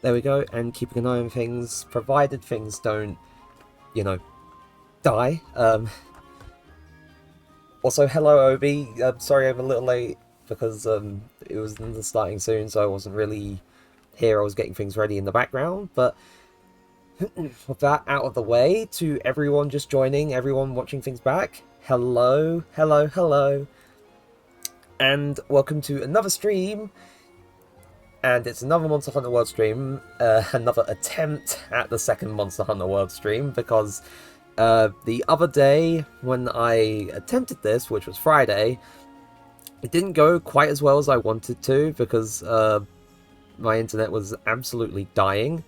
There we go, and keeping an eye on things, provided things don't, you know, die. Also, hello Obi. Sorry I'm a little late because it was starting soon, so I wasn't really here. I was getting things ready in the background, but with that out of the way, to everyone just joining, everyone watching things back, hello, hello, hello, and welcome to another stream. And it's another Monster Hunter World stream, another attempt at the second Monster Hunter World stream, because the other day when I attempted this, which was Friday, it didn't go quite as well as I wanted to, because my internet was absolutely dying.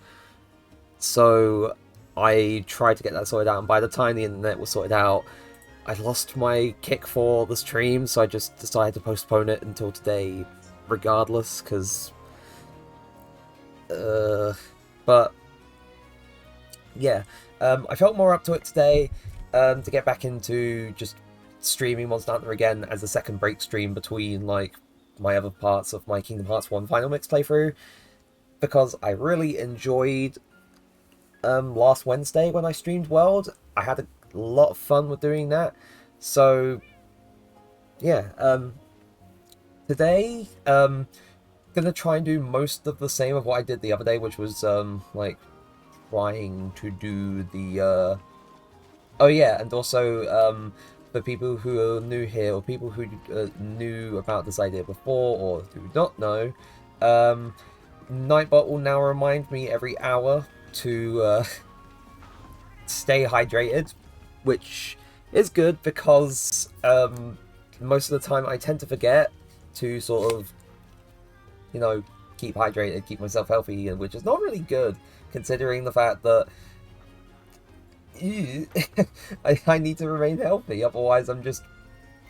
So I tried to get that sorted out, and by the time the internet was sorted out, I lost my kick for the stream, so I just decided to postpone it until today regardless, because but yeah, I felt more up to it today to get back into just streaming Monster Hunter again as a second break stream between like my other parts of my Kingdom Hearts 1 Final Mix playthrough, because I really enjoyed last Wednesday when I streamed World. I had a lot of fun with doing that, so yeah, today gonna try and do most of the same of what I did the other day, which was like trying to do the oh yeah, and also for people who are new here, or people who knew about this idea before or who do not know, Nightbot will now remind me every hour to stay hydrated, which is good because most of the time I tend to forget to sort of, you know, keep hydrated, keep myself healthy, which is not really good considering the fact that I need to remain healthy, otherwise I'm just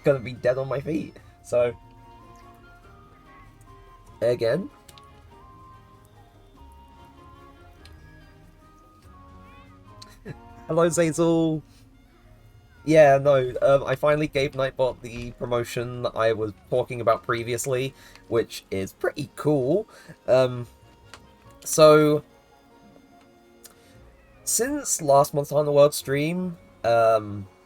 gonna be dead on my feet. So again, hello Zazel. Yeah, no, I finally gave Nightbot the promotion that I was talking about previously, which is pretty cool. So since last Monster Hunter World stream, I've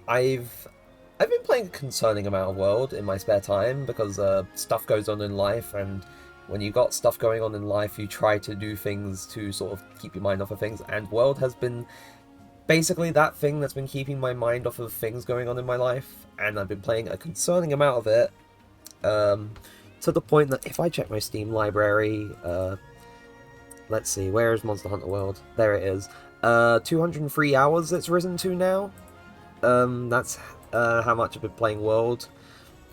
been playing a concerning amount of World in my spare time, because stuff goes on in life, and when you got stuff going on in life, you try to do things to sort of keep your mind off of things, and World has been basically that thing that's been keeping my mind off of things going on in my life, and I've been playing a concerning amount of it, to the point that if I check my Steam library, let's see, where is Monster Hunter World? There it is. 203 hours it's risen to now. That's how much I've been playing World,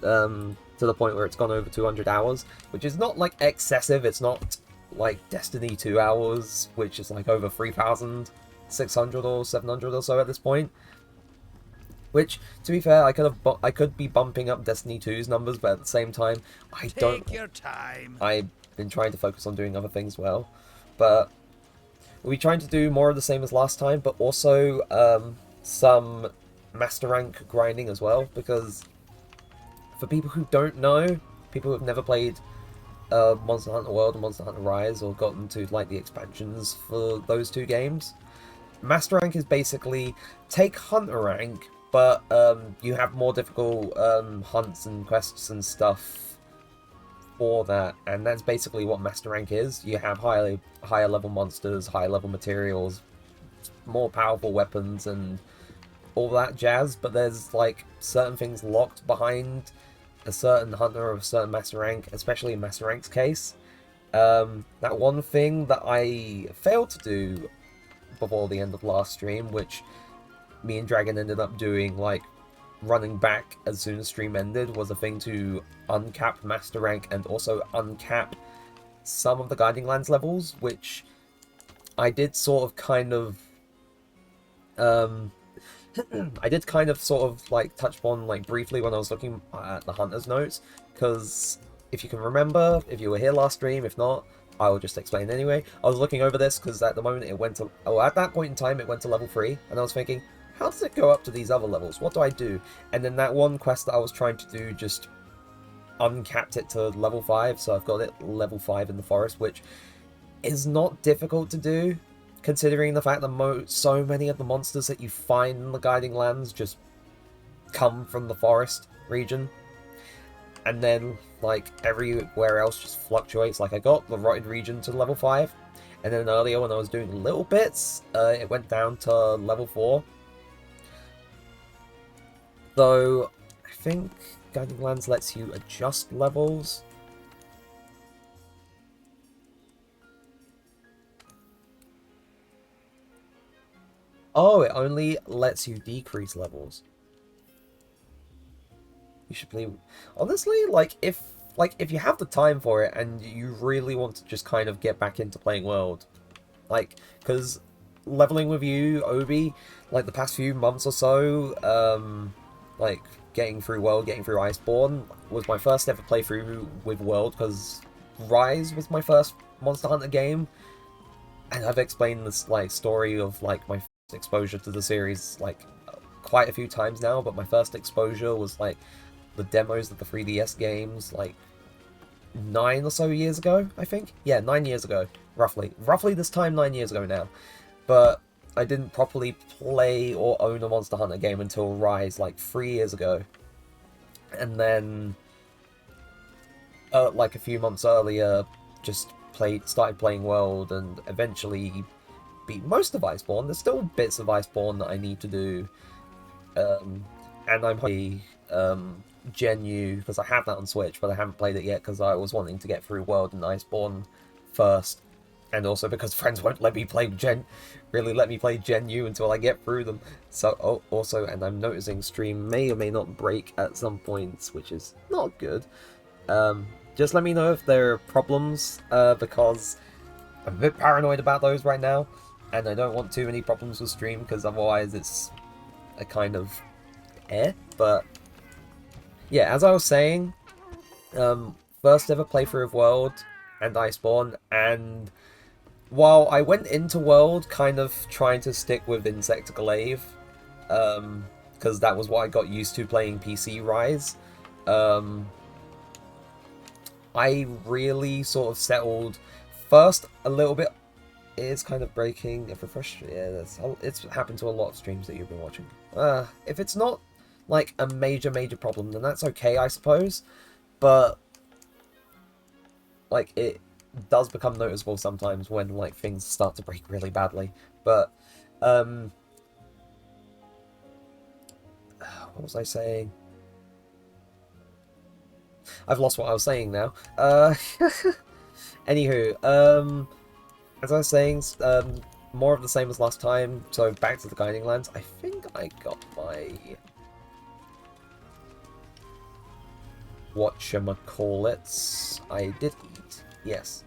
to the point where it's gone over 200 hours, which is not like excessive. It's not like Destiny 2 hours, which is like over 3,600 or 700 or so at this point. Which, to be fair, I could be bumping up Destiny 2's numbers, but at the same time, I don't. Take your time. I've been trying to focus on doing other things well, but we're trying to do more of the same as last time, but also some Master Rank grinding as well, because for people who don't know, people who have never played Monster Hunter World and Monster Hunter Rise, or gotten to like the expansions for those two games, Master Rank is basically take Hunter Rank, but you have more difficult hunts and quests and stuff for that, and that's basically what Master Rank is. You have higher level monsters, higher level materials, more powerful weapons, and all that jazz, but there's like certain things locked behind a certain hunter of a certain Master Rank, especially in Master Rank's case. That one thing that I failed to do before the end of last stream, which me and Dragon ended up doing, like running back as soon as stream ended, was a thing to uncap Master Rank and also uncap some of the Guiding Lands levels, which I did sort of kind of I did kind of sort of like touch upon like briefly when I was looking at the Hunter's notes, because if you can remember, if you were here last stream, if not, I will just explain anyway. I was looking over this because at the moment it went to, at that point in time it went to level 3, and I was thinking, how does it go up to these other levels? What do I do? And then that one quest that I was trying to do just uncapped it to level 5, so I've got it level 5 in the forest, which is not difficult to do, considering the fact that so many of the monsters that you find in the Guiding Lands just come from the forest region. And then, like, everywhere else just fluctuates. Like, I got the Rotted region to level 5, and then earlier when I was doing little bits, it went down to level 4. Though, I think Guiding Lands lets you adjust levels. Oh, it only lets you decrease levels. You should play... Honestly, if you have the time for it and you really want to just kind of get back into playing World, like, because leveling with you, Obi, like the past few months or so, like getting through World, getting through Iceborne was my first ever playthrough with World, because Rise was my first Monster Hunter game, and I've explained this like story of like my first exposure to the series like quite a few times now, but my first exposure was like the demos of the 3DS games like 9 or so years ago, I think. Yeah, 9 years ago, roughly. Roughly this time 9 years ago now. But I didn't properly play or own a Monster Hunter game until Rise like 3 years ago. And then like a few months earlier, just started playing World and eventually beat most of Iceborne. There's still bits of Iceborne that I need to do. And I'm playing Gen U, because I have that on Switch, but I haven't played it yet because I was wanting to get through World and Iceborne first. And also because friends won't let me play Gen U until I get through them. So, also, and I'm noticing stream may or may not break at some points, which is not good. Just let me know if there are problems, because I'm a bit paranoid about those right now, and I don't want too many problems with stream, because otherwise it's a kind of but yeah, as I was saying, first ever playthrough of World and Iceborne, and while I went into World kind of trying to stick with Insect Glaive, because that was what I got used to playing PC Rise, I really sort of settled first a little bit. It is kind of breaking. If refresh, yeah, it's happened to a lot of streams that you've been watching. If it's not like a major problem, then that's okay, I suppose. But like it does become noticeable sometimes when like things start to break really badly. But what was I saying? I've lost what I was saying now. Anywho, as I was saying, more of the same as last time. So back to the Guiding Lands. I think I got my whatchamacallit. I did eat. Yes.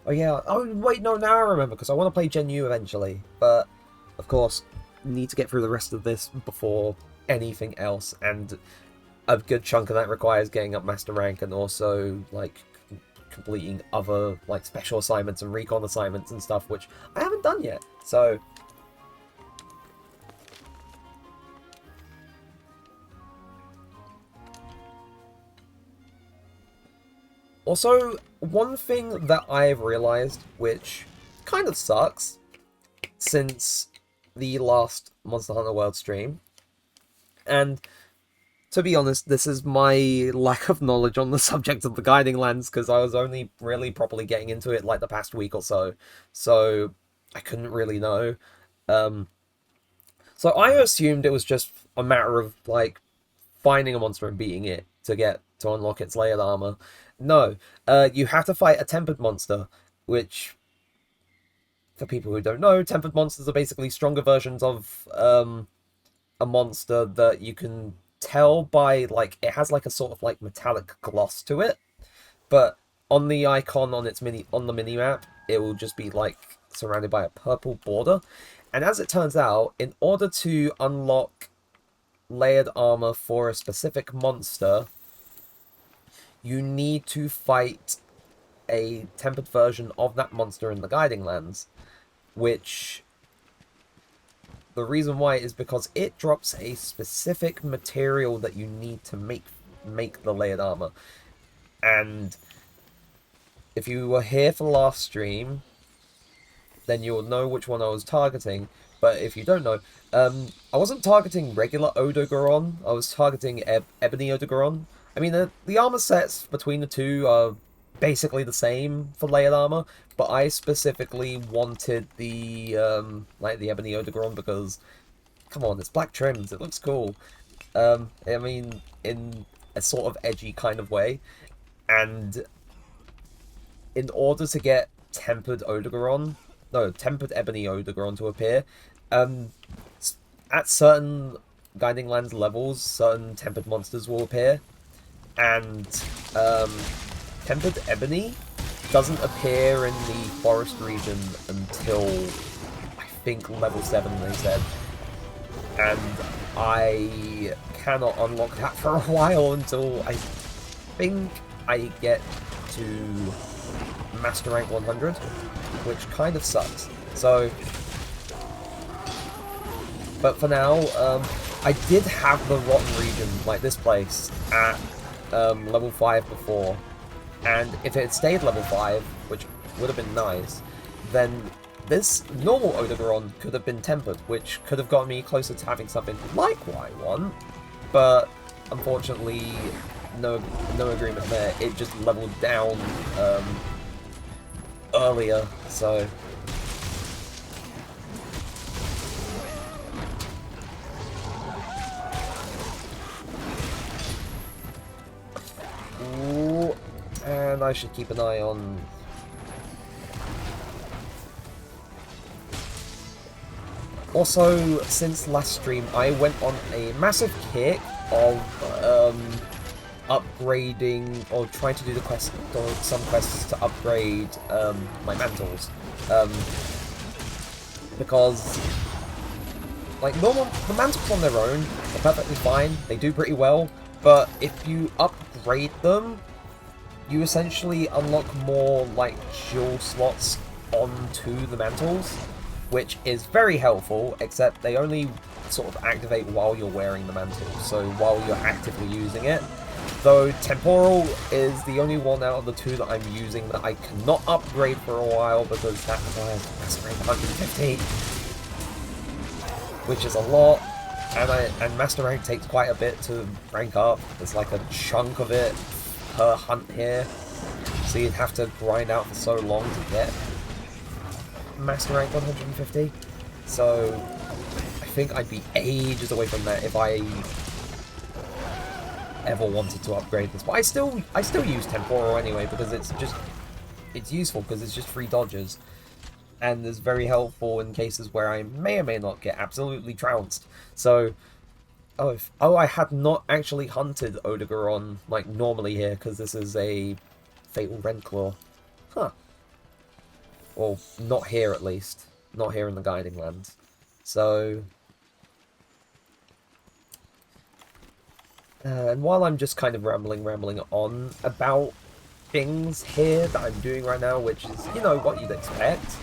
Oh yeah. Oh wait, no. Now I remember, because I want to play Gen U eventually, but of course, need to get through the rest of this before anything else, and a good chunk of that requires getting up Master Rank and also like completing other like special assignments and recon assignments and stuff, which I haven't done yet. So also, one thing that I've realized, which kind of sucks since the last Monster Hunter World stream, and to be honest, this is my lack of knowledge on the subject of the Guiding Lands, because I was only really properly getting into it like the past week or so, so I couldn't really know. So I assumed it was just a matter of like finding a monster and beating it to unlock its layered armor. No, you have to fight a tempered monster, which, for people who don't know, tempered monsters are basically stronger versions of a monster that you can tell by like it has like a sort of like metallic gloss to it, but on the icon on the mini map, it will just be like surrounded by a purple border. And as it turns out, in order to unlock layered armor for a specific monster, you need to fight a tempered version of that monster in the Guiding Lands, which the reason why is because it drops a specific material that you need to make the layered armor. And if you were here for the last stream, then you'll know which one I was targeting. But if you don't know, I wasn't targeting regular Odogaron, I was targeting Ebony Odogaron. I mean, the armor sets between the two are basically the same for layered armor, but I specifically wanted the like the Ebony Odogaron because, come on, it's black trims, it looks cool. I mean, in a sort of edgy kind of way, and in order to get tempered Odogaron, no, tempered Ebony Odogaron to appear, at certain Guiding Lands levels, certain tempered monsters will appear, and tempered Ebony doesn't appear in the forest region until, I think, level 7, they said. And I cannot unlock that for a while until I think I get to Master Rank 100, which kind of sucks. So, but for now, I did have the Rotten region, like this place, at level 5 before, and if it had stayed level 5, which would have been nice, then this normal Odogaron could have been tempered, which could have got me closer to having something like what I want, but unfortunately, no agreement there. It just leveled down earlier, so... Ooh, and I should keep an eye on... Also, since last stream, I went on a massive kick of upgrading, or trying to do the quest, or some quests to upgrade my mantles. Because, like, normal, the mantles on their own are perfectly fine, they do pretty well, but if you upgrade them, you essentially unlock more, like, dual slots onto the mantles, which is very helpful, except they only sort of activate while you're wearing the mantle, so while you're actively using it. Though Temporal is the only one out of the two that I'm using that I cannot upgrade for a while because that requires Master Rank 150, which is a lot, and Master Rank takes quite a bit to rank up. There's like a chunk of it per hunt here, so you'd have to grind out for so long to get Master Rank 150, so I think I'd be ages away from that if I ever wanted to upgrade this. But I still use Temporal anyway because it's useful because it's just free dodges, and is very helpful in cases where I may or may not get absolutely trounced. So, I had not actually hunted Odogaron like normally here because this is a Fatal Rendclaw. Huh. Well, not here at least. Not here in the Guiding Lands. So... and while I'm just kind of rambling on about things here that I'm doing right now, which is, you know, what you'd expect,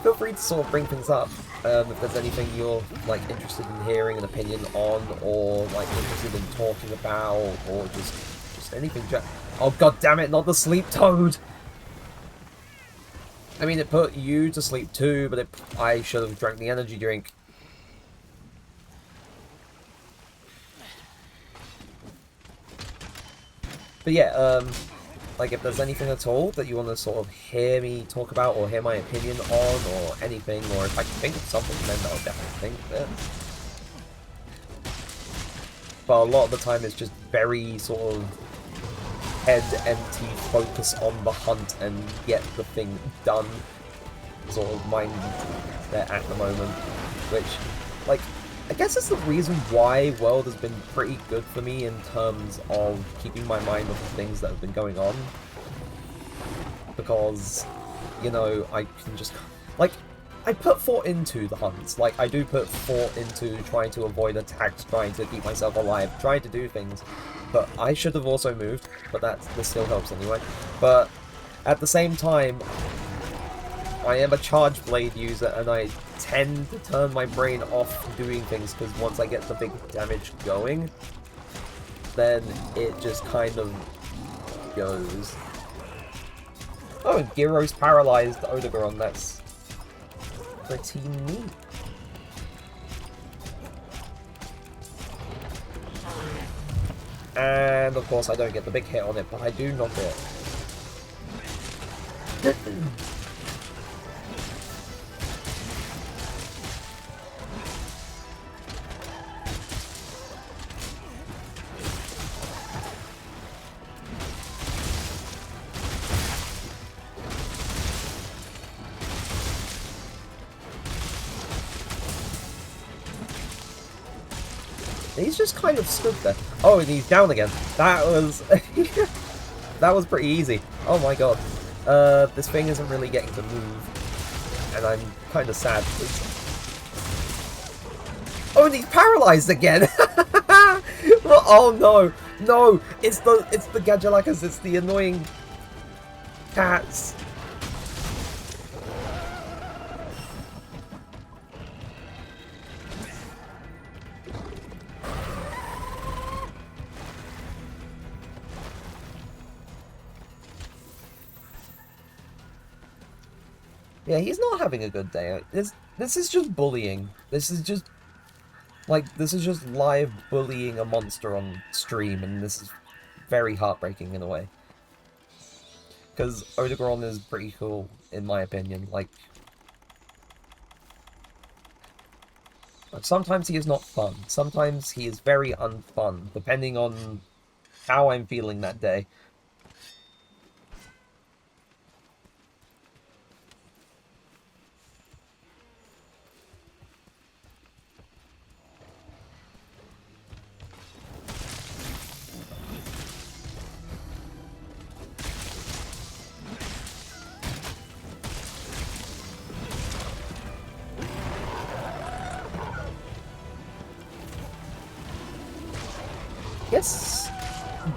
feel free to sort of bring things up. If there's anything you're, like, interested in hearing an opinion on, or, like, interested in talking about, or just anything. Oh, god damn it, not the sleep toad! I mean, it put you to sleep too, but I should have drank the energy drink. But yeah, like if there's anything at all that you want to sort of hear me talk about, or hear my opinion on, or anything, or if I can think of something, then I'll definitely think of it. But a lot of the time it's just very sort of head empty, focus on the hunt and get the thing done sort of mind there at the moment, which, like, I guess it's the reason why World has been pretty good for me in terms of keeping my mind off the things that have been going on, because, you know, I can just, like, I put thought into the hunts, like, I do put thought into trying to avoid attacks, trying to keep myself alive, trying to do things, but I should have also moved, but this still helps anyway. But at the same time, I am a Charge Blade user, and I tend to turn my brain off doing things, because once I get the big damage going, then it just kind of goes. Oh, and Gyro's paralyzed Odogaron, that's pretty neat. And of course I don't get the big hit on it, but I do knock it. He's just kind of stood there. Oh, and he's down again. That was... that was pretty easy. Oh my god. This thing isn't really getting to move. And I'm kind of sad. Oh, and he's paralyzed again! Oh no! No! It's the Gadulacus, it's the annoying cats. Yeah, he's not having a good day. This is just bullying. This is just live bullying a monster on stream, and this is very heartbreaking in a way. Because Odogaron is pretty cool, in my opinion. Like, sometimes he is not fun. Sometimes he is very unfun, depending on how I'm feeling that day. Yes,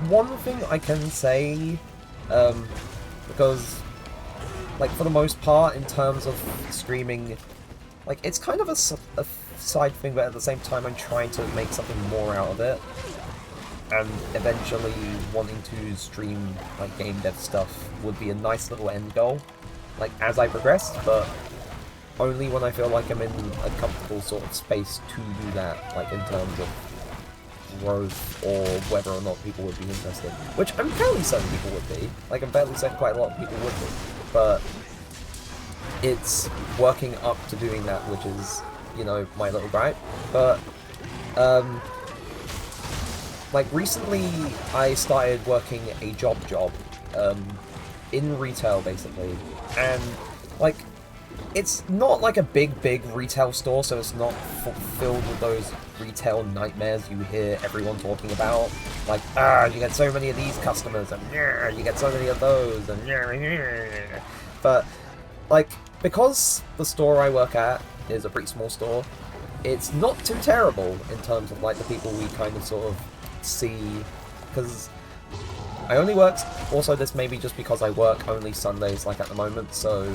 one thing I can say, because, like, for the most part, in terms of streaming, like, it's kind of a side thing, but at the same time I'm trying to make something more out of it, and eventually wanting to stream, like, game dev stuff would be a nice little end goal, like, as I progress, but only when I feel like I'm in a comfortable sort of space to do that, like, in terms of growth or whether or not people would be interested. Which I'm fairly certain people would be. Like, I'm fairly certain quite a lot of people would be. But it's working up to doing that, which is, you know, my little gripe. But, like, recently I started working a job, in retail, basically. And, like, it's not like a big retail store, so it's not filled with those retail nightmares you hear everyone talking about. Like, you get so many of these customers, and you get so many of those, and but, like, because the store I work at is a pretty small store, it's not too terrible in terms of, like, the people we kind of sort of see, because I only work, also this may be just because I work only Sundays, like, at the moment, so,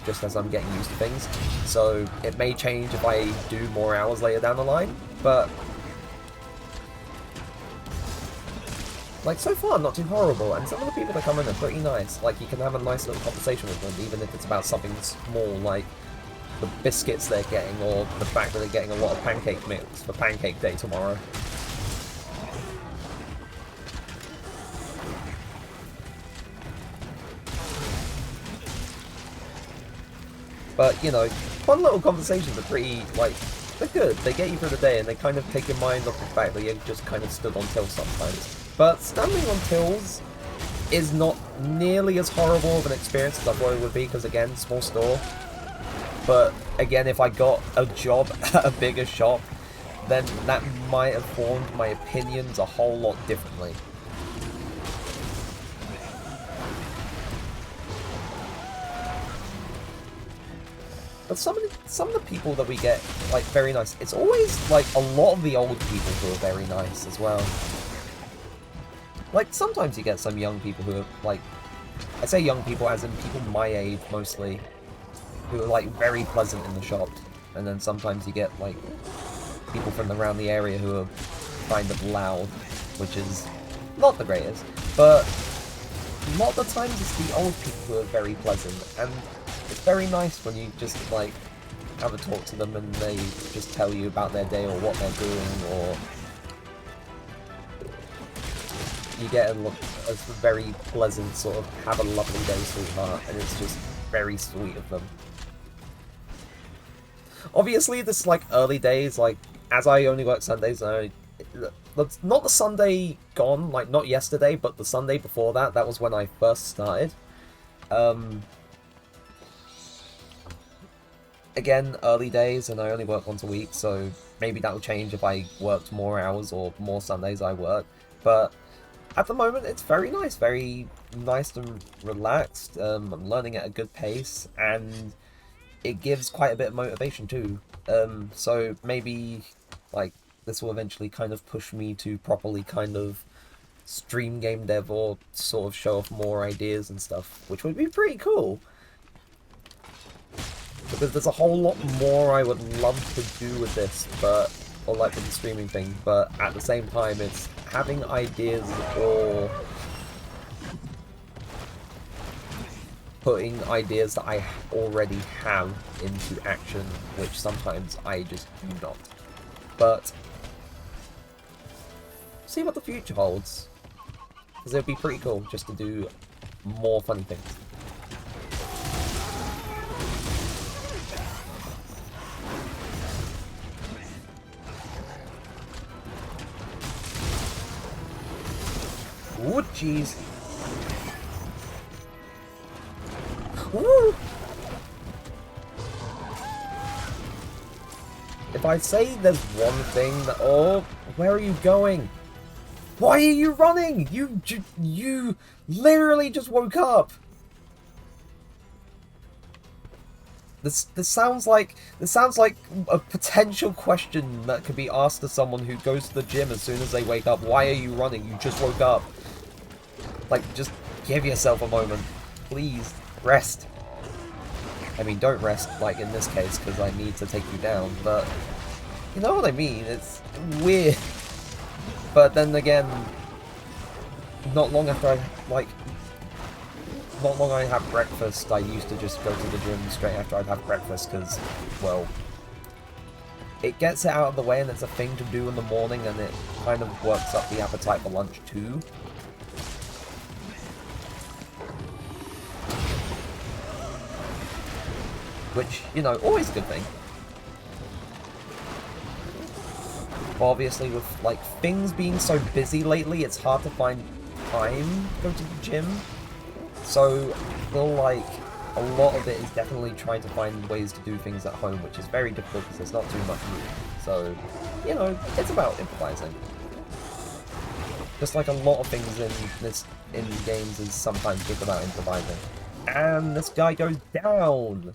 just as I'm getting used to things, so it may change if I do more hours later down the line, but, like, so far not too horrible, and some of the people that come in are pretty nice. Like, you can have a nice little conversation with them, even if it's about something small, like the biscuits they're getting, or the fact that they're getting a lot of pancake mix for Pancake Day tomorrow. But, you know, fun little conversations are pretty, like, they're good. They get you through the day, and they kind of take your mind off the fact that you've just kind of stood on tills sometimes. But standing on tills is not nearly as horrible of an experience as I thought it would be, because, again, small store. But, again, if I got a job at a bigger shop, then that might have formed my opinions a whole lot differently. But some of the people that we get, like, very nice. It's always, like, a lot of the old people who are very nice as well. Like, sometimes you get some young people who are, like, I say young people as in people my age mostly, who are like very pleasant in the shop, and then sometimes you get like people from around the area who are kind of loud, which is not the greatest, but a lot of the times it's the old people who are very pleasant, and it's very nice when you just like have a talk to them and they just tell you about their day or what they're doing, or you get a very pleasant sort of have a lovely day, sweetheart, and it's just very sweet of them. Obviously, this is like early days, like as I only work Sundays, not the Sunday gone, like not yesterday, but the Sunday before that, that was when I first started. Again, early days, and I only work once a week, so maybe that will change if I worked more hours or more Sundays I work, but at the moment, it's very nice and relaxed. I'm learning at a good pace, and it gives quite a bit of motivation too. So maybe, like, this will eventually kind of push me to properly kind of stream game dev or sort of show off more ideas and stuff, which would be pretty cool. Because there's a whole lot more I would love to do with this, but or like with the streaming thing, but at the same time it's having ideas or putting ideas that I already have into action, which sometimes I just do not. But see what the future holds, because it would be pretty cool just to do more funny things. Ooh, jeez. Ooh. If I say there's one thing that... Oh, where are you going? Why are you running? You literally just woke up. This sounds like a potential question that could be asked to someone who goes to the gym as soon as they wake up. Why are you running? You just woke up. Like, just give yourself a moment. Please, rest. I mean, don't rest, like, in this case, because I need to take you down, but... You know what I mean? It's weird. But then again... Not long after I have breakfast, I used to just go to the gym straight after I'd have breakfast, because, well... It gets it out of the way, and it's a thing to do in the morning, and it kind of works up the appetite for lunch, too. Which, you know, always a good thing. But obviously with, like, things being so busy lately, it's hard to find time to go to the gym. So, I feel like a lot of it is definitely trying to find ways to do things at home, which is very difficult because there's not too much room. So, you know, it's about improvising. Just like a lot of things in games is sometimes just about improvising. And this guy goes down!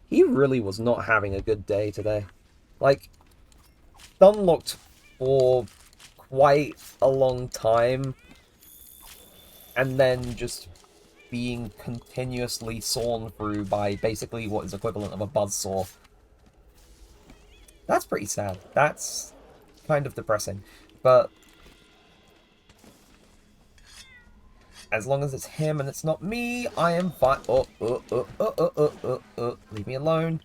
He really was not having a good day today. Like, Dunlocked for quite a long time, and then just being continuously sawn through by basically what is equivalent of a buzzsaw. That's pretty sad. That's kind of depressing. But as long as it's him and it's not me, I am fine. Leave me alone.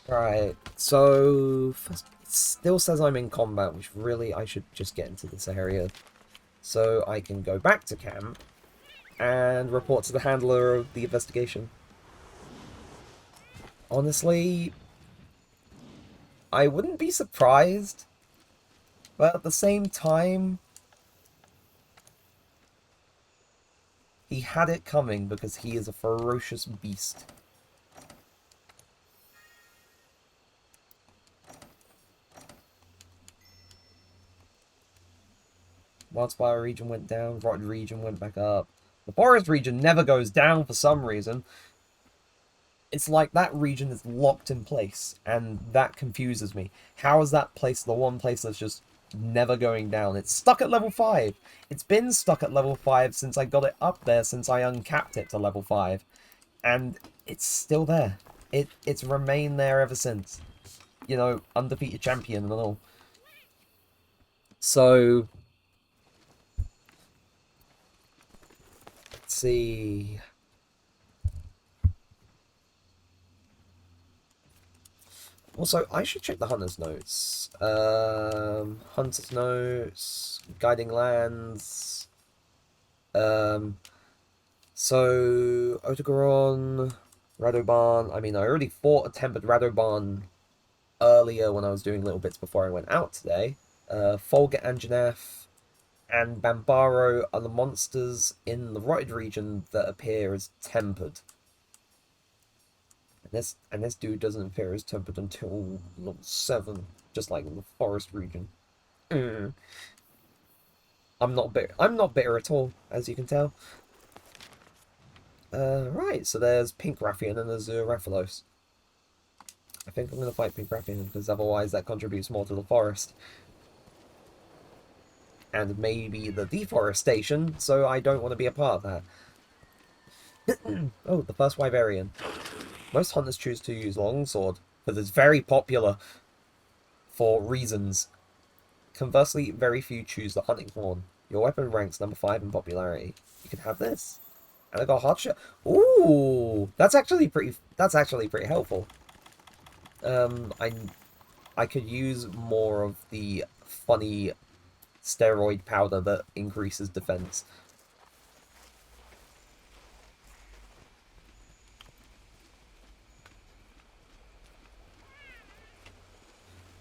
Right, so first, it still says I'm in combat, which really I should just get into this area so I can go back to camp and report to the handler of the investigation. Honestly, I wouldn't be surprised, but at the same time, he had it coming because he is a ferocious beast. Wildspire region went down, Rotted region went back up. The forest region never goes down for some reason. It's like that region is locked in place, and that confuses me. How is that place the one place that's just never going down? It's stuck at level 5. It's been stuck at level 5 since I got it up there, since I uncapped it to level 5. And it's still there. It's remained there ever since. You know, undefeated champion and all. So, let's see. Also, I should check the Hunter's Notes. Hunter's Notes, Guiding Lands. So, Otogoron, Radoban. I mean, I already fought a Tempered Radoban earlier when I was doing little bits before I went out today. Folga Anjanath and Bambaro are the monsters in the Rotted region that appear as tempered. And this dude doesn't appear as tempered until level 7, just like in the forest region. I'm not bitter at all, as you can tell. Right, so there's Pink Rathian and there's Rathalos. I think I'm going to fight Pink Rathian, because otherwise that contributes more to the forest. And maybe the deforestation, so I don't want to be a part of that. Oh, the first Wyverian. Most hunters choose to use longsword, because it's very popular for reasons. Conversely, very few choose the hunting horn. Your weapon ranks number 5 in popularity. You can have this. And I got hot shot. Ooh, that's actually pretty helpful. I could use more of the funny steroid powder that increases defense.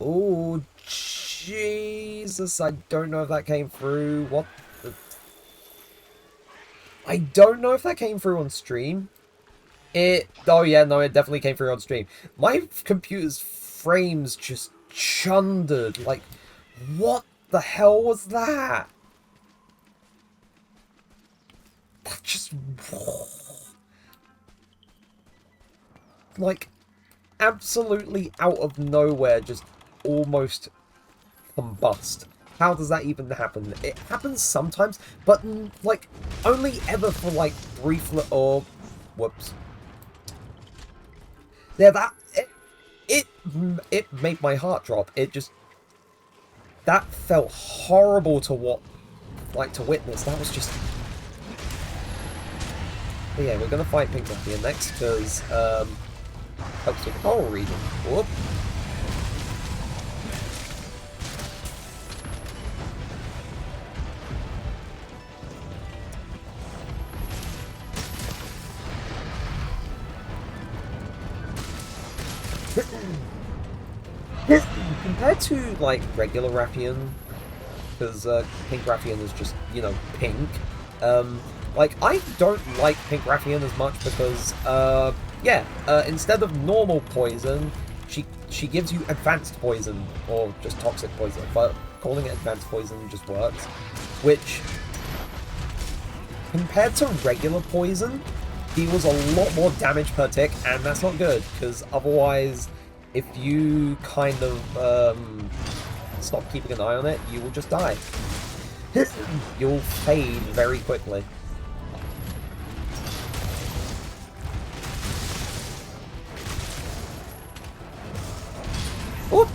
Oh, Jesus, I don't know if that came through. What the... I don't know if that came through on stream. Oh yeah, no, it definitely came through on stream. My computer's frames just chundered. Like, what the hell was that? That just... Like, absolutely out of nowhere, just almost combust. How does that even happen? It happens sometimes, but like only ever for like brief or whoops. Yeah, that it made my heart drop. It just that felt horrible to witness. That was just. But yeah, we're gonna fight Pink Rathian next because helps with the coral region. Whoop. Compared to like regular Rathian, because Pink Rathian is just, you know, pink. Like I don't like Pink Rathian as much because instead of normal poison, she gives you advanced poison or just toxic poison, but calling it advanced poison just works. Which compared to regular poison, deals a lot more damage per tick, and that's not good because otherwise, if you kind of stop keeping an eye on it, you will just die. You'll fade very quickly. Oop!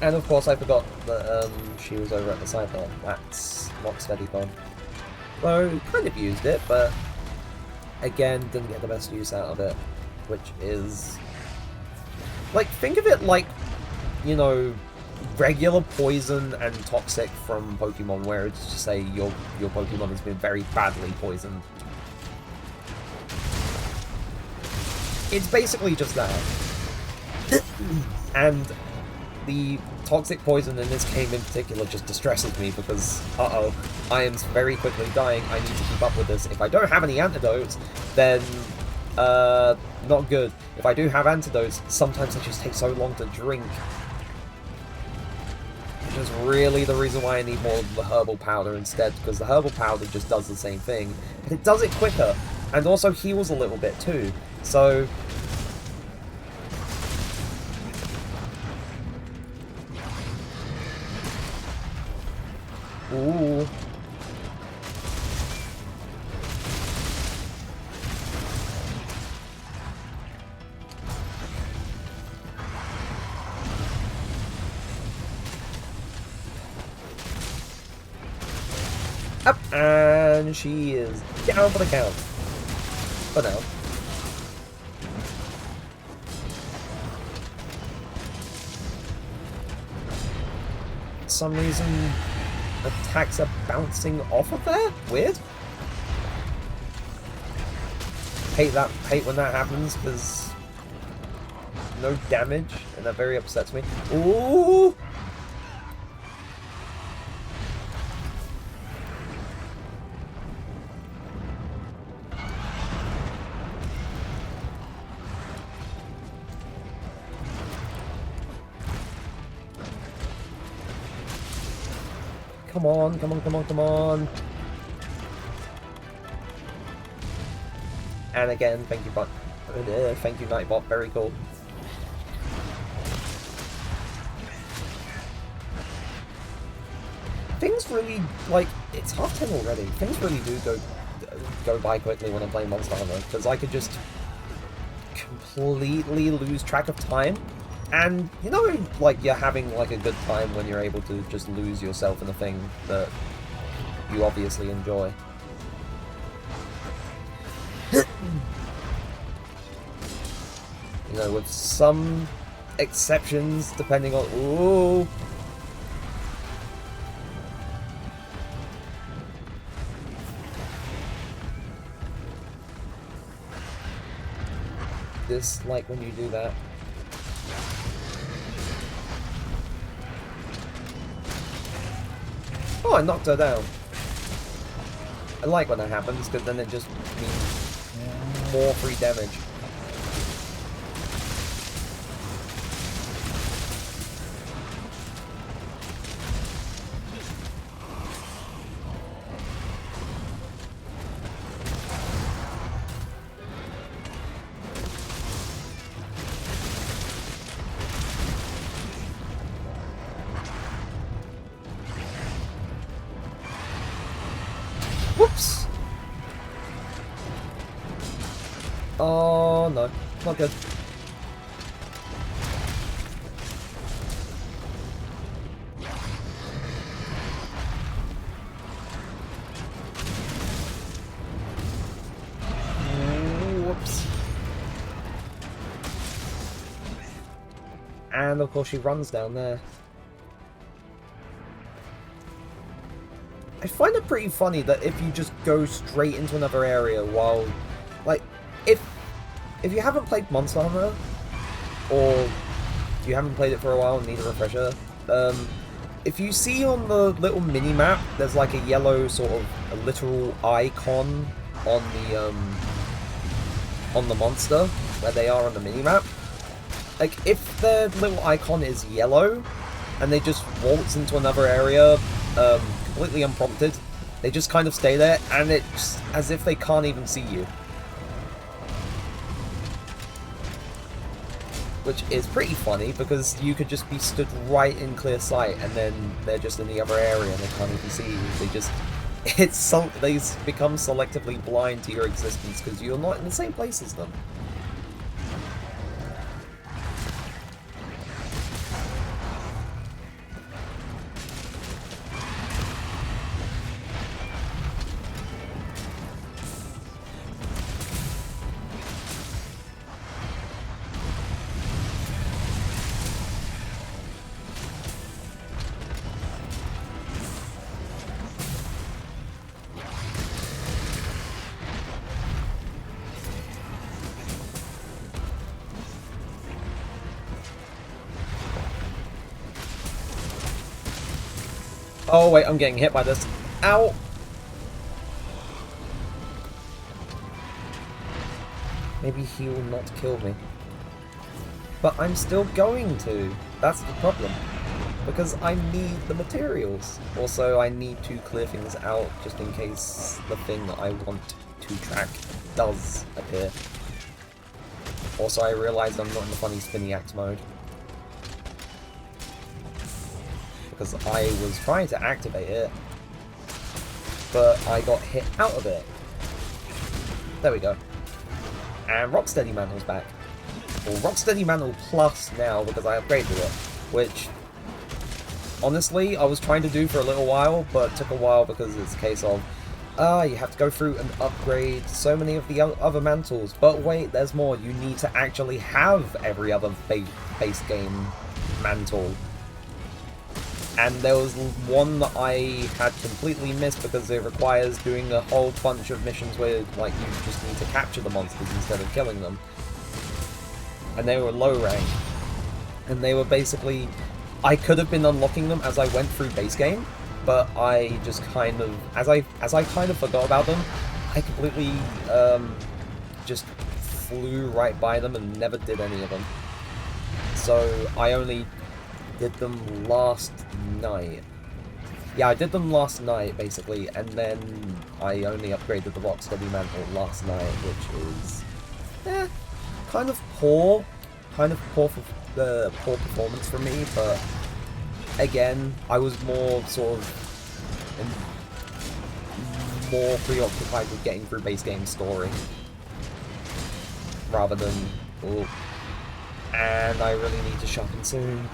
And of course I forgot that she was over at the side there. That's not steady fun. So, kind of used it, but again, didn't get the best use out of it, which is... Like, think of it like, you know, regular poison and toxic from Pokemon, where it's just say your Pokemon has been very badly poisoned. It's basically just that. And the toxic poison in this game in particular just distresses me because, uh-oh, I am very quickly dying, I need to keep up with this. If I don't have any antidotes, then, not good. If I do have antidotes, sometimes they just take so long to drink. Which is really the reason why I need more of the herbal powder instead, because the herbal powder just does the same thing, but it does it quicker, and also heals a little bit too. So, Ooh. Up, and she is down for the count. For now. For some reason, attacks are bouncing off of there? Weird. Hate when that happens, because no damage, and that very upsets me. Ooh! Come on, come on, come on, come on. And again, thank you, bot. Thank you, Nightbot. Very cool. Things really, like, it's 10:30 already. Things really do go by quickly when I'm playing Monster Hunter, because I could just completely lose track of time. And, you know, like, you're having, like, a good time when you're able to just lose yourself in a thing that you obviously enjoy. You know, with some exceptions, depending on... Ooh! Dislike when you do that. Oh, I knocked her down. I like when that happens, because then it just means more free damage. Whoops! Oh no, not good. Whoops. And of course she runs down there. I find it pretty funny that if you just go straight into another area while, like, if you haven't played Monster Hunter, or you haven't played it for a while and need a refresher, if you see on the little mini-map, there's like a yellow sort of a literal icon on the monster, where they are on the mini-map. Like, if their little icon is yellow, and they just waltz into another area, completely unprompted, they just kind of stay there, and it's as if they can't even see you. Which is pretty funny, because you could just be stood right in clear sight, and then they're just in the other area and they can't even see you. They just... they become selectively blind to your existence, because you're not in the same place as them. Oh wait, I'm getting hit by this. Ow! Maybe he will not kill me. But I'm still going to. That's the problem. Because I need the materials. Also, I need to clear things out just in case the thing that I want to track does appear. Also, I realized I'm not in the funny spinny axe mode. Because I was trying to activate it, but I got hit out of it. There we go. And Rocksteady Mantle's back. Well, Rocksteady Mantle Plus now, because I upgraded it, which, honestly, I was trying to do for a little while, but it took a while because it's a case of, you have to go through and upgrade so many of the other mantles. But wait, there's more. You need to actually have every other base game mantle. And there was one that I had completely missed because it requires doing a whole bunch of missions where, like, you just need to capture the monsters instead of killing them. And they were low rank. And they were basically... I could have been unlocking them as I went through base game, but I just kind of... As I kind of forgot about them, I completely just flew right by them and never did any of them. So I only did them last night. Yeah, I did them last night, basically, and then I only upgraded the Rocksteady Mantle last night, which is... kind of poor. Kind of poor performance from me, but again, I was more sort of more preoccupied with getting through base game story rather than... Ooh. And I really need to sharpen soon.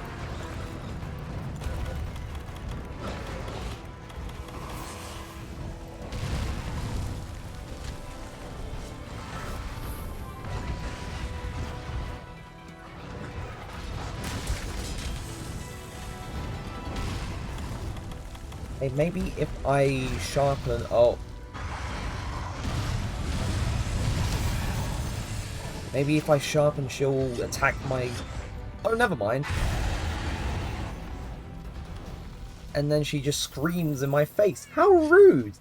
Hey, maybe if I sharpen... Oh. Maybe if I sharpen, she'll attack my... Oh, never mind. And then she just screams in my face. How rude!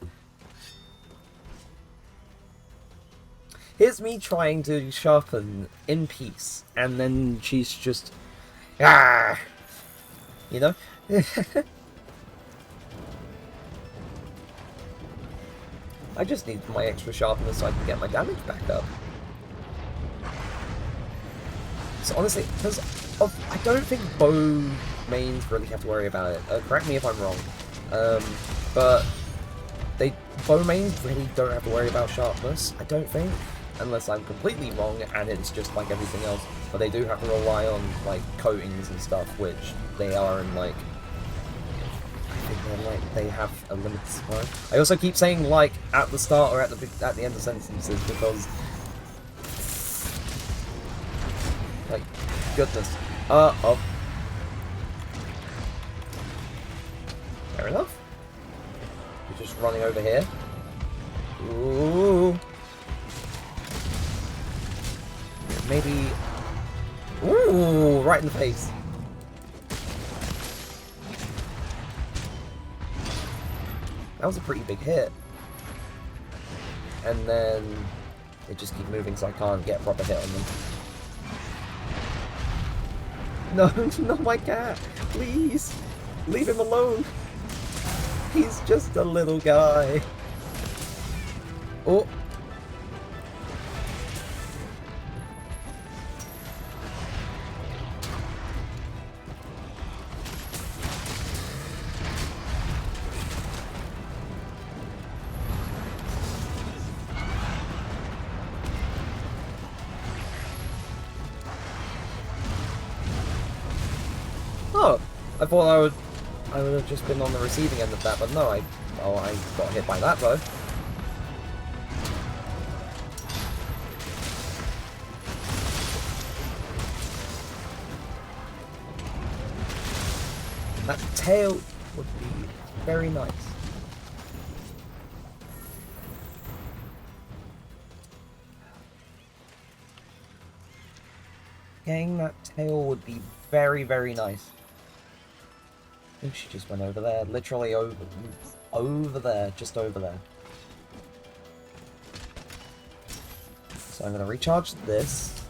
Here's me trying to sharpen in peace, and then she's just... Ah! You know? I just need my extra sharpness so I can get my damage back up. So honestly, because I don't think bow mains really have to worry about it. Correct me if I'm wrong. But bow mains really don't have to worry about sharpness, I don't think. Unless I'm completely wrong and it's just like everything else. But they do have to rely on like coatings and stuff, which they are in like... they have a limited supply. I also keep saying like at the start or at the end of sentences because, like, goodness. Oh. Fair enough. We're just running over here. Ooh. Maybe. Ooh, right in the face. That was a pretty big hit. And then they just keep moving so I can't get a proper hit on them. No, not my cat! Please! Leave him alone! He's just a little guy. Oh! Oh, I thought I would have just been on the receiving end of that, but no, I got hit by that though. That tail would be very nice. Getting that tail would be very, very nice. I think she just went over there, literally over there, just over there. So I'm going to recharge this.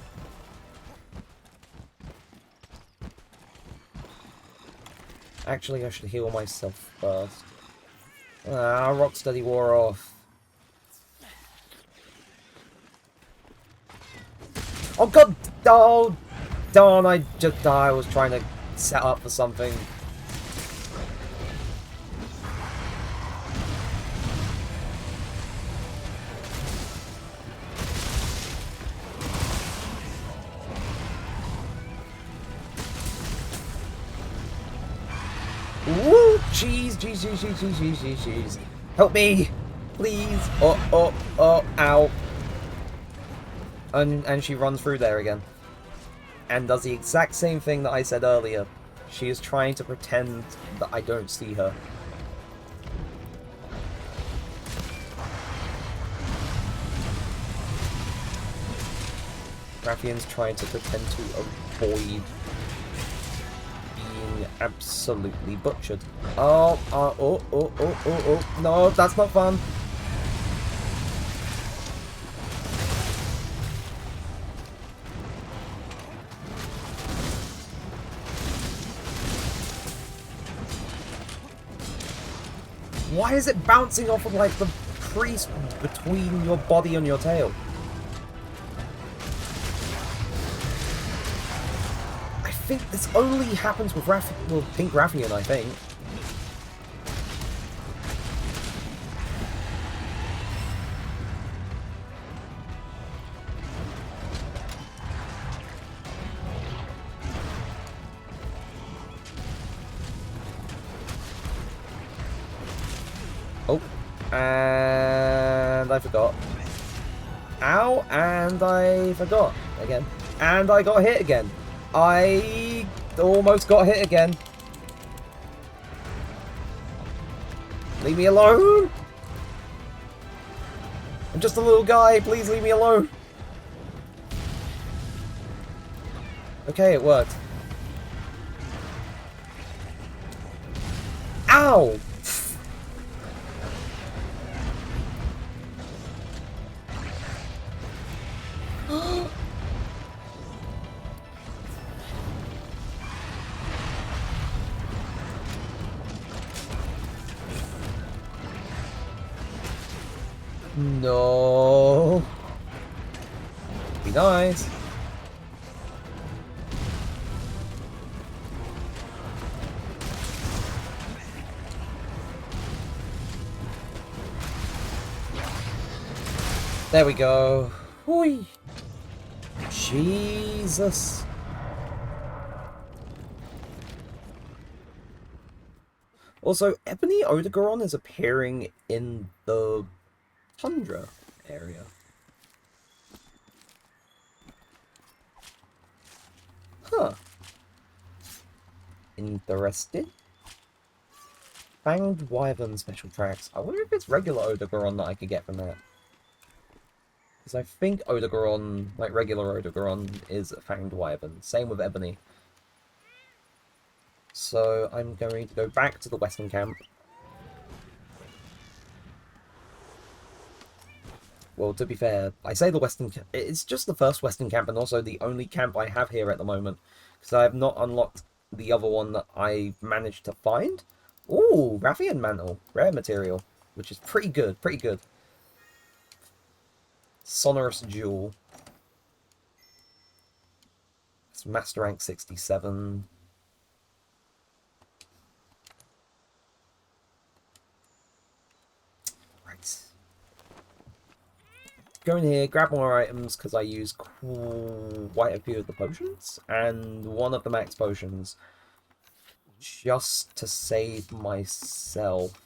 Actually, I should heal myself first. Ah, Rocksteady wore off. Oh god! Oh, darn, I was trying to set up for something. Ooh, jeez, jeez, jeez, jeez, jeez, jeez, jeez, jeez. Help me! Please! Oh, ow. And she runs through there again. And does the exact same thing that I said earlier. She is trying to pretend that I don't see her. Rathian's trying to pretend to avoid being absolutely butchered. Oh, no, that's not fun. Why is it bouncing off of, like, the crease between your body and your tail? I think this only happens with Pink Rathian, I think. Oh, and I forgot. Ow, and I forgot again. And I got hit again. I almost got hit again. Leave me alone! I'm just a little guy, please leave me alone. Okay, it worked. Ow! No. Be nice. There we go. Whee. Jesus. Also, Ebony Odogaron is appearing in the Tundra area. Huh. Interesting. Fanged Wyvern special tracks. I wonder if it's regular Odogaron that I could get from that. Because I think Odogaron, like regular Odogaron, is a Fanged Wyvern. Same with Ebony. So I'm going to go back to the Western Camp. Well, to be fair, I say the Western Camp. It's just the first Western Camp and also the only camp I have here at the moment. Because I have not unlocked the other one that I managed to find. Ooh, Rathian Mantle. Rare material. Which is pretty good, pretty good. Sonorous Jewel. It's Master Rank 67. Right. Go in here, grab more items, because I use quite a few of the potions. And one of the max potions. Just to save myself.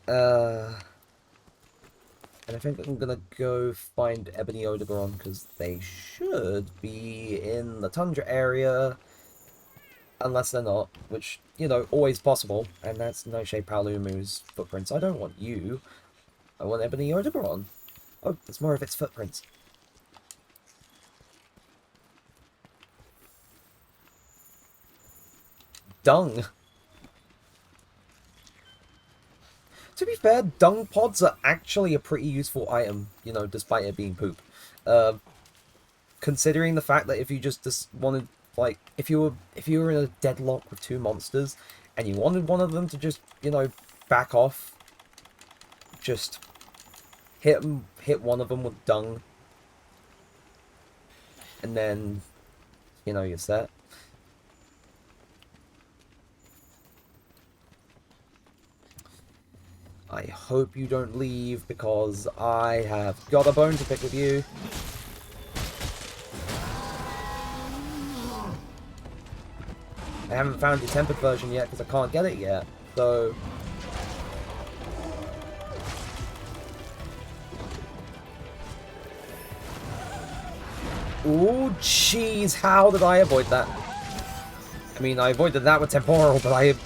And I think I'm gonna go find Ebony Odogaron, because they should be in the Tundra area. Unless they're not, which, you know, always possible. And that's Noche Palumu's footprints. I don't want you. I want Ebony Odogaron. Oh, there's more of its footprints. Dung. To be fair, dung pods are actually a pretty useful item, you know, despite it being poop. Considering the fact that if you just wanted, like, if you were in a deadlock with two monsters, and you wanted one of them to just, you know, back off, just hit one of them with dung, and then, you know, you're set. I hope you don't leave, because I have got a bone to pick with you. I haven't found the tempered version yet because I can't get it yet. So... Ooh, jeez, how did I avoid that? I mean, I avoided that with Temporal, but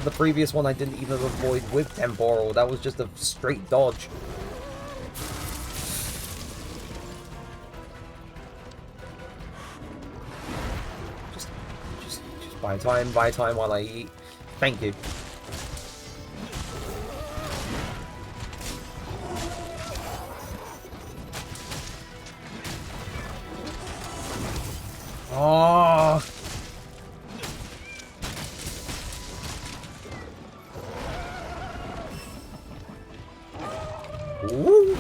the previous one I didn't even avoid with Temporal. That was just a straight dodge. Just buy time while I eat. Thank you. Oh. Ooh.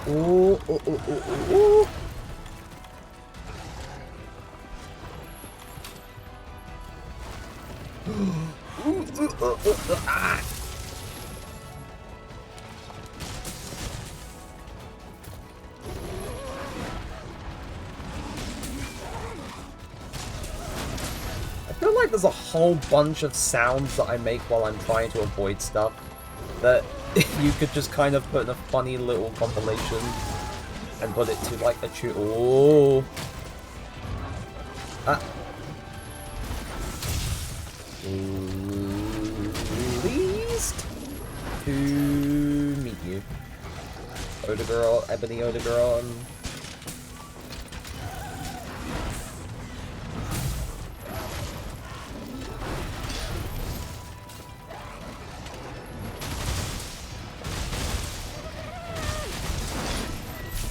Ooh, ooh, ooh, ooh, ooh. Ah. I feel like there's a whole bunch of sounds that I make while I'm trying to avoid stuff that you could just kind of put in a funny little compilation and put it to like a tune. Oh. Ah. Pleased to meet you. Odegaron, Ebony Odegaron.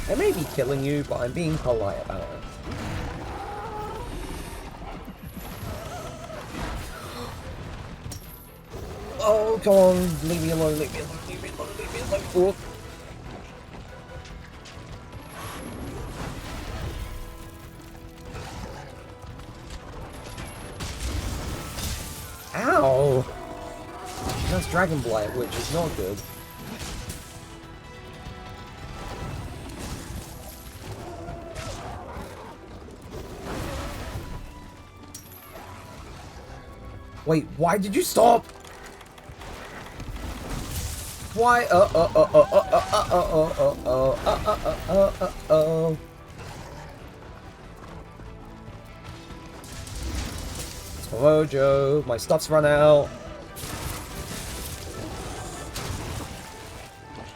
I may be killing you, but I'm being polite about it. Oh, come on, leave me alone, leave me alone, leave me alone, leave me alone. Oh. Ow! That's Dragon Blight, which is not good. Wait, why did you stop? Why? It's Mojo. My stuff's run out.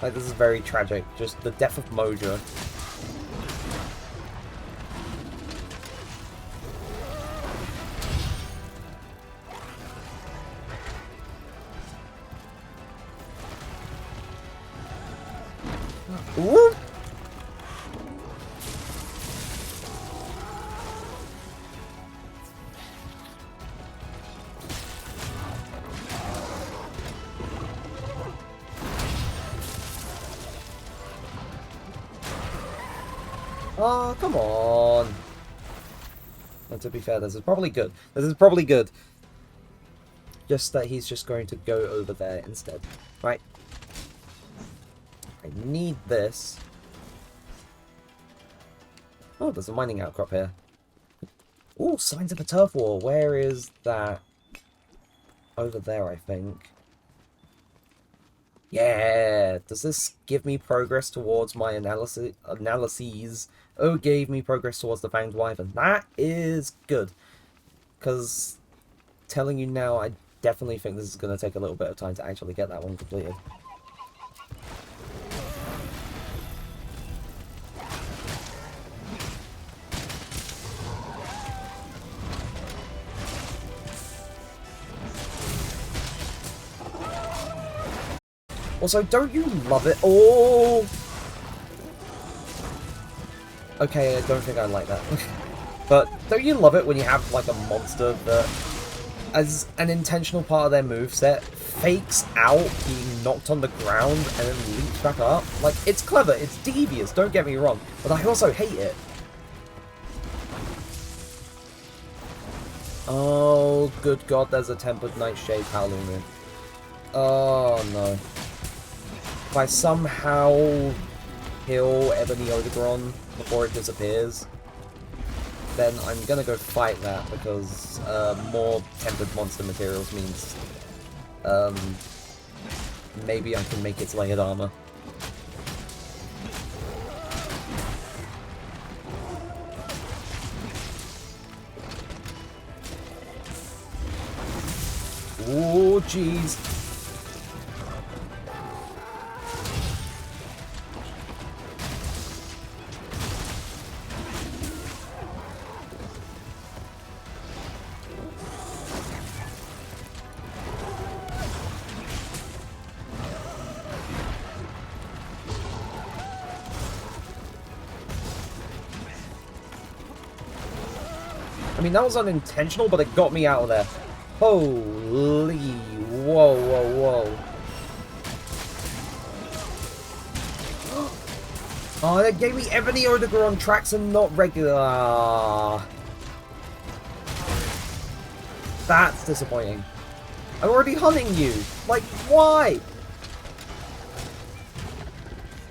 Like, this is very tragic. Just the death of Mojo. Ooh. Oh, come on. And to be fair, this is probably good. This is probably good. Just that he's just going to go over there instead. Right. I need this. Oh, there's a mining outcrop here. Oh, signs of a turf war. Where is that? Over there, I think. Yeah! Does this give me progress towards my analyses? Oh, gave me progress towards the Fanged Wyvern. That is good. Because, telling you now, I definitely think this is going to take a little bit of time to actually get that one completed. Also, don't you love it? Oh! Okay, I don't think I like that. But don't you love it when you have, like, a monster that, as an intentional part of their moveset, fakes out being knocked on the ground and then leaps back up. Like, it's clever, it's devious, don't get me wrong, but I also hate it. Oh, good god, there's a Tempered Nightshade Howling. Oh, no. If I somehow kill Ebony Odegaron before it disappears, then I'm gonna go fight that, because more Tempered Monster materials means maybe I can make its layered armor. Oh, jeez. I mean, that was unintentional, but it got me out of there. Holy, whoa, whoa, whoa. Oh, that gave me Ebony Odegaron tracks and not regular. That's disappointing. I'm already hunting you. Like, why?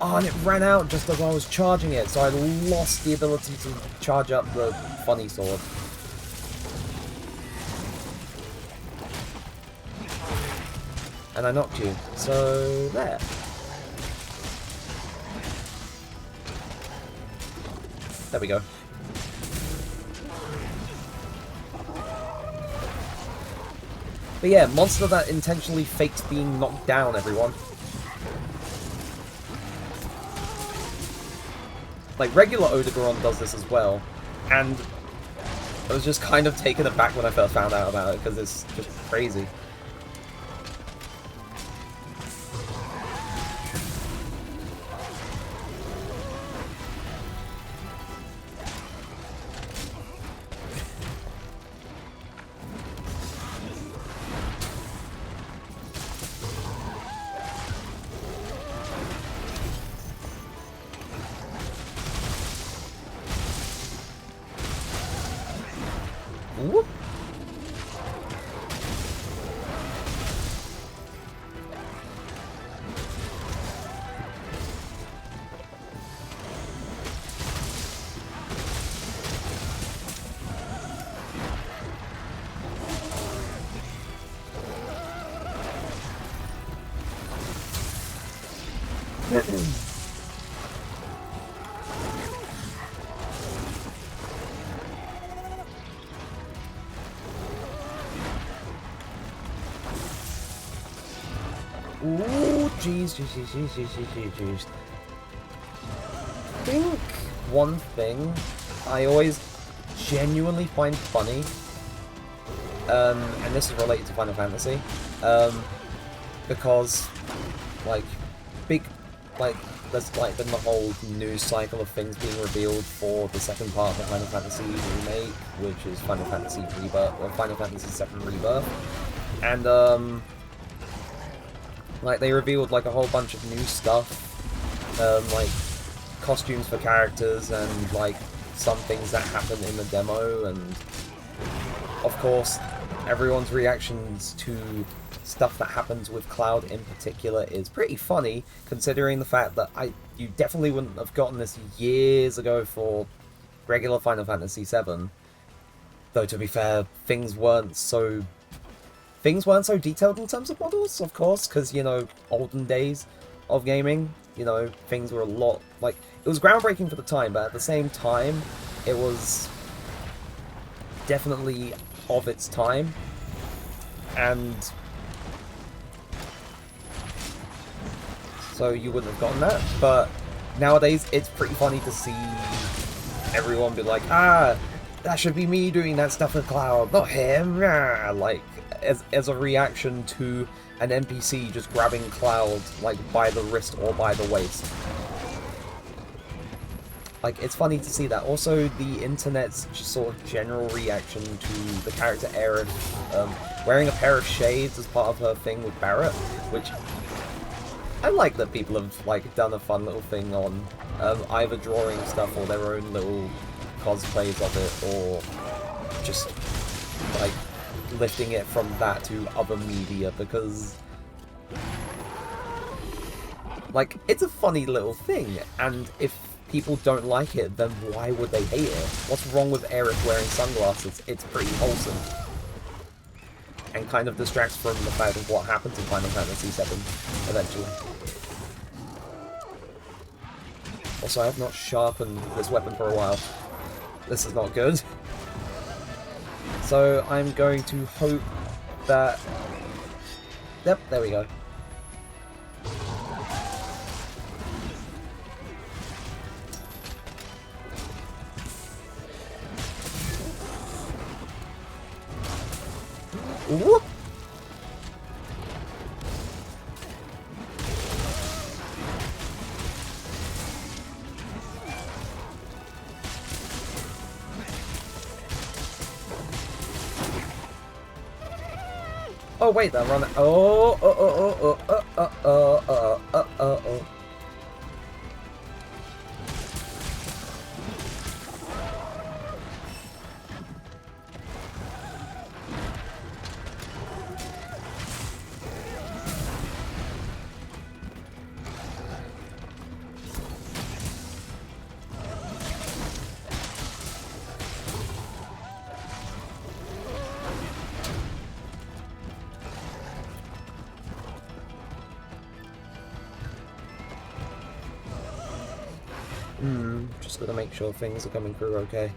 Oh, and it ran out just as I was charging it, so I lost the ability to charge up the funny sword. And I knocked you, so there. There we go. But yeah, monster that intentionally fakes being knocked down, everyone. Like, regular Odegaron does this as well, and I was just kind of taken aback when I first found out about it, because it's just crazy. Whoop. Ooh, jeez. I think one thing I always genuinely find funny, and this is related to Final Fantasy, because, like, there's, like, been the whole news cycle of things being revealed for the second part of the Final Fantasy remake, which is Final Fantasy Rebirth, or Final Fantasy VII Rebirth, and, like, they revealed, like, a whole bunch of new stuff, like, costumes for characters, and, like, some things that happen in the demo, and, of course, everyone's reactions to stuff that happens with Cloud in particular is pretty funny, considering the fact that you definitely wouldn't have gotten this years ago for regular Final Fantasy VII, though, to be fair, things weren't so detailed in terms of models, of course, because, you know, olden days of gaming, you know, things were a lot, like, it was groundbreaking for the time, but at the same time, it was definitely of its time, and so you wouldn't have gotten that, but nowadays, it's pretty funny to see everyone be like, ah, that should be me doing that stuff with Cloud, not him, ah, like, as a reaction to an NPC just grabbing Cloud, like, by the wrist or by the waist. like, it's funny to see that. Also, the internet's just sort of general reaction to the character Aerith wearing a pair of shades as part of her thing with Barret, which I like that people have, like, done a fun little thing on either drawing stuff or their own little cosplays of it, or just, like, lifting it from that to other media, because, like, it's a funny little thing, and if people don't like it, then why would they hate it? What's wrong with Aerith wearing sunglasses? It's pretty wholesome. And kind of distracts from the fact of what happens in Final Fantasy VII, eventually. Also, I have not sharpened this weapon for a while. This is not good. So, I'm going to hope that... Yep, there we go. Whoop! Oh wait, that run. Oh. Just gotta make sure things are coming through okay.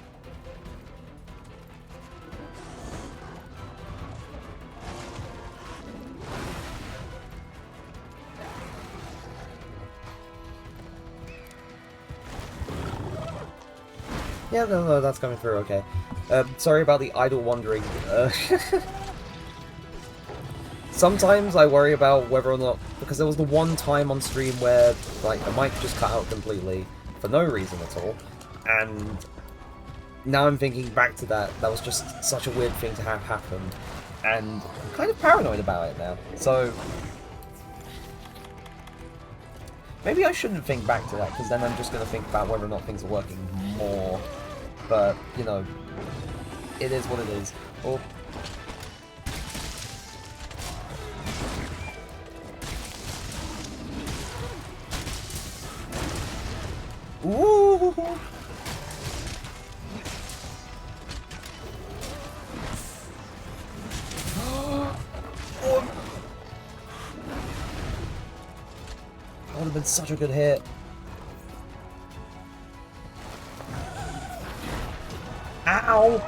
Yeah, no, that's coming through okay. Sorry about the idle wandering. Sometimes I worry about whether or not, because there was the one time on stream where, like, the mic just cut out completely, for no reason at all, and now I'm thinking back to that, that was just such a weird thing to have happened, and I'm kind of paranoid about it now, so maybe I shouldn't think back to that, because then I'm just going to think about whether or not things are working more, but, you know, it is what it is. Oh. Ooh! That would have been such a good hit. Ow!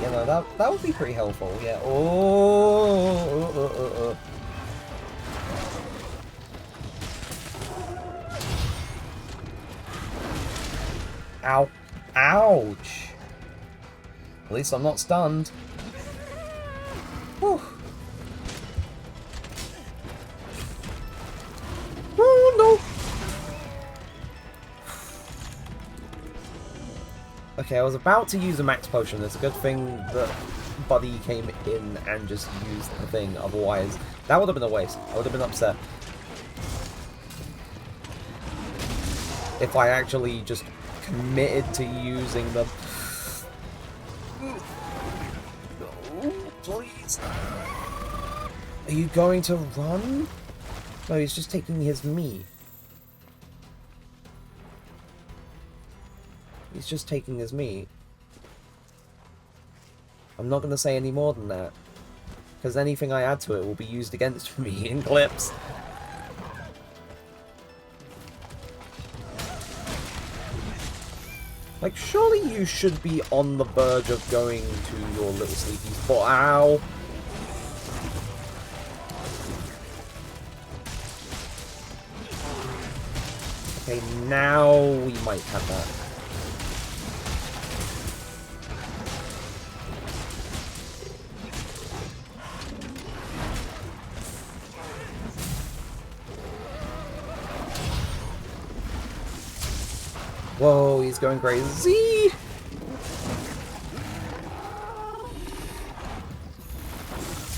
You know, that would be pretty helpful, yeah. Oh! Ow. Ouch! At least I'm not stunned. Whew. Oh, no! Okay, I was about to use a max potion. It's a good thing that Buddy came in and just used the thing. Otherwise, that would have been a waste. I would have been upset. If I actually just committed to using them. No, please. Are you going to run? No, he's just taking his meat. He's just taking his meat. I'm not going to say any more than that, because anything I add to it will be used against me in clips. Like, surely you should be on the verge of going to your little sleepy spot. Ow! Okay, now we might have that. Whoa, he's going crazy!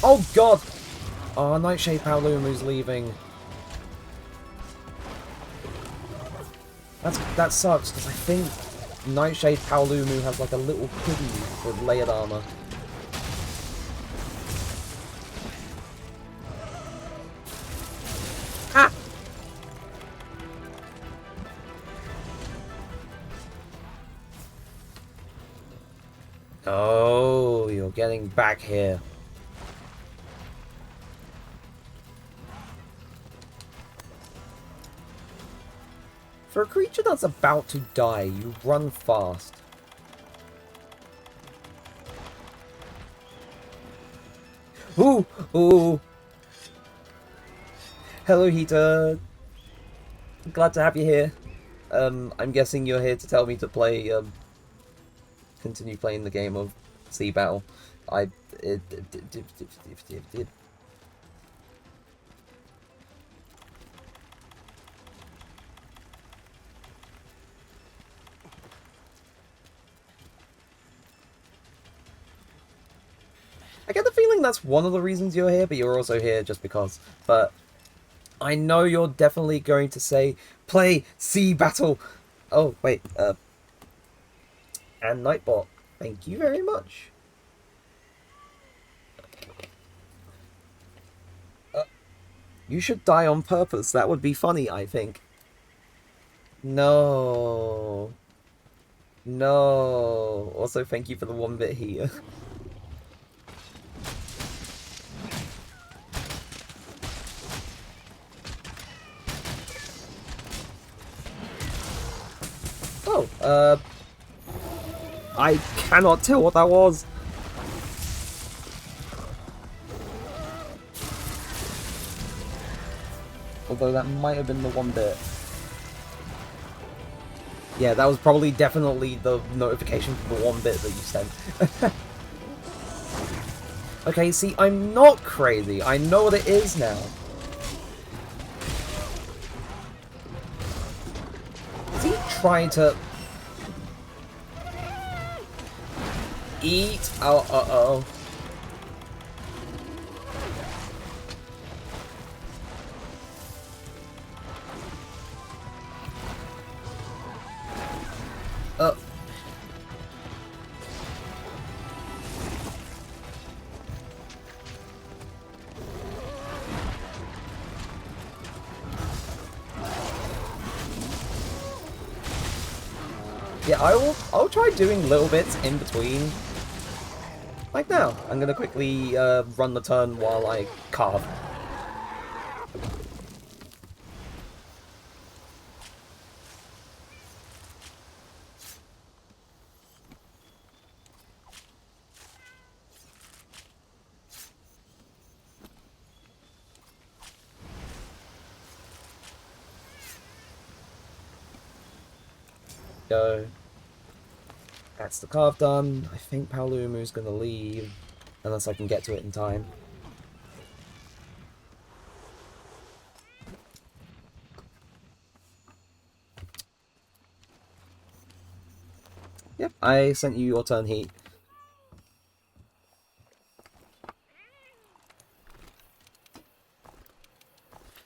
Oh god! Oh, Nightshade Palumu's leaving. That sucks, because I think Nightshade Paolumu has like a little kitty with layered armor. Ah! Oh, you're getting back here. For a creature that's about to die, you run fast. Ooh! Ooh! Hello, Hita. Glad to have you here. I'm guessing you're here to tell me to play, continue playing the game of Sea Battle. I get the feeling that's one of the reasons you're here, but you're also here just because. But I know you're definitely going to say, play Sea Battle! Oh, wait, and Nightbot, thank you very much. You should die on purpose, that would be funny, I think. No. No. Also, thank you for the 1-bit here. Oh, I cannot tell what that was. Although that might have been the 1-bit. Yeah, that was probably definitely the notification for the 1-bit that you sent. Okay, see, I'm not crazy. I know what it is now. Is he trying to eat? Oh, uh-oh. Yeah, I'll try doing little bits in between. Like now, I'm gonna quickly run the turn while I carve. Go. That's the carve done. I think Palumu's gonna leave, unless I can get to it in time. Yep, I sent you your turn heat.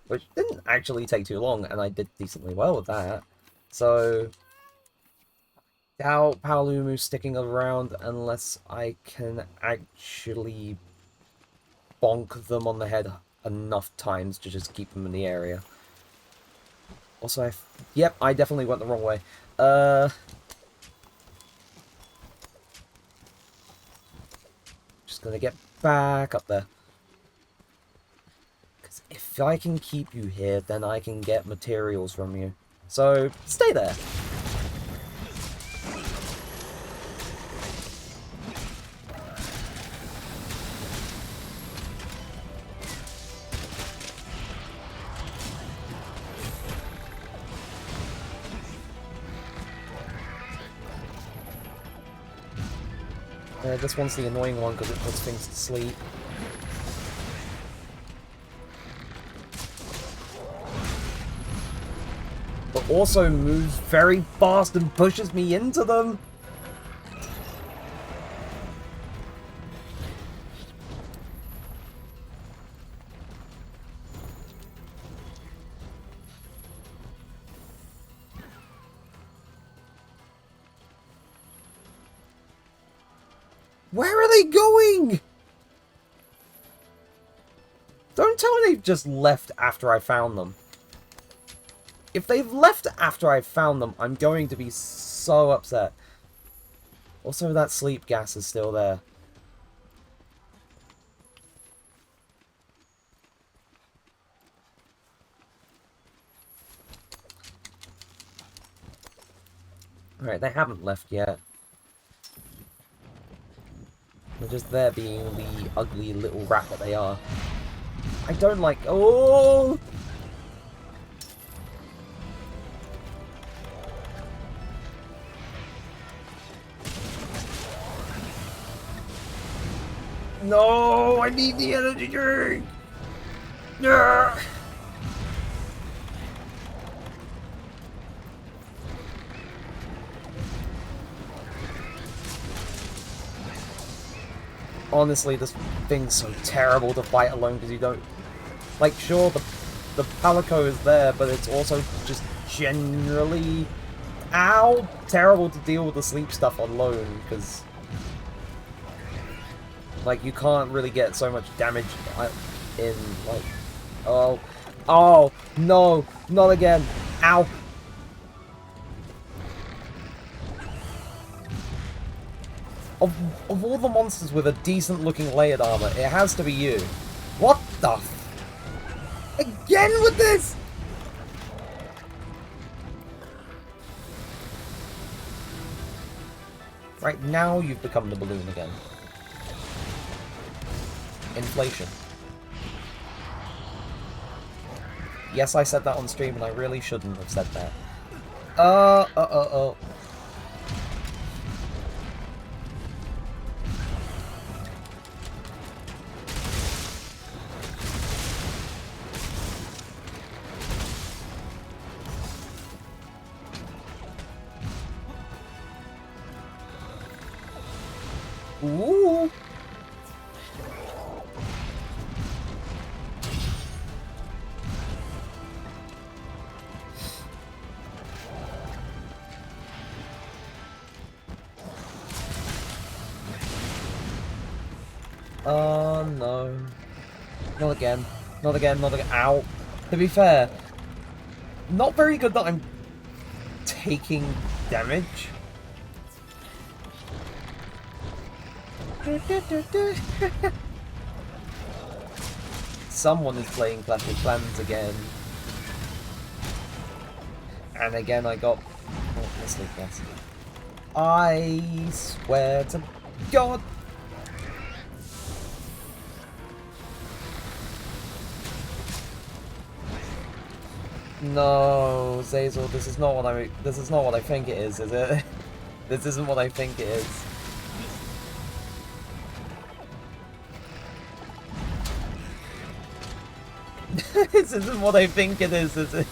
Which didn't actually take too long, and I did decently well with that. So, doubt Palumu's sticking around unless I can actually bonk them on the head enough times to just keep them in the area. Also, yep, I definitely went the wrong way. Just gonna get back up there. Because if I can keep you here, then I can get materials from you. So, stay there. This one's the annoying one because it puts things to sleep. but also moves very fast and pushes me into them. Where are they going? Don't tell me they've just left after I found them. If they've left after I found them, I'm going to be so upset. Also, that sleep gas is still there. Alright, they haven't left yet. They're just there being the ugly little rat that they are. I don't like... Oh! No! I need the energy drink! Yeah! Honestly, this thing's so terrible to fight alone because you don't... Like, sure, the Palico is there, but it's also just generally... Ow! Terrible to deal with the sleep stuff alone, because... Like, you can't really get so much damage in, like... Oh. Oh! No! Not again! Ow! Of all the monsters with a decent-looking layered armor, it has to be you. What the f... Again with this?! Right, now you've become the balloon again. Inflation. Yes, I said that on stream, and I really shouldn't have said that. Ooh! Oh no. Not again. Not again, not again. Ow. To be fair, not very good that I'm taking damage. Someone is playing Clash of Clans again. And again I got... Oh, let's leave that. I swear to God. No, Zazel, this is not what I think it is it? This isn't what I think it is. This isn't what I think it is it?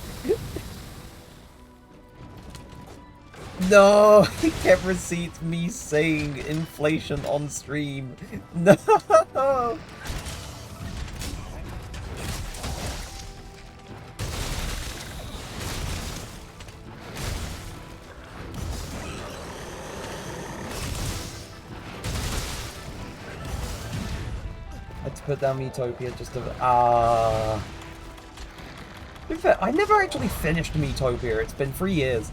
No, he kept receipts me saying inflation on stream. No! I had to put down Miitopia just to... In fact, I never actually finished Miitopia. It's been 3 years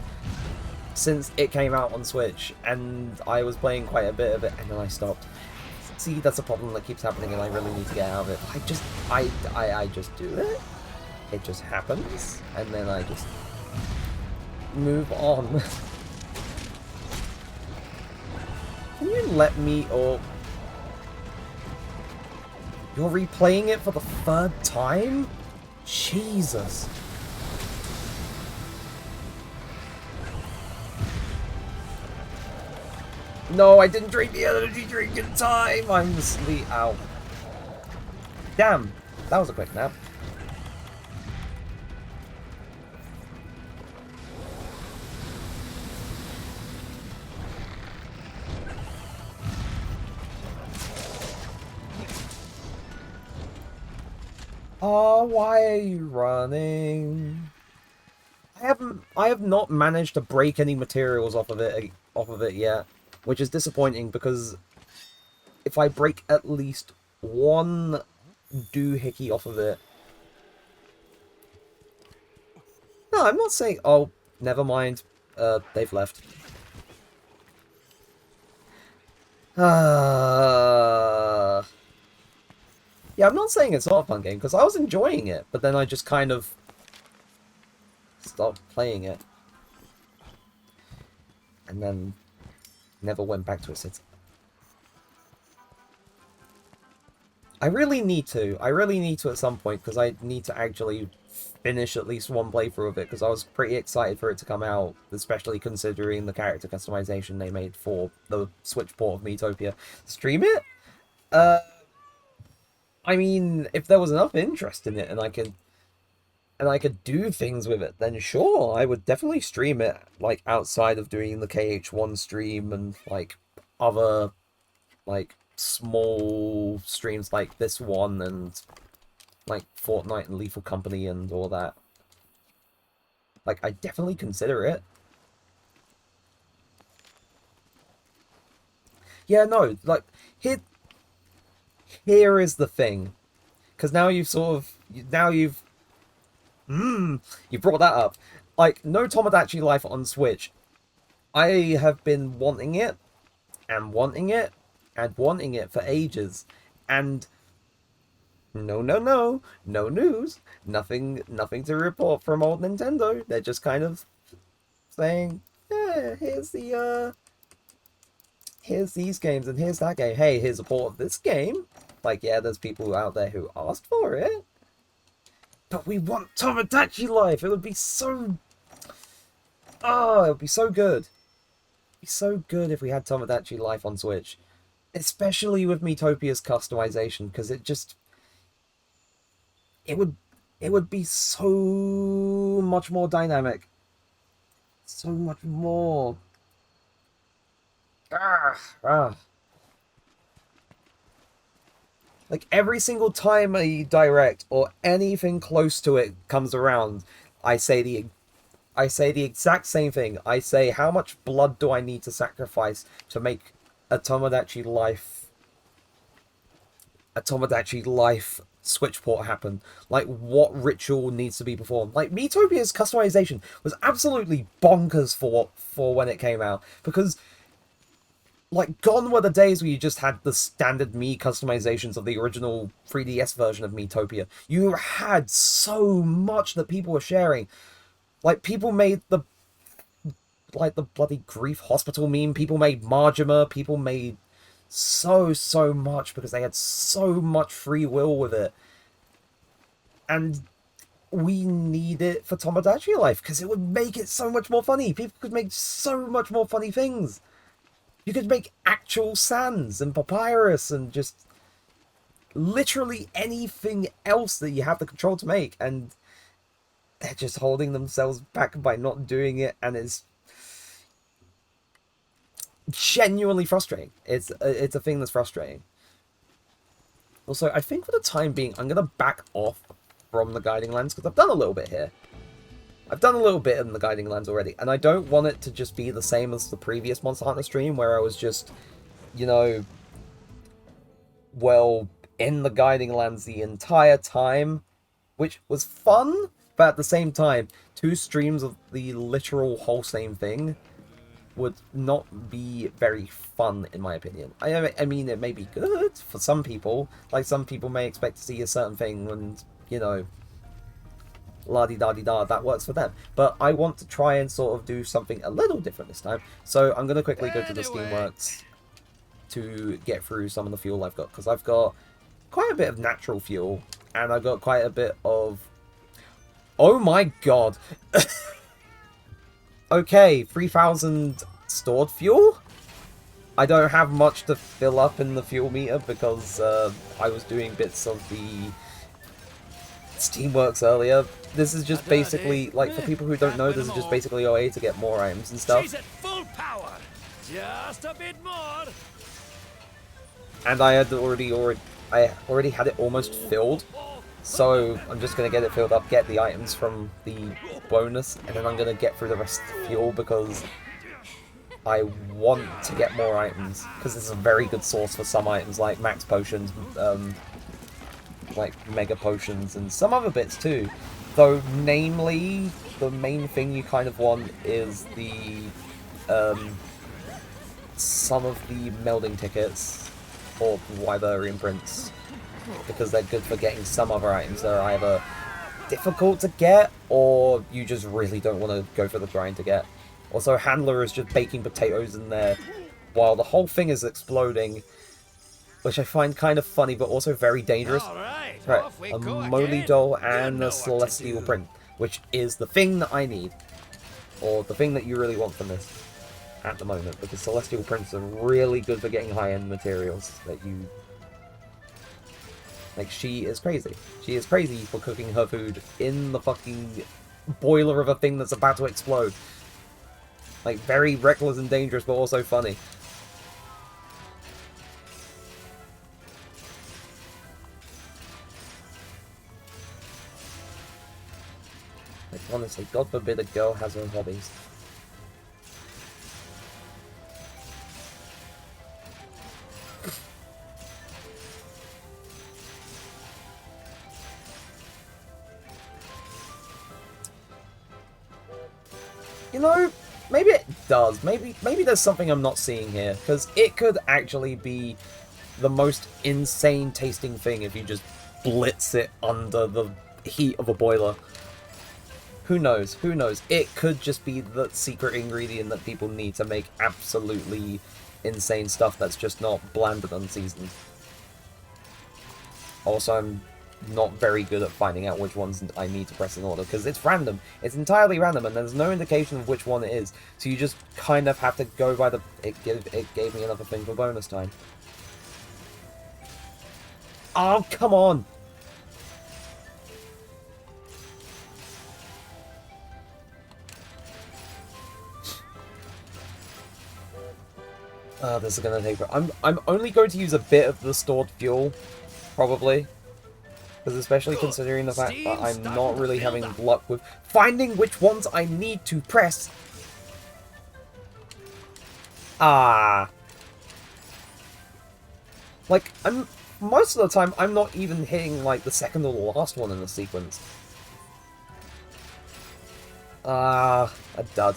since it came out on Switch, and I was playing quite a bit of it, and then I stopped. See, that's a problem that keeps happening, and I really need to get out of it. I just do it. It just happens, and then I just move on. Can you let me, or... You're replaying it for the 3rd time? Jesus. No, I didn't drink the energy drink in time! I'm asleep. Ow. Damn, that was a quick nap. Oh, why are you running? I have not managed to break any materials off of it yet, which is disappointing because if I break at least one doohickey off of it. No, I'm not saying. Oh, never mind. They've left. Yeah, I'm not saying it's not a fun game because I was enjoying it, but then I just kind of stopped playing it, and then never went back to it since. I really need to. I really need to at some point because I need to actually finish at least one playthrough of it because I was pretty excited for it to come out, especially considering the character customization they made for the Switch port of Miitopia. Stream it? I mean, if there was enough interest in it and I could do things with it, then sure, I would definitely stream it, like, outside of doing the KH1 stream and, like, other, like, small streams like this one and, like, Fortnite and Lethal Company and all that. Like, I definitely consider it. Yeah, no, like, here is the thing. Because now you've sort of, now you've you brought that up. Like, no Tomodachi Life on Switch. I have been wanting it, and wanting it, and wanting it for ages. And no news. Nothing to report from old Nintendo. They're just kind of saying, yeah, here's these games and here's that game. Hey, here's a port of this game. Like, yeah, there's people out there who asked for it. But we want Tomodachi Life. It would be so... Oh, it would be so good. It'd be so good if we had Tomodachi Life on Switch. Especially with Miitopia's customization, because it just... It would be so much more dynamic. So much more. Like, every single time a direct or anything close to it comes around, I say the exact same thing. I say, how much blood do I need to sacrifice to make a Tomodachi Life Switch port happen? Like, what ritual needs to be performed? Like, Miitopia's customization was absolutely bonkers for when it came out, because like, gone were the days where you just had the standard Mii customizations of the original 3DS version of Miitopia. You had so much that people were sharing. Like, people made the bloody Grief Hospital meme, people made Majima, people made so much because they had so much free will with it. And we need it for Tomodachi Life because it would make it so much more funny. People could make so much more funny things. You could make actual Sans and Papyrus and just literally anything else that you have the control to make, and they're just holding themselves back by not doing it, and it's genuinely frustrating. It's a thing that's frustrating. Also, I think for the time being, I'm going to back off from the Guiding Lands, because I've done a little bit here. I've done a little bit in the Guiding Lands already, and I don't want it to just be the same as the previous Monster Hunter stream, where I was just, you know, well, in the Guiding Lands the entire time, which was fun, but at the same time, 2 streams of the literal whole same thing would not be very fun, in my opinion. I mean, it may be good for some people. Like, some people may expect to see a certain thing, and, you know, la-di-da-di-da, that works for them. But I want to try and sort of do something a little different this time. So I'm going to quickly go to the Steamworks to get through some of the fuel I've got, because I've got quite a bit of natural fuel, and I've got quite a bit of... Oh my god! Okay, 3,000 stored fuel? I don't have much to fill up in the fuel meter, because I was doing bits of the Steamworks earlier. This is just basically, like, for people who don't know, this is just basically a way to get more items and stuff. She's at full power. Just a bit more. And I already had it almost filled So I'm just going to get it filled up, get the items from the bonus, and then I'm going to get through the rest of the fuel because I want to get more items. Because this is a very good source for some items like max potions, like mega potions, and some other bits too. Though, namely, the main thing you kind of want is the some of the melding tickets or Wyverian prints, because they're good for getting some other items that are either difficult to get or you just really don't want to go for the grind to get. Also, Handler is just baking potatoes in there while the whole thing is exploding, which I find kind of funny but also very dangerous. Right, A Moly Doll and a Celestial Print, which is the thing that I need, or the thing that you really want from this at the moment, because Celestial Prints are really good for getting high-end materials that you... Like, she is crazy. She is crazy for cooking her food in the fucking boiler of a thing that's about to explode. Like, very reckless and dangerous, but also funny. Like, honestly, God forbid a girl has her hobbies. You know, maybe it does. Maybe there's something I'm not seeing here, because it could actually be the most insane tasting thing if you just blitz it under the heat of a boiler. Who knows? Who knows? It could just be the secret ingredient that people need to make absolutely insane stuff that's just not bland and unseasoned. Also, I'm not very good at finding out which ones I need to press in order, because it's random. It's entirely random, and there's no indication of which one it is. So you just kind of have to go by the... It gave me another thing for bonus time. Oh, come on! This is gonna take... I'm only going to use a bit of the stored fuel, probably. Because especially considering the fact that I'm not really having luck with finding which ones I need to press. Ah. Like, most of the time, I'm not even hitting, like, the second or the last one in the sequence. Ah, a dud.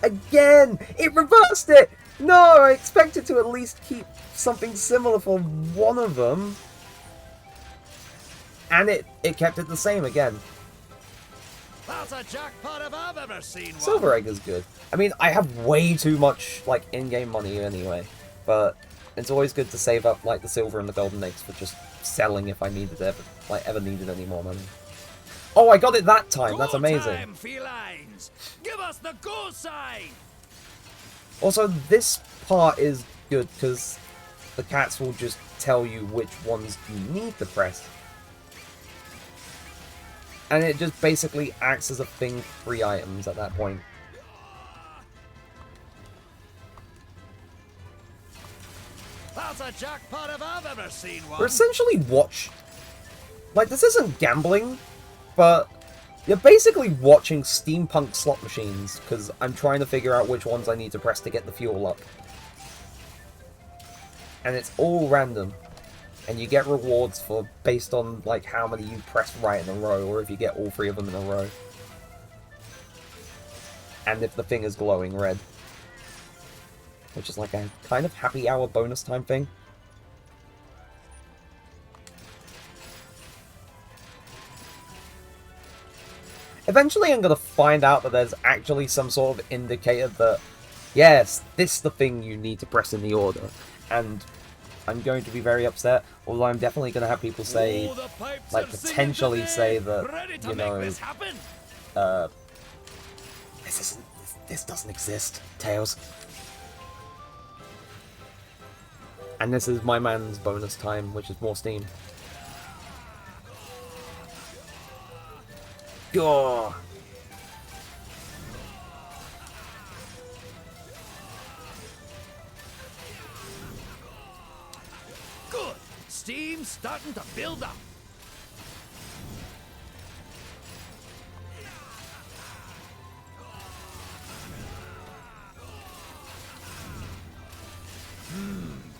Again! It reversed it! No, I expected to at least keep something similar for one of them. And it kept it the same again. That's a jackpot if I've ever seen one. Silver Egg is good. I mean, I have way too much, like, in-game money anyway. But it's always good to save up, like, the silver and the golden eggs for just selling if I needed ever needed any more money. Oh, I got it that time! That's amazing. Time, felines. Give us the go sign! Also, this part is good because the cats will just tell you which ones you need to press. And it just basically acts as a thing for 3 items at that point. That's a jackpot if I've ever seen one. We're essentially like, this isn't gambling, but you're basically watching steampunk slot machines, because I'm trying to figure out which ones I need to press to get the fuel up. And it's all random. And you get rewards for based on, like, how many you press right in a row, or if you get all 3 of them in a row. And if the thing is glowing red. Which is like a kind of happy hour bonus time thing. Eventually I'm going to find out that there's actually some sort of indicator that, yes, this is the thing you need to press in the order. And I'm going to be very upset, although I'm definitely going to have people say, like, potentially say that, you know, this doesn't exist, Tails. And this is my man's bonus time, which is more steam. Gah! steam's starting to build up.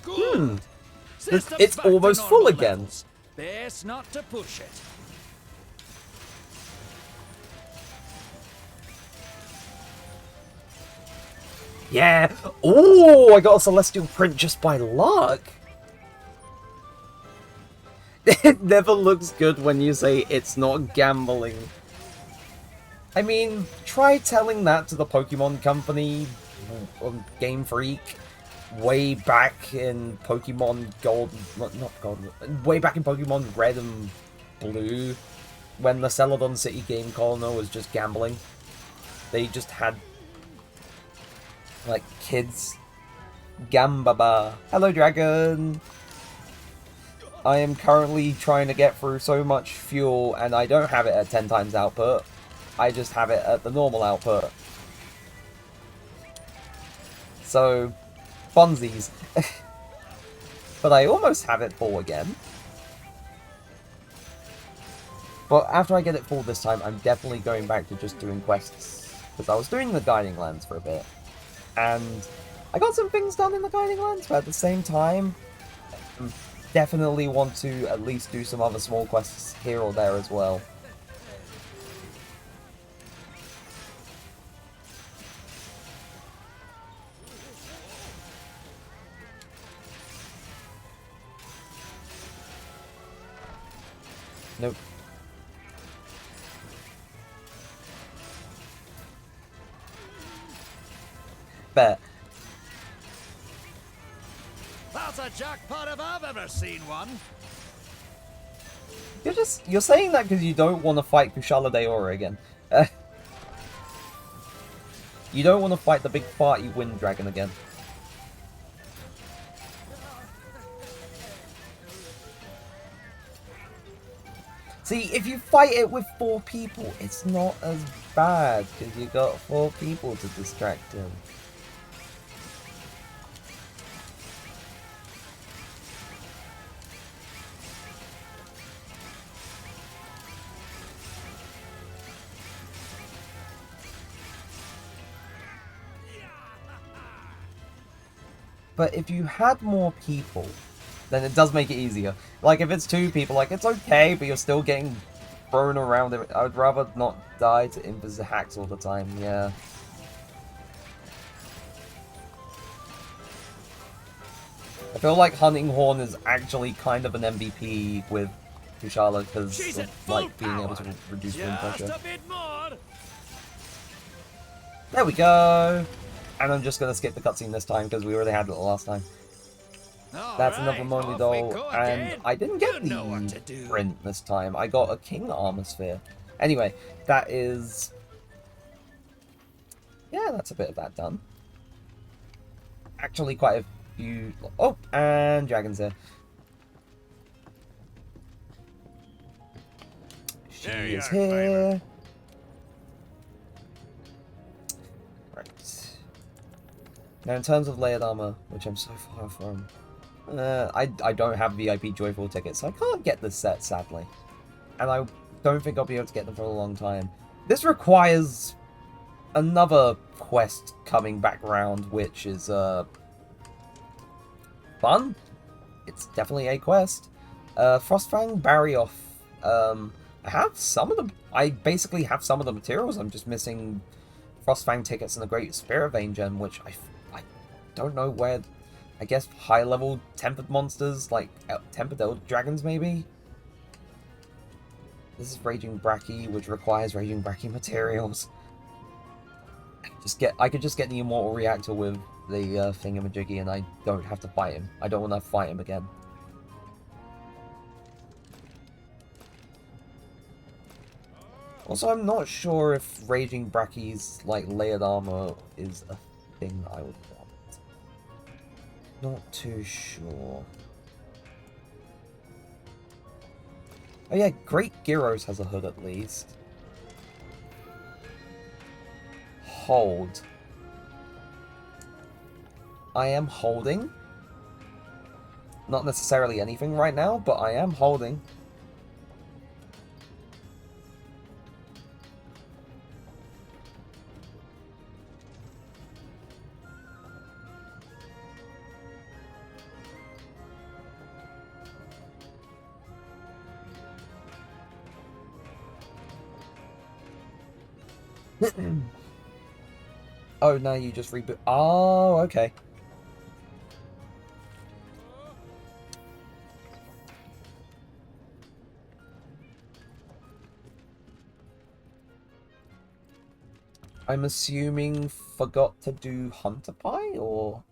Good. System's It's back to almost normal full again. levels. Best not to push it. Yeah! Oh, I got a Celestial Print just by luck! It never looks good when you say it's not gambling. I mean, try telling that to the Pokemon Company, Game Freak, way back in Pokemon Gold, not Gold, way back in Pokemon Red and Blue, when the Celadon City game corner was just gambling. They just had, like, kids. Gambaba. Hello, Dragon! I am currently trying to get through so much fuel, and I don't have it at 10 times output. I just have it at the normal output. So, funsies. But I almost have it full again. But after I get it full this time, I'm definitely going back to just doing quests. Because I was doing the Guiding Lands for a bit. And I got some things done in the Guiding Lands, but at the same time, definitely want to at least do some other small quests here or there as well. Nope. Bet. That's a jackpot if I've ever seen one. You're saying that because you don't want to fight Kushala Daora again. You don't want to fight the big farty wind dragon again. See, if you fight it with 4 people, it's not as bad because you got 4 people to distract him. But if you had more people, then it does make it easier. Like, if it's 2 people, like, it's okay, but you're still getting thrown around. I would rather not die to Impers hacks all the time, yeah. I feel like Hunting Horn is actually kind of an MVP with Kushala because of, like, being able to reduce wind pressure. Just a bit more. There we go! And I'm just gonna skip the cutscene this time because we already had it the last time. That's another Money Doll, and I didn't get the print this time. I got a King Armor Sphere. Anyway, that is... yeah, that's a bit of that done. Actually, quite a few... oh, and Dragon's here. She is here. Right. Now, in terms of layered armor, which I'm so far from... I don't have VIP Joyful tickets, so I can't get this set, sadly. And I don't think I'll be able to get them for a long time. This requires another quest coming back round, which is, fun. It's definitely a quest. Frostfang Barrioff. I have some of the... I basically have some of the materials. I'm just missing Frostfang tickets and the Great Spirit Vein Gem, which I don't know where... I guess high-level tempered monsters, like tempered elder dragons, maybe? This is Raging Bracky, which requires Raging Bracky materials. I could just get the Immortal Reactor with the thingamajiggy, and I don't have to fight him. I don't want to fight him again. Also, I'm not sure if Raging Bracky's, like, layered armor is a thing I would want. Not too sure. Oh yeah, Great Gyros has a hood at least. Hold. I am holding. Not necessarily anything right now, but I am holding. Oh, now you just reboot. Oh, okay. I'm assuming forgot to do Hunter Pie, or...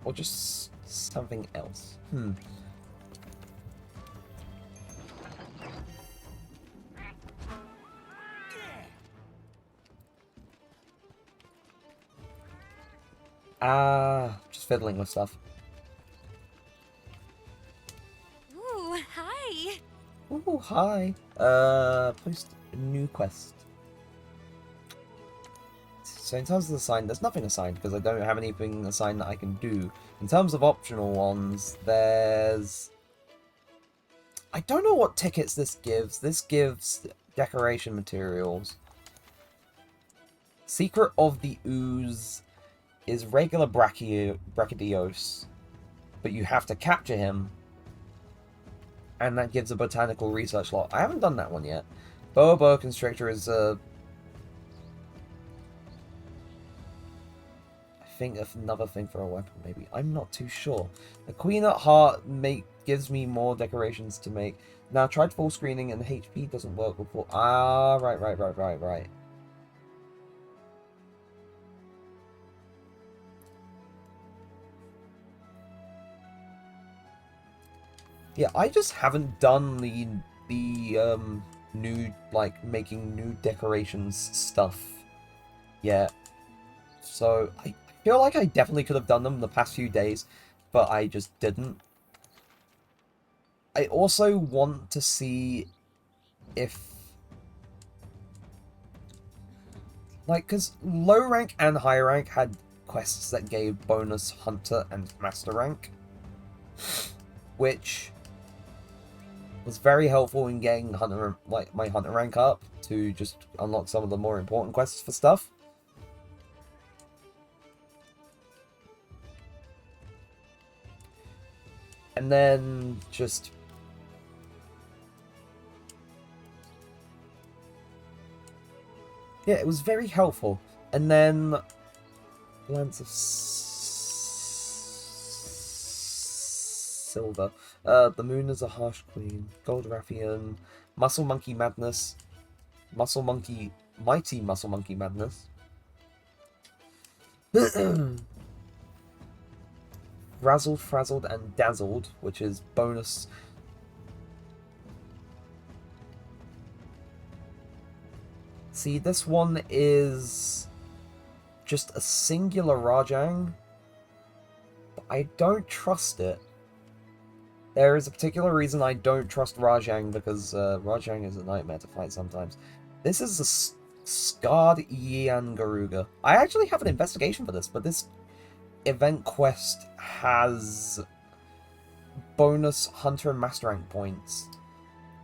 Or just something else. Just fiddling with stuff. Ooh, hi. Ooh, hi. Post a new quest. So in terms of the sign, there's nothing assigned because I don't have anything assigned that I can do. In terms of optional ones, there's... I don't know what tickets this gives. This gives decoration materials. Secret of the Ooze is regular Brachydios, but you have to capture him, and that gives a botanical research lot. I haven't done that one yet. Boa Constrictor is I think another thing for a weapon, maybe. I'm not too sure. The Queen at Heart gives me more decorations to make. Now, tried full screening and the HP doesn't work before. Ah, right. Yeah, I just haven't done the new, like, making new decorations stuff yet. So, I feel like I definitely could have done them the past few days, but I just didn't. I also want to see if... Like, because low rank and high rank had quests that gave bonus hunter and master rank, which was very helpful in getting hunter, like, my hunter rank up to just unlock some of the more important quests for stuff. And then just... Yeah, it was very helpful. And then... Lance of Silver. The Moon is a Harsh Queen. Gold Raffian. Muscle Monkey Madness. Mighty Muscle Monkey Madness. Razzled, Frazzled, and Dazzled, which is bonus. See, this one is just a singular Rajang, but I don't trust it. There is a particular reason I don't trust Rajang, because Rajang is a nightmare to fight sometimes. This is a Scarred Yian Garuga. I actually have an investigation for this, but this event quest has bonus Hunter and Master rank points.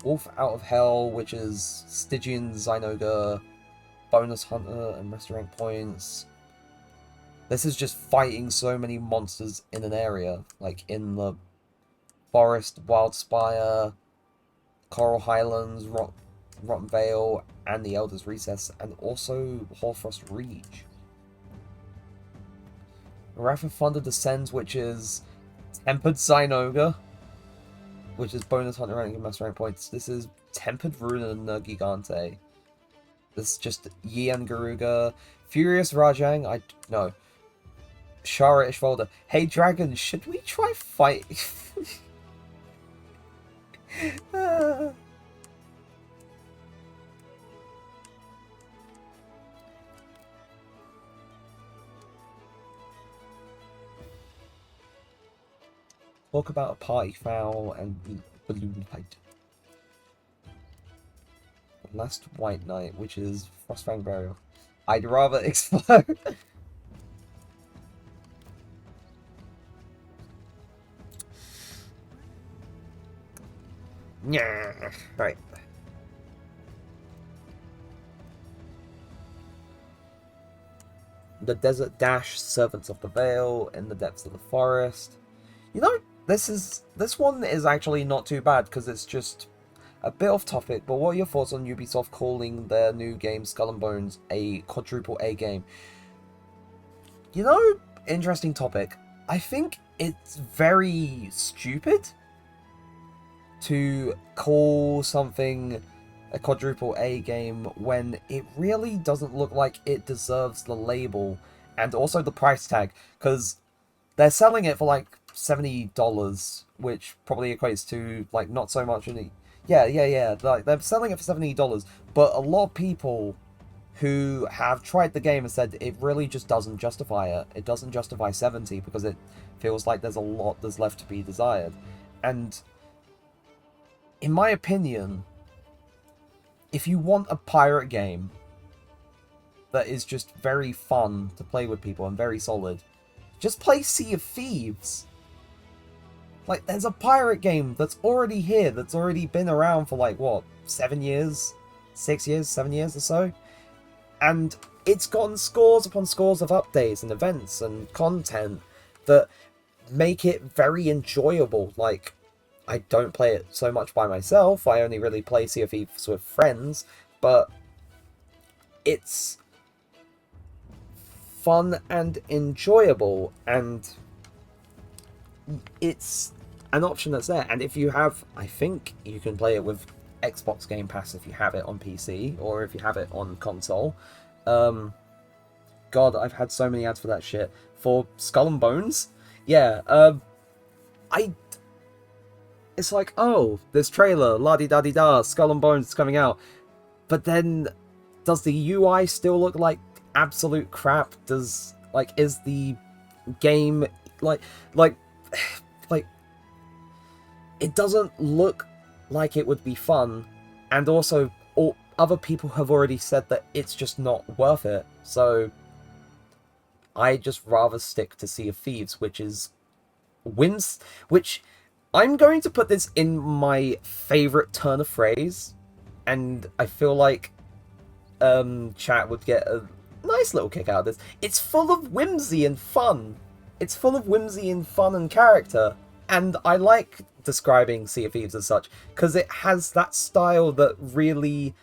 Wolf Out of Hell, which is Stygian Zynoga, bonus Hunter and Master rank points. This is just fighting so many monsters in an area, like in the Forest, Wildspire, Coral Highlands, Rotten Vale, and the Elder's Recess, and also Hoarfrost Reach. Wrath of Thunder Descends, which is Tempered Zynoga, which is bonus Hunter rank and Master rank points. This is Tempered Rune Gigante. This is just Yian Garuga. Furious Rajang, no. Shara Ishvalda. Hey Dragon, should we try fight... Talk about a party foul and eat balloon fight. Last White Knight, which is Frostfang Burial. I'd rather explode. Yeah. Right. The Desert Dash, Servants of the Veil, In the Depths of the Forest. You know, this one is actually not too bad because it's just a bit off topic, but what are your thoughts on Ubisoft calling their new game Skull and Bones a quadruple A game? You know, interesting topic. I think it's very stupid to call something a quadruple A game when it really doesn't look like it deserves the label and also the price tag, because they're selling it for like $70, which probably equates to like not so much in yeah. Like they're selling it for $70, but a lot of people who have tried the game have said it really just doesn't justify it. It doesn't justify 70 because it feels like there's a lot that's left to be desired. And in my opinion, if you want a pirate game that is just very fun to play with people and very solid, just play Sea of Thieves. Like, there's a pirate game that's already here, that's already been around for like, what, 7 years? 6 years? 7 years or so? And it's gotten scores upon scores of updates and events and content that make it very enjoyable. Like, I don't play it so much by myself, I only really play Sea of Thieves with friends, but it's fun and enjoyable, and it's an option that's there. And if you have, I think you can play it with Xbox Game Pass if you have it on PC, or if you have it on console. God, I've had so many ads for that shit. For Skull and Bones? Yeah, it's like, oh, this trailer, la-di-da-di-da, Skull and Bones is coming out. But then, does the UI still look like absolute crap? Is the game, like, it doesn't look like it would be fun, and also, other people have already said that it's just not worth it, so I just rather stick to Sea of Thieves, which is which I'm going to put this in my favourite turn of phrase, and I feel like chat would get a nice little kick out of this. It's full of whimsy and fun. It's full of whimsy and fun and character, and I like describing Sea of Thieves as such, because it has that style that really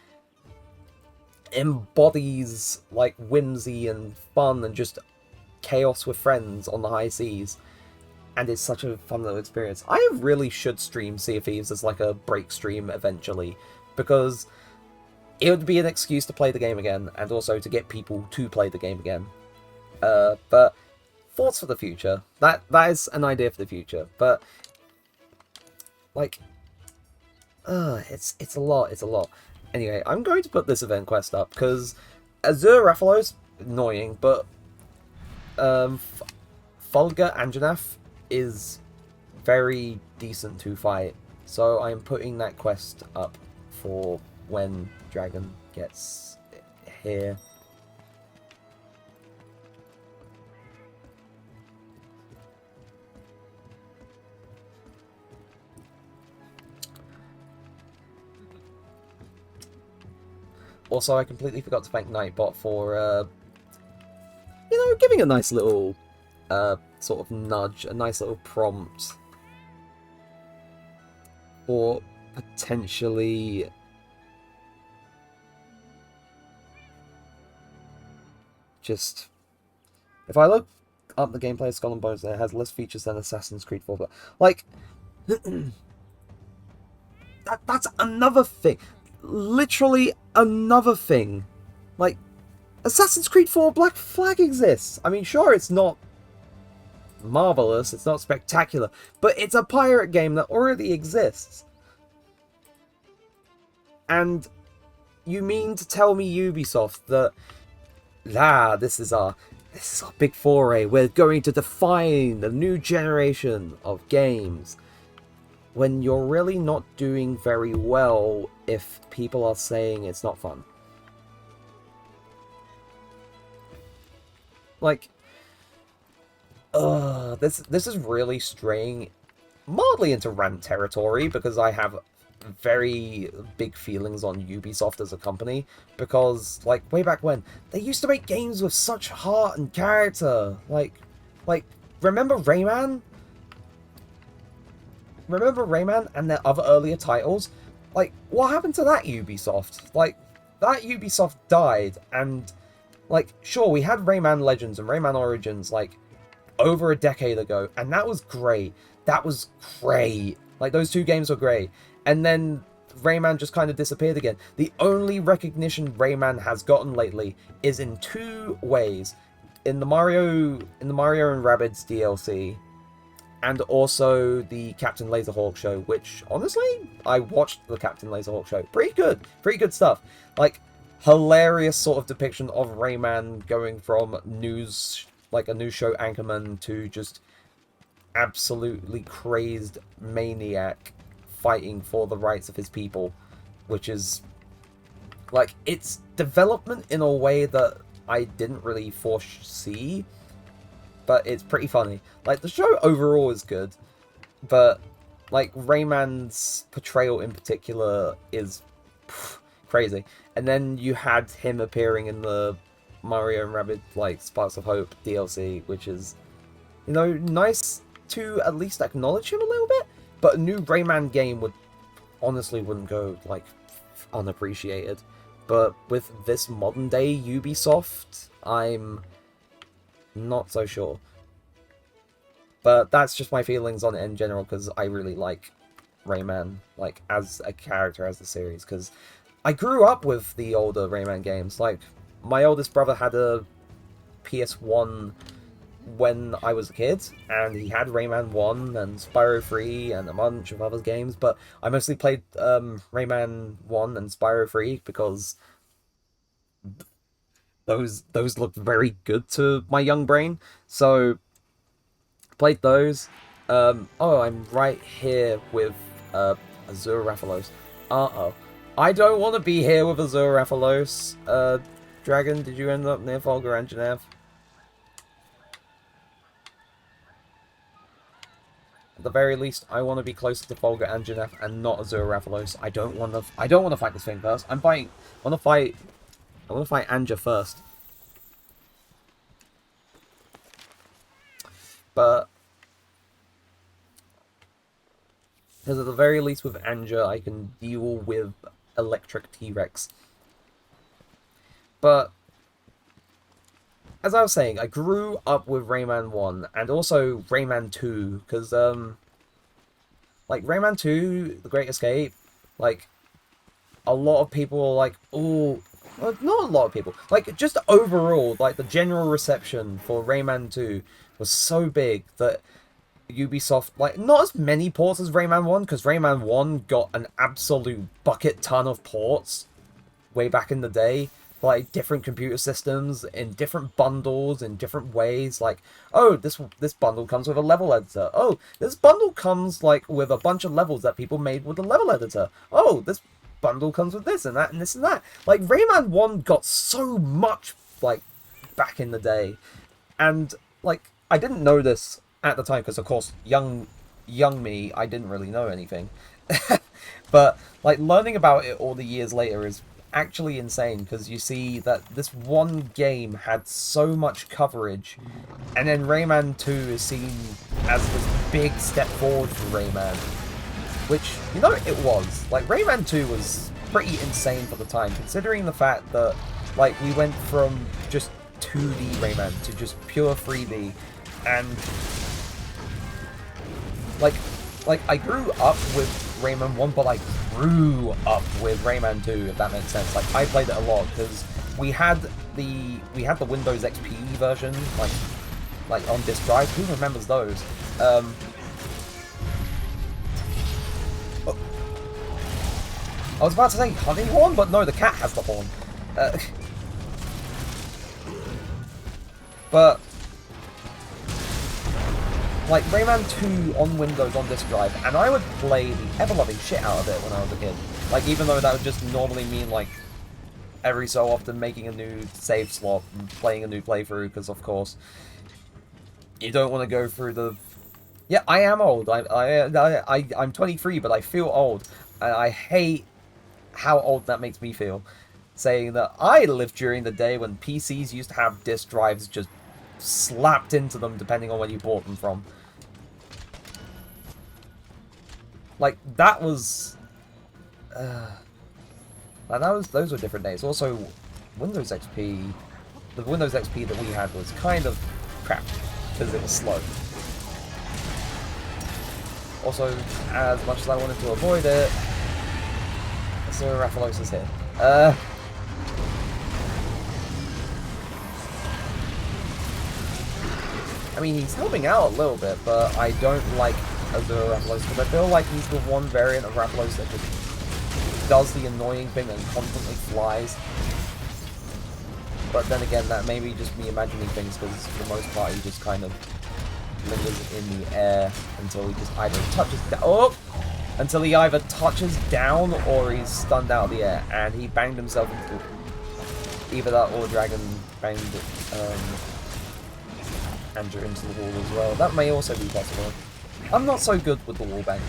embodies like whimsy and fun and just chaos with friends on the high seas. And it's such a fun little experience. I really should stream Sea of Thieves as like a break stream eventually, because it would be an excuse to play the game again, and also to get people to play the game again. But thoughts for the future. That is an idea for the future. But like, it's a lot. It's a lot. Anyway, I'm going to put this event quest up because Azure Rathalos, annoying, but Fulgur Anjanath is very decent to fight, so I'm putting that quest up for when Dragon gets here. Also, I completely forgot to thank Nightbot for, giving a nice little sort of nudge, a nice little prompt for potentially just, if I look up the gameplay of Skull and Bones, it has less features than Assassin's Creed 4, but like that's another thing, literally another thing. Like, Assassin's Creed 4 Black Flag exists. I mean, sure, it's not marvelous, it's not spectacular, but it's a pirate game that already exists. And you mean to tell me, Ubisoft, that this is our this is our big foray. We're going to define a new generation of games. When you're really not doing very well if people are saying it's not fun. Like, this is really straying mildly into rant territory because I have very big feelings on Ubisoft as a company, because like way back when they used to make games with such heart and character. Like remember Rayman? Remember Rayman and their other earlier titles? Like, what happened to that Ubisoft? Like, that Ubisoft died, and like, sure, we had Rayman Legends and Rayman Origins like over a decade ago, and that was great. That was great. Like, those two games were great. And then Rayman just kind of disappeared again. The only recognition Rayman has gotten lately is in two ways. In the Mario and Rabbids DLC, and also the Captain Laserhawk show, which, honestly, I watched the Captain Laserhawk show. Pretty good stuff. Like, hilarious sort of depiction of Rayman going from a news show anchorman to just absolutely crazed maniac fighting for the rights of his people, which is like, it's development in a way that I didn't really foresee, but it's pretty funny. Like, the show overall is good, but like Rayman's portrayal in particular is crazy. And then you had him appearing in the Mario and Rabbids like Sparks of Hope DLC, which is, you know, nice to at least acknowledge him a little bit. But a new Rayman game wouldn't go like unappreciated. But with this modern day Ubisoft, I'm not so sure. But that's just my feelings on it in general, because I really like Rayman, like, as a character, as a series, because I grew up with the older Rayman games. Like, my oldest brother had a PS1 when I was a kid, and he had Rayman 1 and Spyro 3 and a bunch of other games, but I mostly played Rayman 1 and Spyro 3 because those looked very good to my young brain, so played those. Oh, I'm right here with Azure Rathalos. Uh-oh. I don't want to be here with Azure Rathalos. Dragon, did you end up near Volga Anjanath? At the very least, I want to be closer to Volga Anjanath and not Azure Rathalos. I don't want to fight this thing first. I want to fight Anja first. But because at the very least with Anja, I can deal with Electric T-Rex. But as I was saying, I grew up with Rayman 1 and also Rayman 2, because like Rayman 2, The Great Escape, like a lot of people are like, oh, well, not a lot of people, like just overall, like the general reception for Rayman 2 was so big that Ubisoft, like, not as many ports as Rayman 1, because Rayman 1 got an absolute bucket ton of ports way back in the day, like different computer systems in different bundles in different ways. Like, oh, this bundle comes with a level editor. Oh, this bundle comes like with a bunch of levels that people made with a level editor. Oh, this bundle comes with this and that and this and that. Like, Rayman 1 got so much like back in the day, and like I didn't know this at the time because, of course, young me, I didn't really know anything. But like learning about it all the years later is actually insane, because you see that this one game had so much coverage, and then Rayman 2 is seen as this big step forward for Rayman, which, you know, it was. Like, Rayman 2 was pretty insane for the time, considering the fact that, like, we went from just 2D Rayman to just pure 3D, and like I grew up with Rayman 1, but I grew up with Rayman 2, if that makes sense. Like, I played it a lot because we had the Windows XP version, like on disk drive. Who remembers those? Oh. I was about to say honey horn, but no, the cat has the horn. But like Rayman 2 on Windows on disk drive, and I would play the ever-loving shit out of it when I was a kid. Like, even though that would just normally mean, like, every so often making a new save slot and playing a new playthrough, because, of course, you don't want to go through the... Yeah, I am old. I'm 23, but I feel old. And I hate how old that makes me feel. Saying that I lived during the day when PCs used to have disk drives just slapped into them depending on where you bought them from. Like, that was... those were different days. Also, Windows XP... The Windows XP that we had was kind of crap, because it was slow. Also, as much as I wanted to avoid it... So Rathalos is here. I mean, he's helping out a little bit, but I don't like Azure Rathalos, because I feel like he's the one variant of Rathalos that just does the annoying thing and constantly flies. But then again, that may be just me imagining things, because for the most part he just kind of lingers in the air until he just either touches down. Oh! Until he either touches down or he's stunned out of the air, and he banged himself into either that or Dragon banged Andrew into the wall as well. That may also be possible. I'm not so good with the wall bang.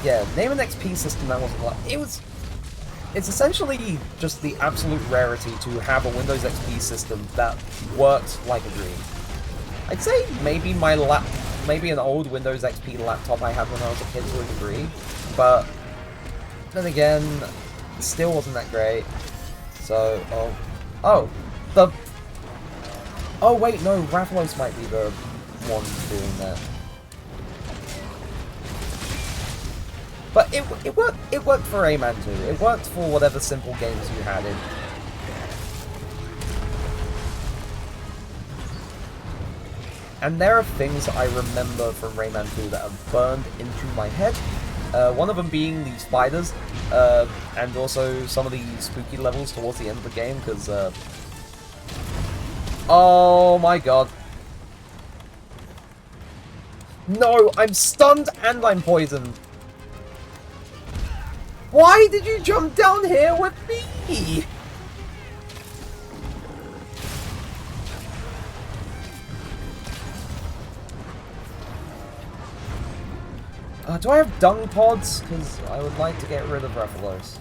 Yeah, name an XP system that wasn't like it's essentially just the absolute rarity to have a Windows XP system that works like a dream. I'd say maybe maybe an old Windows XP laptop I had when I was a kid to a degree, but then again, it still wasn't that great. So, oh wait, no, Rathalos might be the one doing that. But it worked for Rayman 2. It worked for whatever simple games you had in. And there are things I remember from Rayman 2 that have burned into my head. One of them being the spiders, and also some of the spooky levels towards the end of the game, because, oh my god. No, I'm stunned and I'm poisoned. Why did you jump down here with me? Do I have dung pods? Because I would like to get rid of Rathalos.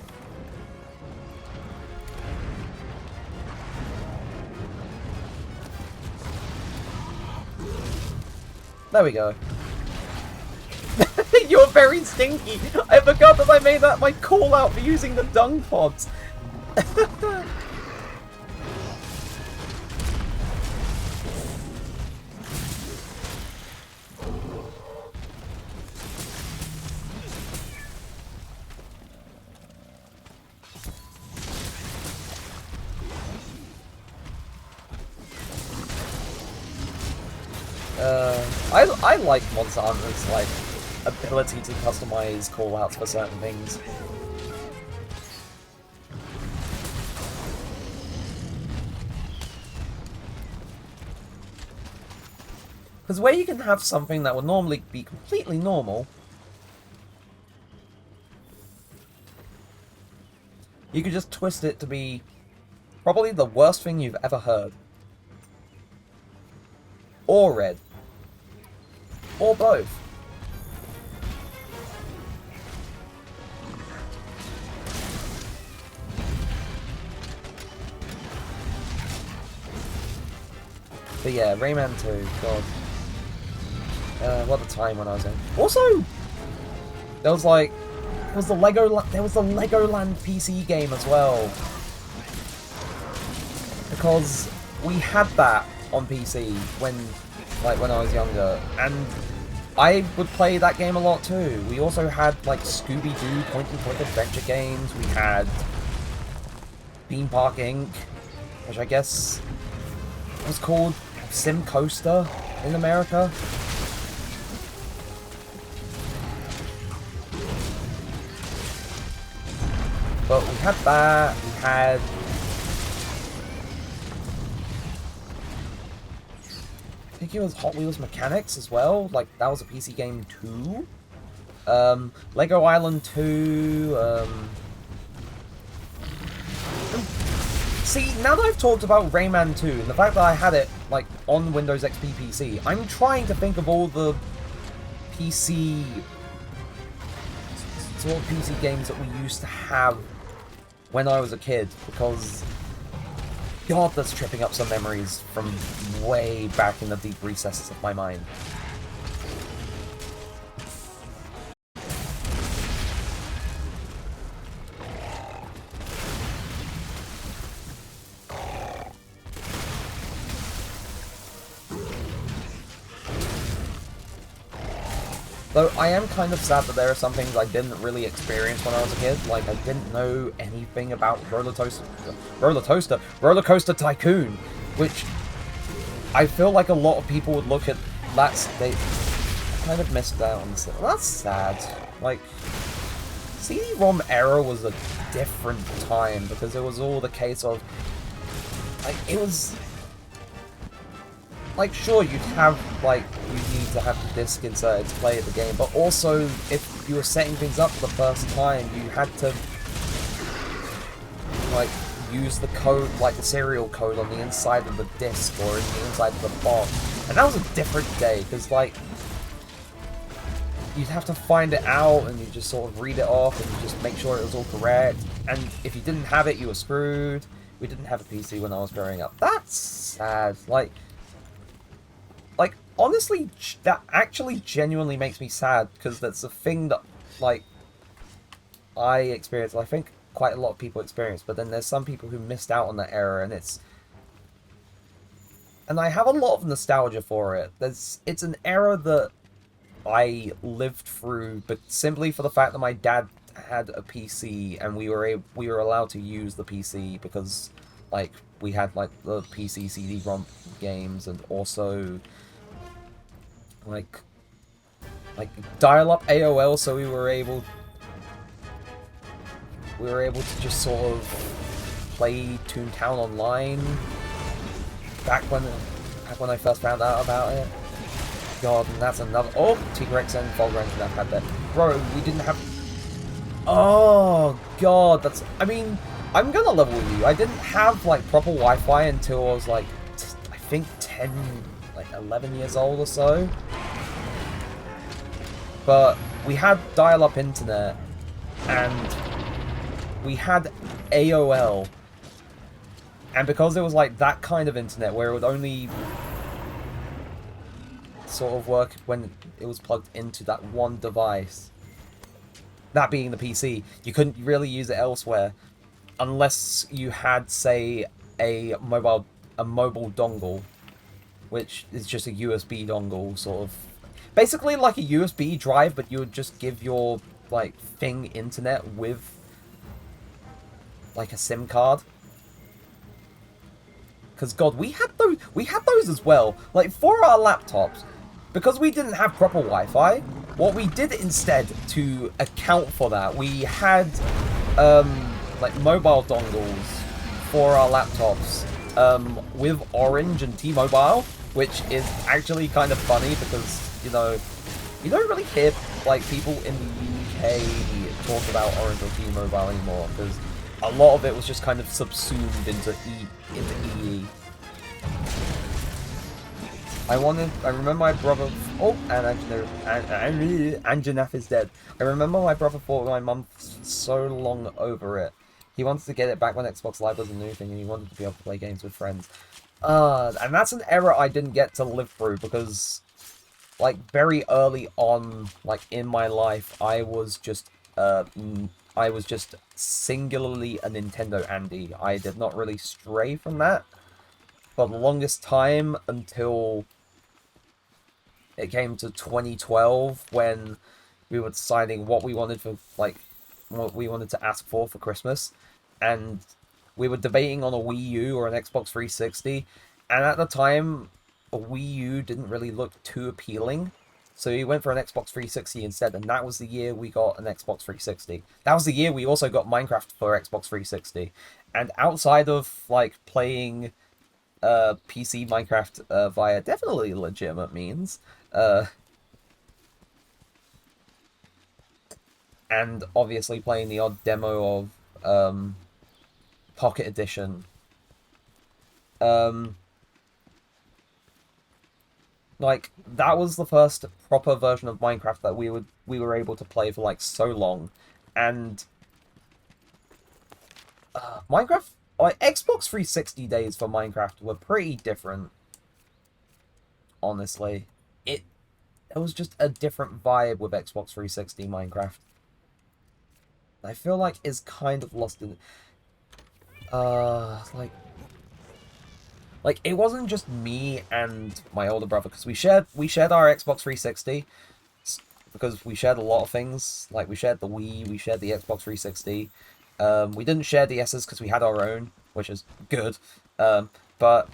There we go. You're very stinky! I forgot that I made that my call out for using the dung pods! I like Monster Hunter's, like, ability to customize callouts for certain things. Because where you can have something that would normally be completely normal, you could just twist it to be probably the worst thing you've ever heard. Or read. Or both. But yeah, Rayman 2, god. What a time when I was in. Also, there was like, there was the Legoland PC game as well. Because we had that on PC when I was younger, and I would play that game a lot too. We also had like Scooby-Doo point-and-click adventure games. We had Theme Park Inc., which I guess was called Sim Coaster in America. But we had that. We had think it was Hot Wheels Mechanics as well. Like, that was a PC game too. Lego Island 2. See, now that I've talked about Rayman 2 and the fact that I had it like on Windows XP PC, I'm trying to think of all the PC sort of PC games that we used to have when I was a kid, because God, that's tripping up some memories from way back in the deep recesses of my mind. Though I am kind of sad that there are some things I didn't really experience when I was a kid. Like, I didn't know anything about Roller Coaster Tycoon, which I feel like a lot of people would look at that. They kind of missed out on this. That's sad. Like, CD-ROM era was a different time because it was all the case of, like, it was. Like, sure, you'd have, like, you need to have the disc inserted to play the game, but also, if you were setting things up for the first time, you had to, like, use the code, like the serial code on the inside of the disc or in the inside of the box. And that was a different day, because, like, you'd have to find it out, and you just sort of read it off, and you just make sure it was all correct. And if you didn't have it, you were screwed. We didn't have a PC when I was growing up. That's sad. Like, honestly, that actually genuinely makes me sad, because that's a thing that, like, I experienced. I think quite a lot of people experienced, but then there's some people who missed out on that era, and it's... And I have a lot of nostalgia for it. It's an era that I lived through, but simply for the fact that my dad had a PC, and we were allowed to use the PC because, like, we had, like, the PC CD-ROM games, and also... like dial-up AOL, so we were able to just sort of play Toontown Online back when I first found out about it. God, and that's another... Oh, T-Rex and Fulgurant and I've had that. Bro, we didn't have... Oh, God, that's... I mean, I'm gonna level with you. I didn't have, like, proper Wi-Fi until I was, like, I think 10... 11 years old or so. But we had dial-up internet, and we had AOL, and because it was like that kind of internet where it would only sort of work when it was plugged into that one device, that being the PC, you couldn't really use it elsewhere unless you had, say, a mobile dongle, which is just a USB dongle, sort of. Basically like a USB drive, but you would just give your, like, thing internet with, like, a SIM card. Because, God, we had those as well. Like, for our laptops, because we didn't have proper Wi-Fi, what we did instead to account for that, we had, like, mobile dongles for our laptops, with Orange and T-Mobile, which is actually kind of funny because, you know, you don't really hear, like, people in the UK talk about Orange or T-Mobile anymore, because a lot of it was just kind of subsumed into EE. I remember my brother... Oh, and Anjaneth is dead. I remember my brother fought with my mum so long over it. He wanted to get it back when Xbox Live was a new thing, and he wanted to be able to play games with friends. And that's an era I didn't get to live through, because, like, very early on, like, in my life, I was just singularly a Nintendo Andy. I did not really stray from that for the longest time until it came to 2012, when we were deciding what we wanted for, like, what we wanted to ask for Christmas, and we were debating on a Wii U or an Xbox 360, and at the time, a Wii U didn't really look too appealing, so we went for an Xbox 360 instead, and that was the year we got an Xbox 360. That was the year we also got Minecraft for Xbox 360, and outside of, like, playing PC Minecraft via definitely legitimate means. And obviously playing the odd demo of Pocket Edition. Like, that was the first proper version of Minecraft that we were able to play for like so long. And Minecraft, like Xbox 360 days for Minecraft were pretty different. Honestly, it was just a different vibe with Xbox 360 Minecraft. I feel like it's kind of lost in like it wasn't just me and my older brother, because we shared our Xbox 360 because we shared a lot of things. Like we shared the Wii, we shared the Xbox 360. We didn't share DS's because we had our own, which is good. But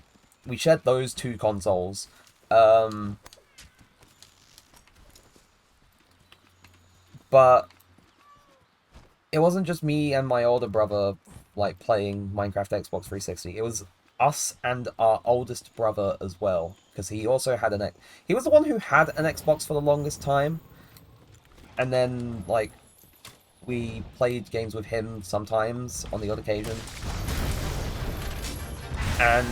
we shared those two consoles. But it wasn't just me and my older brother like playing Minecraft Xbox 360. It was us and our oldest brother as well, because he also had he was the one who had an Xbox for the longest time, and then like we played games with him sometimes on the odd occasion, and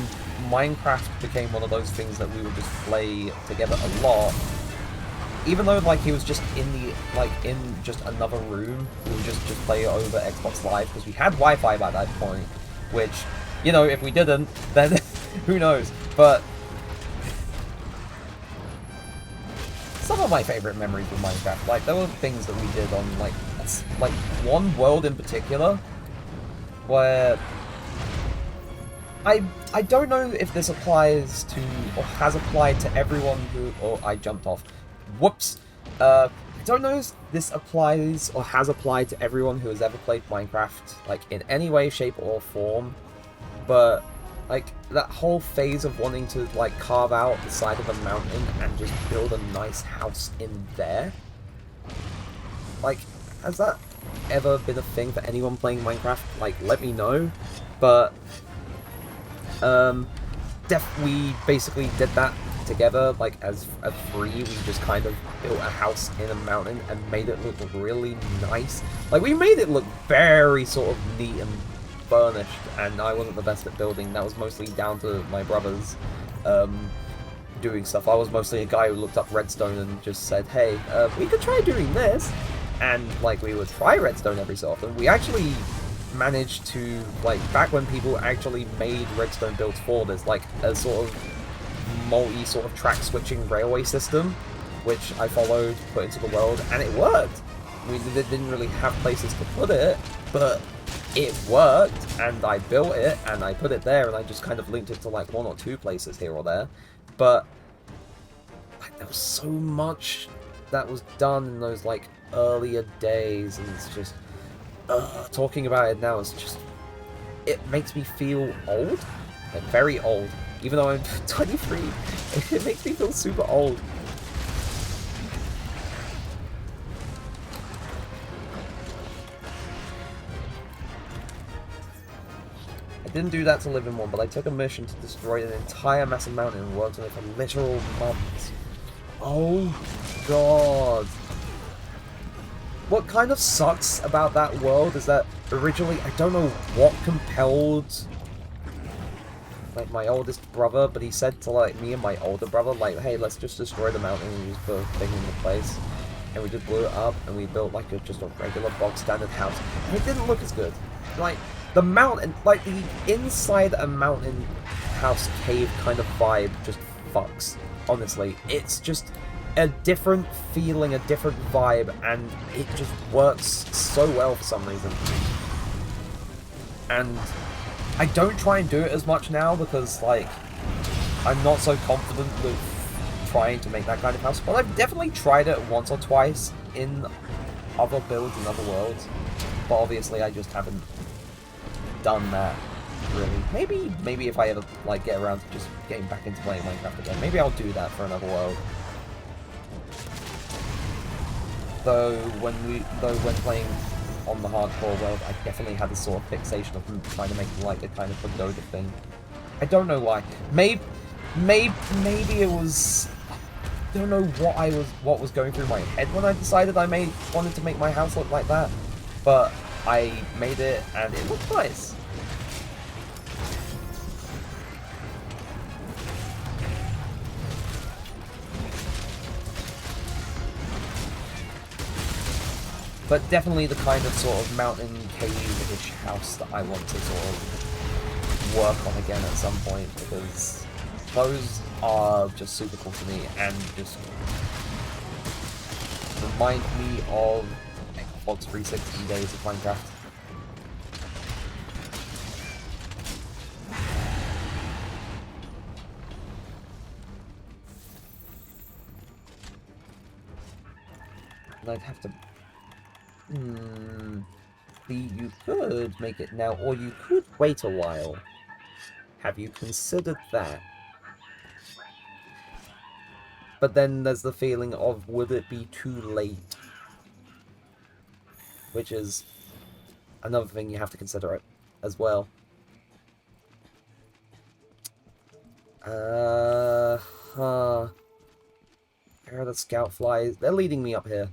Minecraft became one of those things that we would just play together a lot. Even though like he was just in just another room, we would just play over Xbox Live because we had Wi-Fi by that point, which, you know, if we didn't, then who knows. But some of my favorite memories with Minecraft, like there were things that we did on like one world in particular where I don't know if this applies to or has applied to everyone who. Oh, I jumped off. Whoops. I don't know if this applies or has applied to everyone who has ever played Minecraft, like in any way, shape, or form. But like that whole phase of wanting to like carve out the side of a mountain and just build a nice house in there. Like, has that ever been a thing for anyone playing Minecraft? Like, let me know. But we basically did that together, like as a free. We just kind of built a house in a mountain and made it look really nice. Like, we made it look very sort of neat and furnished, and I wasn't the best at building. That was mostly down to my brothers doing stuff. I was mostly a guy who looked up redstone and just said, hey, we could try doing this, and like we would try redstone every so often. We actually managed to, like, back when people actually made redstone builds for this, like a sort of multi sort of track switching railway system, which I followed, put into the world, and it worked. We didn't really have places to put it, but it worked, and I built it, and I put it there, and I just kind of linked it to like one or two places here or there. But like, there was so much that was done in those like earlier days, and it's just talking about it now is just, it makes me feel old, like very old. Even though I'm 23, it makes me feel super old. I didn't do that to live in one, but I took a mission to destroy an entire massive mountain and worked on it for literal months. Oh god. What kind of sucks about that world is that originally, I don't know what compelled like my oldest brother, but he said to like me and my older brother, like, hey, let's just destroy the mountain and use the thing in the place. And we just blew it up, and we built like just a regular bog standard house, and it didn't look as good. Like the mountain, like the inside a mountain house cave kind of vibe just fucks. Honestly, it's just a different feeling, a different vibe, and it just works so well for some reason. And I don't try and do it as much now because, like, I'm not so confident with trying to make that kind of house. But I've definitely tried it once or twice in other builds in other worlds. But obviously I just haven't done that, really. Maybe if I ever, like, get around to just getting back into playing Minecraft again, maybe I'll do that for another world. Though when playing on the hardcore world, I definitely had this sort of fixation of trying to make like a kind of pagoda thing. I don't know why. Maybe it was. I don't know what was going through my head when I decided I wanted to make my house look like that, but I made it and it looked nice. But definitely the kind of sort of mountain cave-ish house that I want to sort of work on again at some point, because those are just super cool to me and just remind me of Xbox 360 days of Minecraft. And I'd have to... you could make it now, or you could wait a while. Have you considered that? But then there's the feeling of, would it be too late? Which is another thing you have to consider as well. Where are the scout flies? They're leading me up here.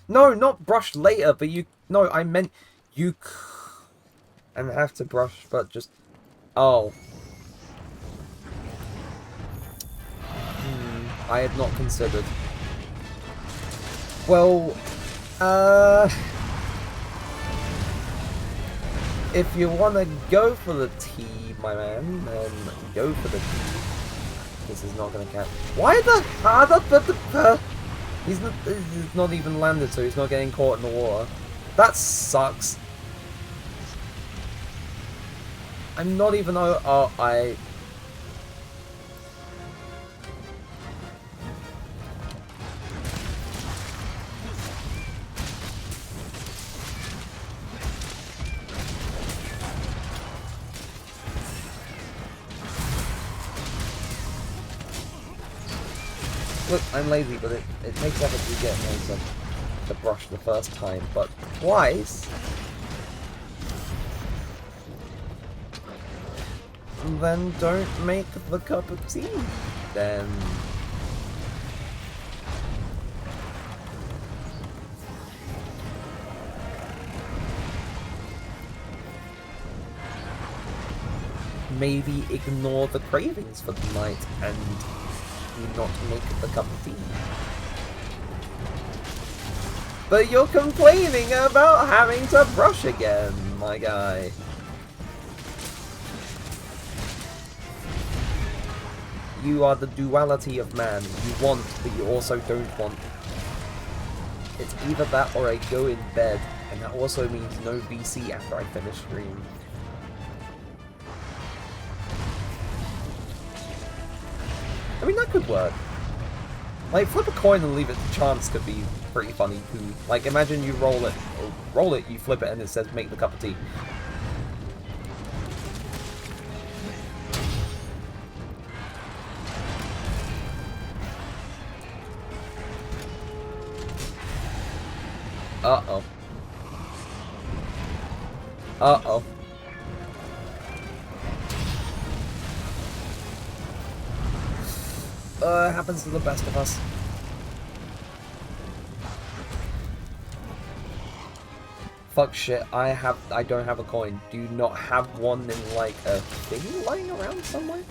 No, not brush later, but you... No, I meant you... And have to brush, but just... Oh. I had not considered. Well, if you want to go for the T, my man, then go for the T. This is not going to count. Why the... He's not even landed, so he's not getting caught in the water. That sucks. I'm not even... Oh, I... Look, I'm lazy, but it takes effort to get me to brush the first time, but twice? Then don't make the cup of tea, then. Maybe ignore the cravings for the night and not make the cup of tea. But you're complaining about having to brush again, my guy. You are the duality of man. You want, but you also don't want. It's either that or I go in bed, and that also means no VC after I finish stream. I mean, that could work. Like, flip a coin and leave it to chance could be pretty funny too. Like, imagine you roll it, you flip it, and it says make the cup of tea. Uh-oh. Uh-oh. It happens to the best of us. Fuck shit, I don't have a coin. Do you not have one in, like, a thing lying around somewhere?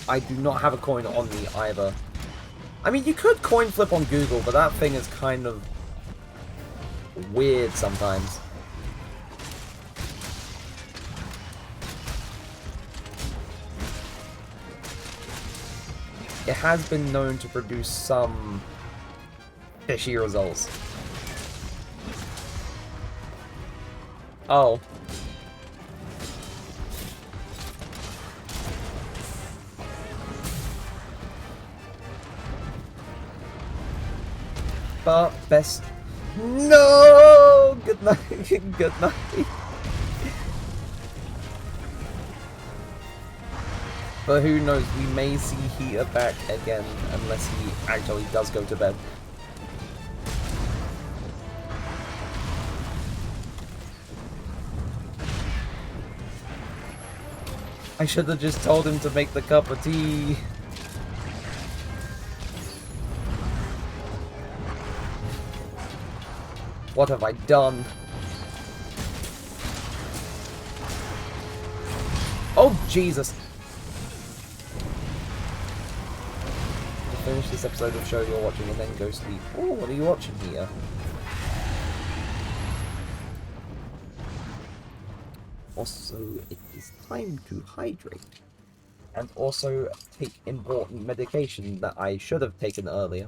I do not have a coin on me either. I mean, you could coin flip on Google, but that thing is kind of weird sometimes. It has been known to produce some fishy results. Oh. But best... No! Good night. Good night. But who knows, we may see Heater back again unless he actually does go to bed. I should have just told him to make the cup of tea. What have I done? Oh, Jesus! Finish this episode of show you're watching and then go sleep. Oh, what are you watching here? Also, it is time to hydrate. And also take important medication that I should have taken earlier.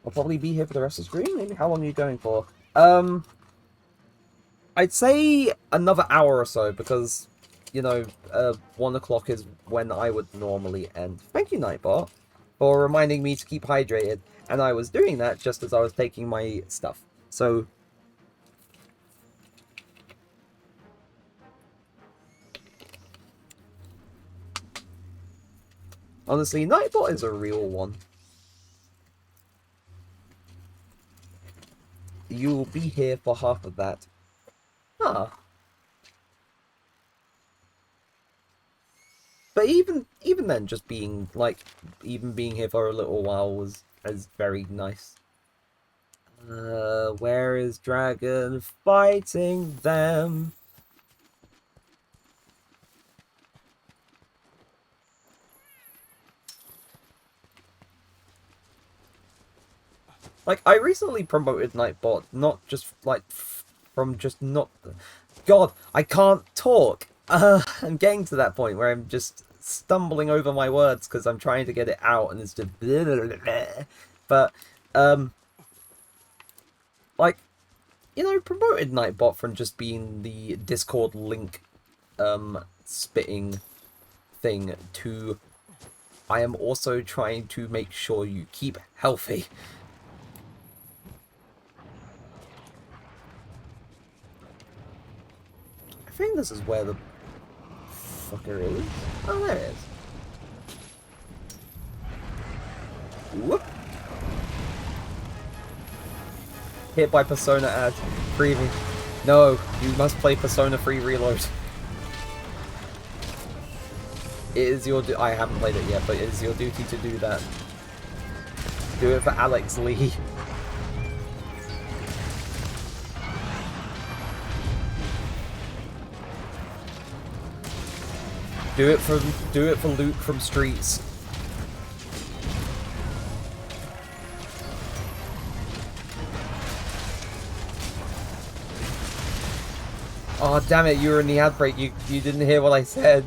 I'll probably be here for the rest of the stream. Maybe how long are you going for? I'd say another hour or so because, you know, 1 o'clock is when I would normally end. Thank you, Nightbot, for reminding me to keep hydrated. And I was doing that just as I was taking my stuff. So, honestly, Nightbot is a real one. You'll be here for half of that. Huh. But even then, just being, like, even being here for a little while is very nice. Where is Dragon fighting them? Like, I recently promoted Nightbot, not just, like, from just not... God, I can't talk! I'm getting to that point where I'm just stumbling over my words because I'm trying to get it out and it's just... But, like, you know, promoted Nightbot from just being the Discord link, spitting thing to... I am also trying to make sure you keep healthy. I think this is where the fucker is. Oh, there it is. Whoop. Hit by Persona ad. Freebie. No, you must play Persona 3 Reload. It is your I haven't played it yet, but it is your duty to do that. Do it for Alex Lee. Do it for Luke from Streets. Oh damn it, you were in the ad break, you didn't hear what I said.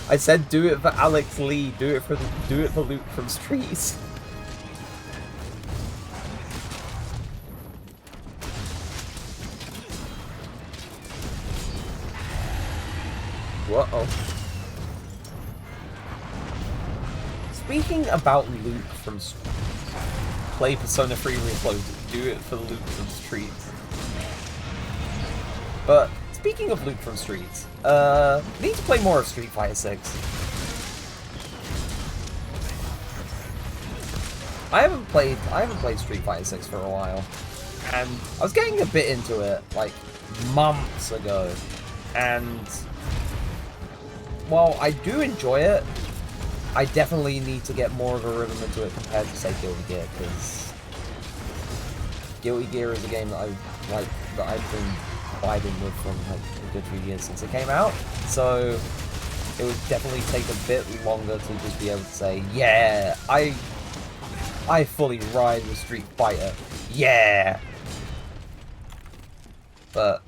I said do it for Alex Lee, do it for Luke from Streets. Whoa. Speaking about Luke from play Persona 3 Reloaded, do it for Luke from Streets. But speaking of Luke from Streets, need to play more of Street Fighter 6. I haven't played Street Fighter 6 for a while, and I was getting a bit into it like months ago, and while I do enjoy it, I definitely need to get more of a rhythm into it compared to, say, Guilty Gear, because Guilty Gear is a game that I've been vibing with from like a good few years since it came out, so it would definitely take a bit longer to just be able to say, yeah, I fully ride with Street Fighter, yeah! But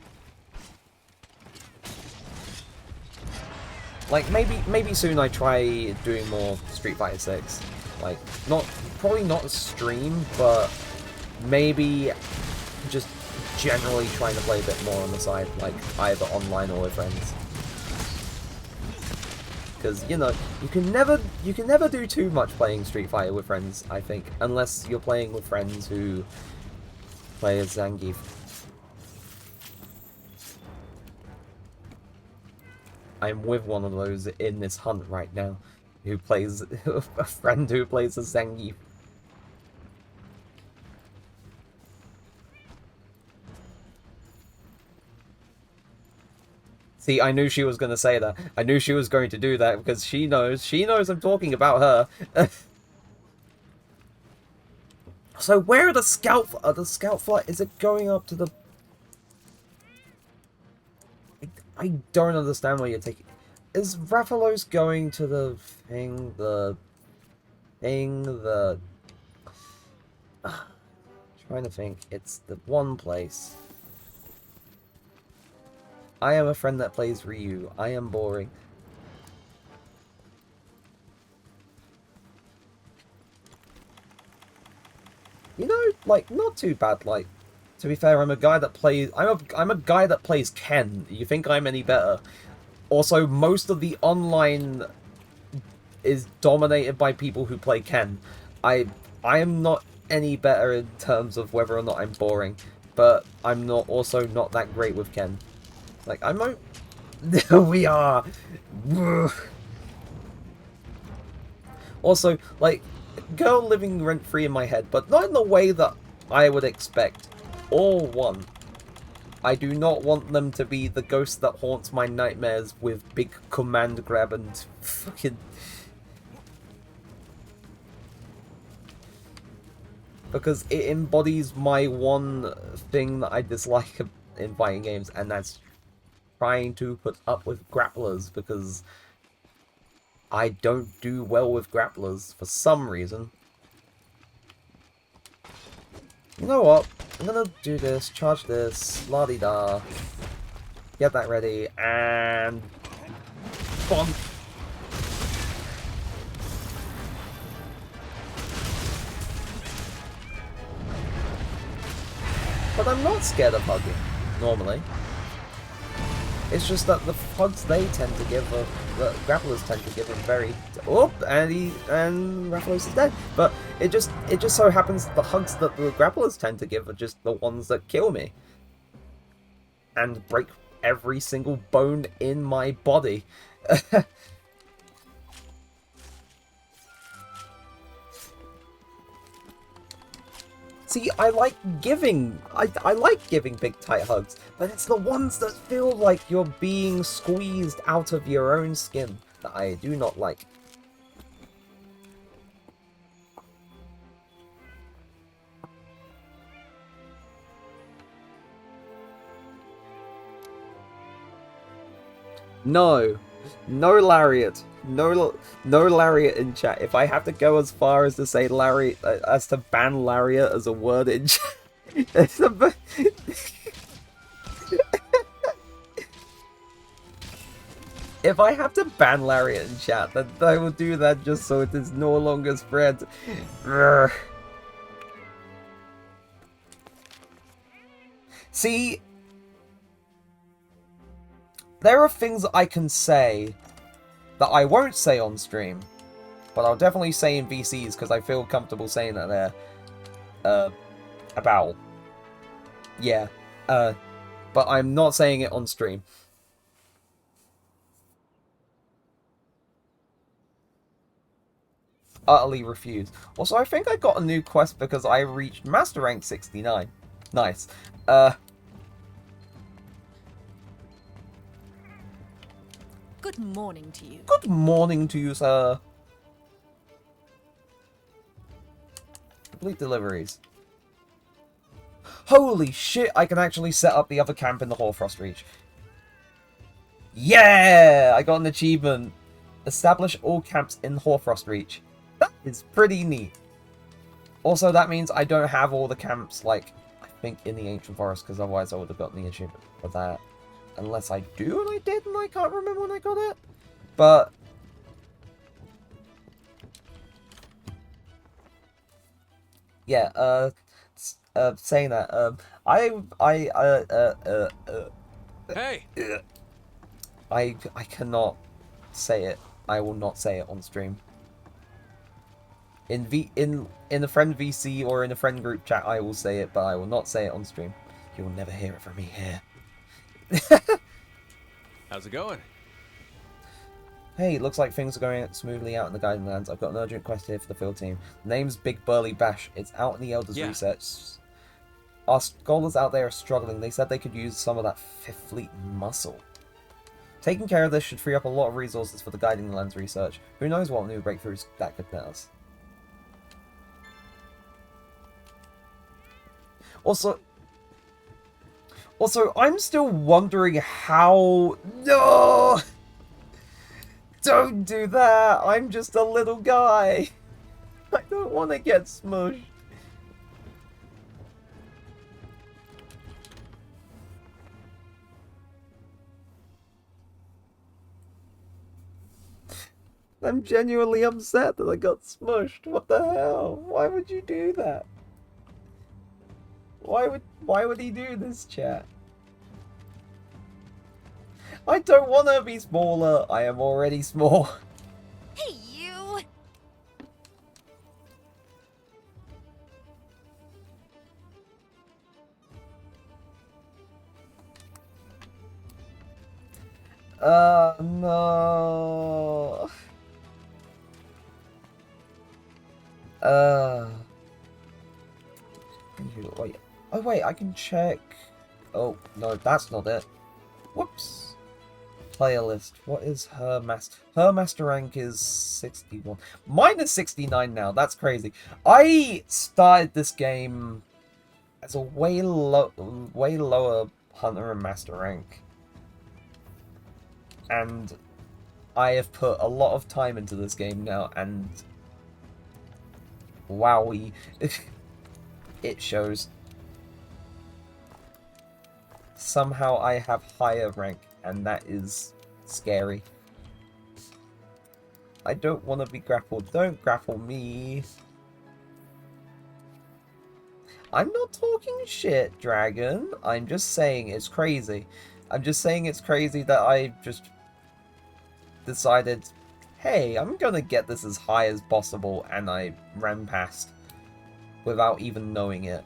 like, maybe soon I try doing more Street Fighter 6. Like, probably not a stream, but maybe just generally trying to play a bit more on the side, like either online or with friends. because you know you can never do too much playing Street Fighter with friends. I think unless you're playing with friends who play as Zangief. I'm with one of those in this hunt right now, who plays a friend who plays as Zangief. See, I knew she was going to say that. I knew she was going to do that because she knows I'm talking about her. So where are the scout flight? Is it going up to the... I don't understand where you're taking... Is Rathalos going to the thing, trying to think. It's the one place. I am a friend that plays Ryu. I am boring. You know, like, not too bad, like, to be fair, I'm a guy that plays... I'm a guy that plays Ken. You think I'm any better? Also, most of the online is dominated by people who play Ken. I am not any better in terms of whether or not I'm boring, but I'm also not that great with Ken. Like, I might... We are! Also, like, girl living rent-free in my head, but not in the way that I would expect or want. I do not want them to be the ghost that haunts my nightmares with big command grab and fucking... Because it embodies my one thing that I dislike in fighting games, and that's trying to put up with grapplers, because I don't do well with grapplers for some reason. You know what? I'm gonna do this, charge this, la-di-da, get that ready, and... bonk! But I'm not scared of hugging, normally. It's just that the hugs they tend to give, the grapplers tend to give are very... Oh, and Rathalos is dead. But it just so happens that the hugs that the grapplers tend to give are just the ones that kill me. And break every single bone in my body. See, I like giving big tight hugs, but it's the ones that feel like you're being squeezed out of your own skin that I do not like. No. No lariat. No lariat in chat. If I have to go as far as to say lariat, as to ban lariat as a word in chat, if I have to ban lariat in chat, then I will do that just so it is no longer spread. Urgh. See, there are things that I can say that I won't say on stream, but I'll definitely say in VCs because I feel comfortable saying that there. About. Yeah. But I'm not saying it on stream. Utterly refused. Also, I think I got a new quest because I reached Master Rank 69. Nice. Good morning to you. Good morning to you, sir. Complete deliveries. Holy shit, I can actually set up the other camp in the Hoarfrost Reach. Yeah! I got an achievement. Establish all camps in Hoarfrost Reach. That is pretty neat. Also, that means I don't have all the camps, like, I think in the Ancient Forest, because otherwise I would have gotten the achievement for that. Unless I do, and I did, and I can't remember when I got it. But... yeah, saying that, Hey! I cannot say it I will not say it on stream. In a friend VC or in a friend group chat, I will say it, but I will not say it on stream. You will never hear it from me here. How's it going? Hey, looks like things are going smoothly out in the Guiding Lands. I've got an urgent quest here for the field team. The name's Big Burly Bash. It's out in the Elders Research. Our scholars out there are struggling. They said they could use some of that Fifth Fleet muscle. Taking care of this should free up a lot of resources for the Guiding Lands research. Who knows what new breakthroughs that could net us. Also, I'm still wondering how... No! Don't do that! I'm just a little guy! I don't want to get smushed. I'm genuinely upset that I got smushed. What the hell? Why would you do that? Why would he do this, chat? I don't want to be smaller. I am already small. Hey, you! No. Wait. Oh, wait, I can check. Oh, no, that's not it. Whoops. Player list. What is her master? Her master rank is 61. Mine is 69 now. That's crazy. I started this game as a way lower hunter and master rank. And I have put a lot of time into this game now, and wowie, it shows. Somehow I have higher rank, and that is scary. I don't want to be grappled. Don't grapple me. I'm not talking shit, Dragon. I'm just saying it's crazy. I'm just saying it's crazy that I just decided, hey, I'm gonna get this as high as possible, and I ran past without even knowing it.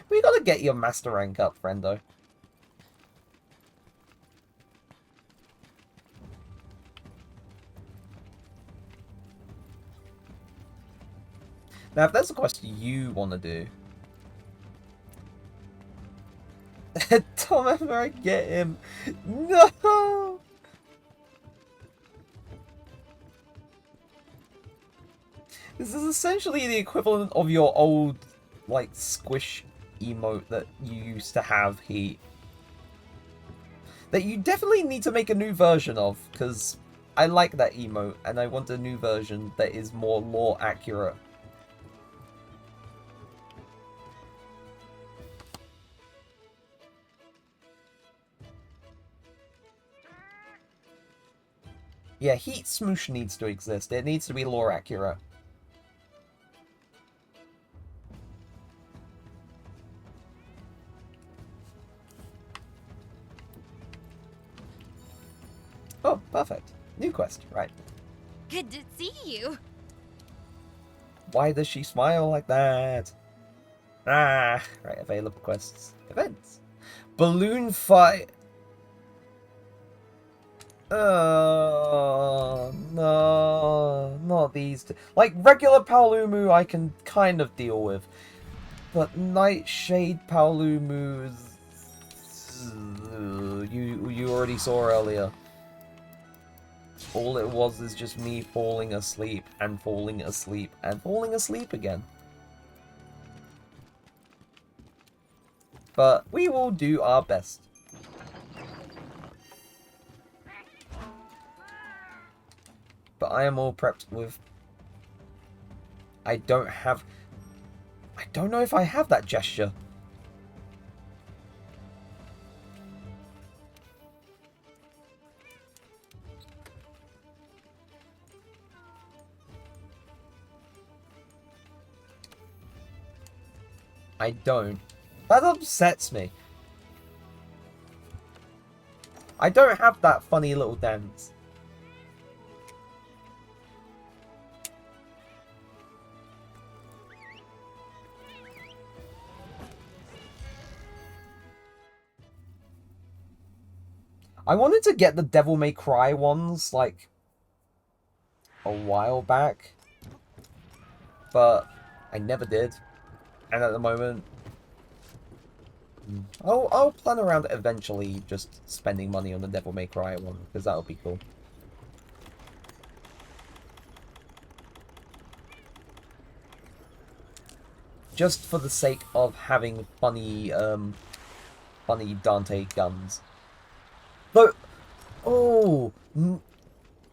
We gotta get your master rank up, friendo. Now, if there's a quest you want to do... Tom, ever I get him? No! This is essentially the equivalent of your old, like, squish emote that you used to have, Heat. That you definitely need to make a new version of, because I like that emote, and I want a new version that is more lore accurate. Yeah, Heat Smoosh needs to exist. It needs to be lore accurate. Oh, perfect. New quest, right. Good to see you. Why does she smile like that? Ah, right, available quests. Events. Balloon fight. No, not these two. Like, regular Paolumu I can kind of deal with. But Nightshade Paolumus... You already saw earlier. All it was is just me falling asleep, and falling asleep, and falling asleep again. But we will do our best. But I am all prepped with... I don't know if I have that gesture. I don't. That upsets me. I don't have that funny little dance. I wanted to get the Devil May Cry ones, like, a while back, but I never did. And at the moment, I'll plan around eventually just spending money on the Devil May Cry one, because that'll be cool. Just for the sake of having funny, funny Dante guns. But, oh,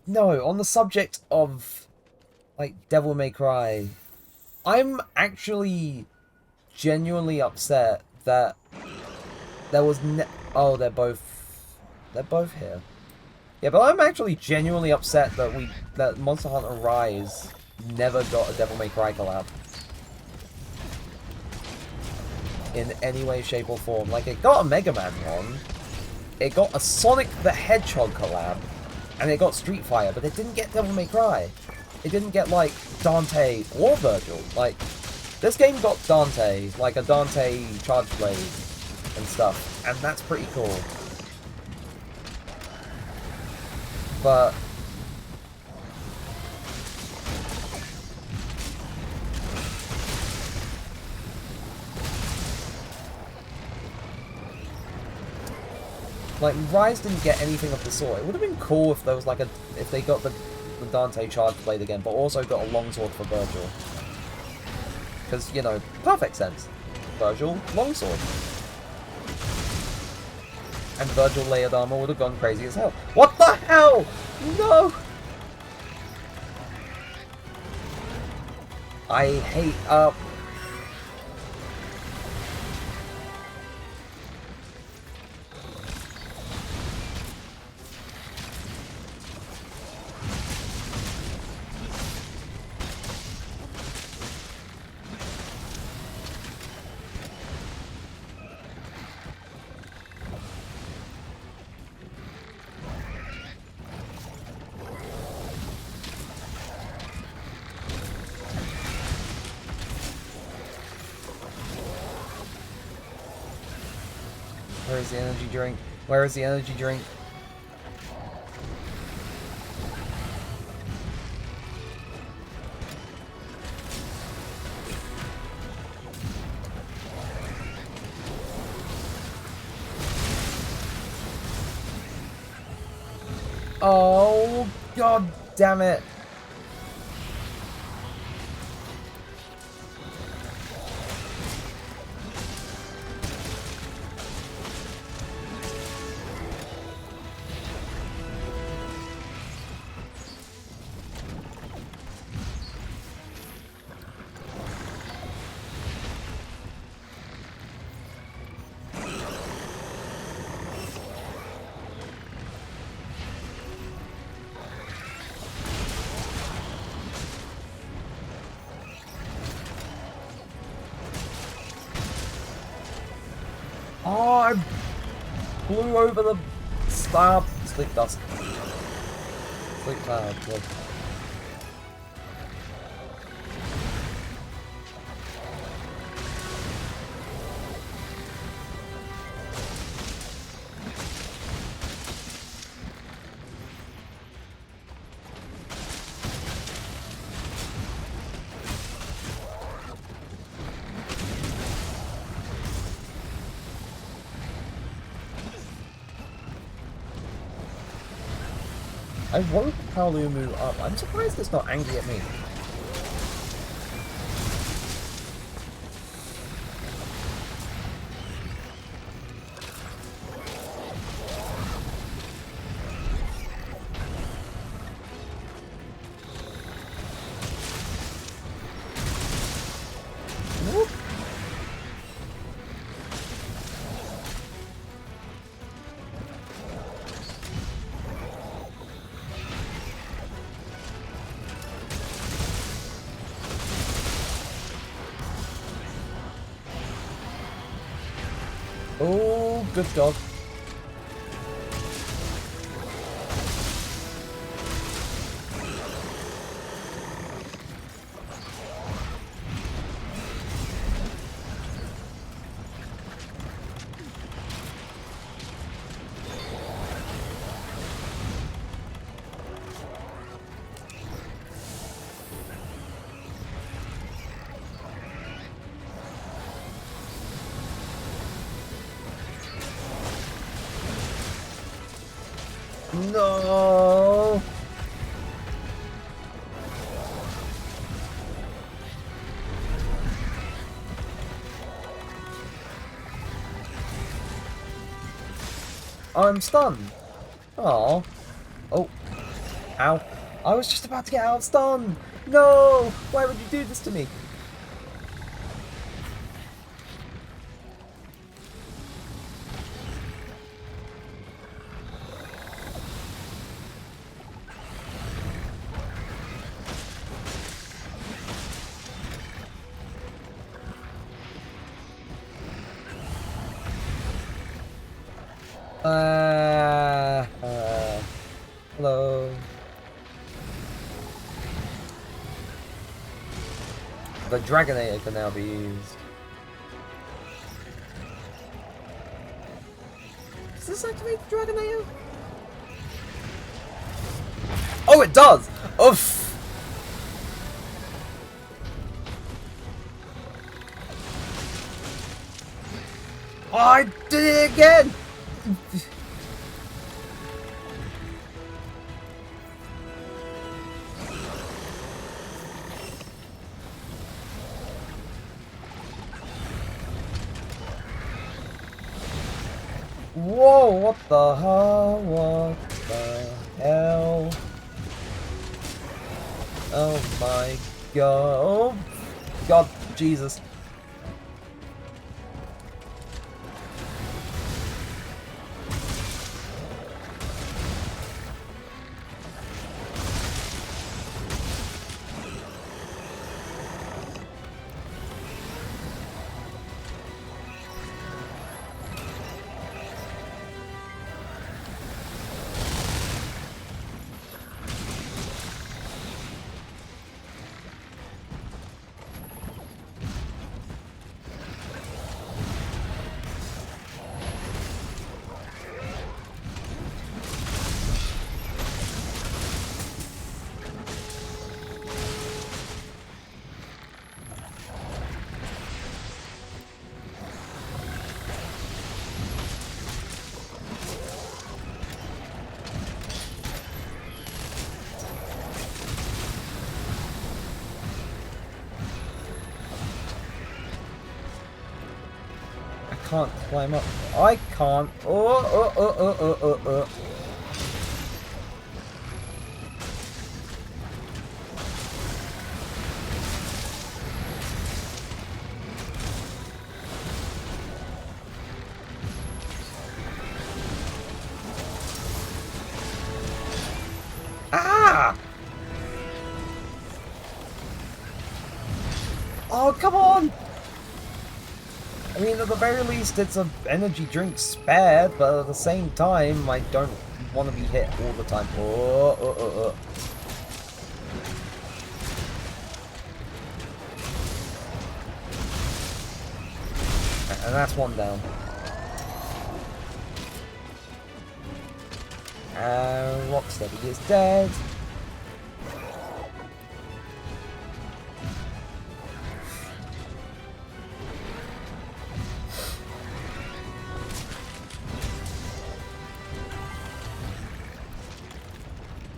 no, on the subject of, like, Devil May Cry, I'm actually genuinely upset that there was oh, they're both here. Yeah, but I'm actually genuinely upset that Monster Hunter Rise never got a Devil May Cry collab. In any way, shape, or form. Like, it got a Mega Man one, it got a Sonic the Hedgehog collab, and it got Street Fighter, but it didn't get Devil May Cry. It didn't get, like, Dante or Virgil. Like, this game got Dante, like a Dante Charge Blade and stuff, and that's pretty cool. But like, Rise didn't get anything of the sort. It would have been cool if there was like if they got the Dante Charge Blade again, but also got a longsword for Virgil. Because, you know, perfect sense. Virgil, longsword. And Virgil layered armor would have gone crazy as hell. What the hell? No! I hate, where is the energy drink? Where is the energy drink? Oh, god damn it. Oh, I blew over the star. Sleep dust. Sleep cloud. Good. I woke Paolumu up. I'm surprised it's not angry at me. Whoop. Oh, good dog. No. I'm stunned. Oh. Oh. Ow. I was just about to get out stunned. No! Why would you do this to me? Hello. The Dragonator can now be used. Does this activate the Dragonator? Oh, it does! Oof! Oh, I did it again! Whoa, what the hell? What the hell? Oh my god. Oh, God, Jesus. I can't climb up. I can't. Oh. Ah! Oh, come on! I mean, at the very least, it's an energy drink spared, but at the same time, I don't want to be hit all the time. And that's one down. And Rocksteady is dead.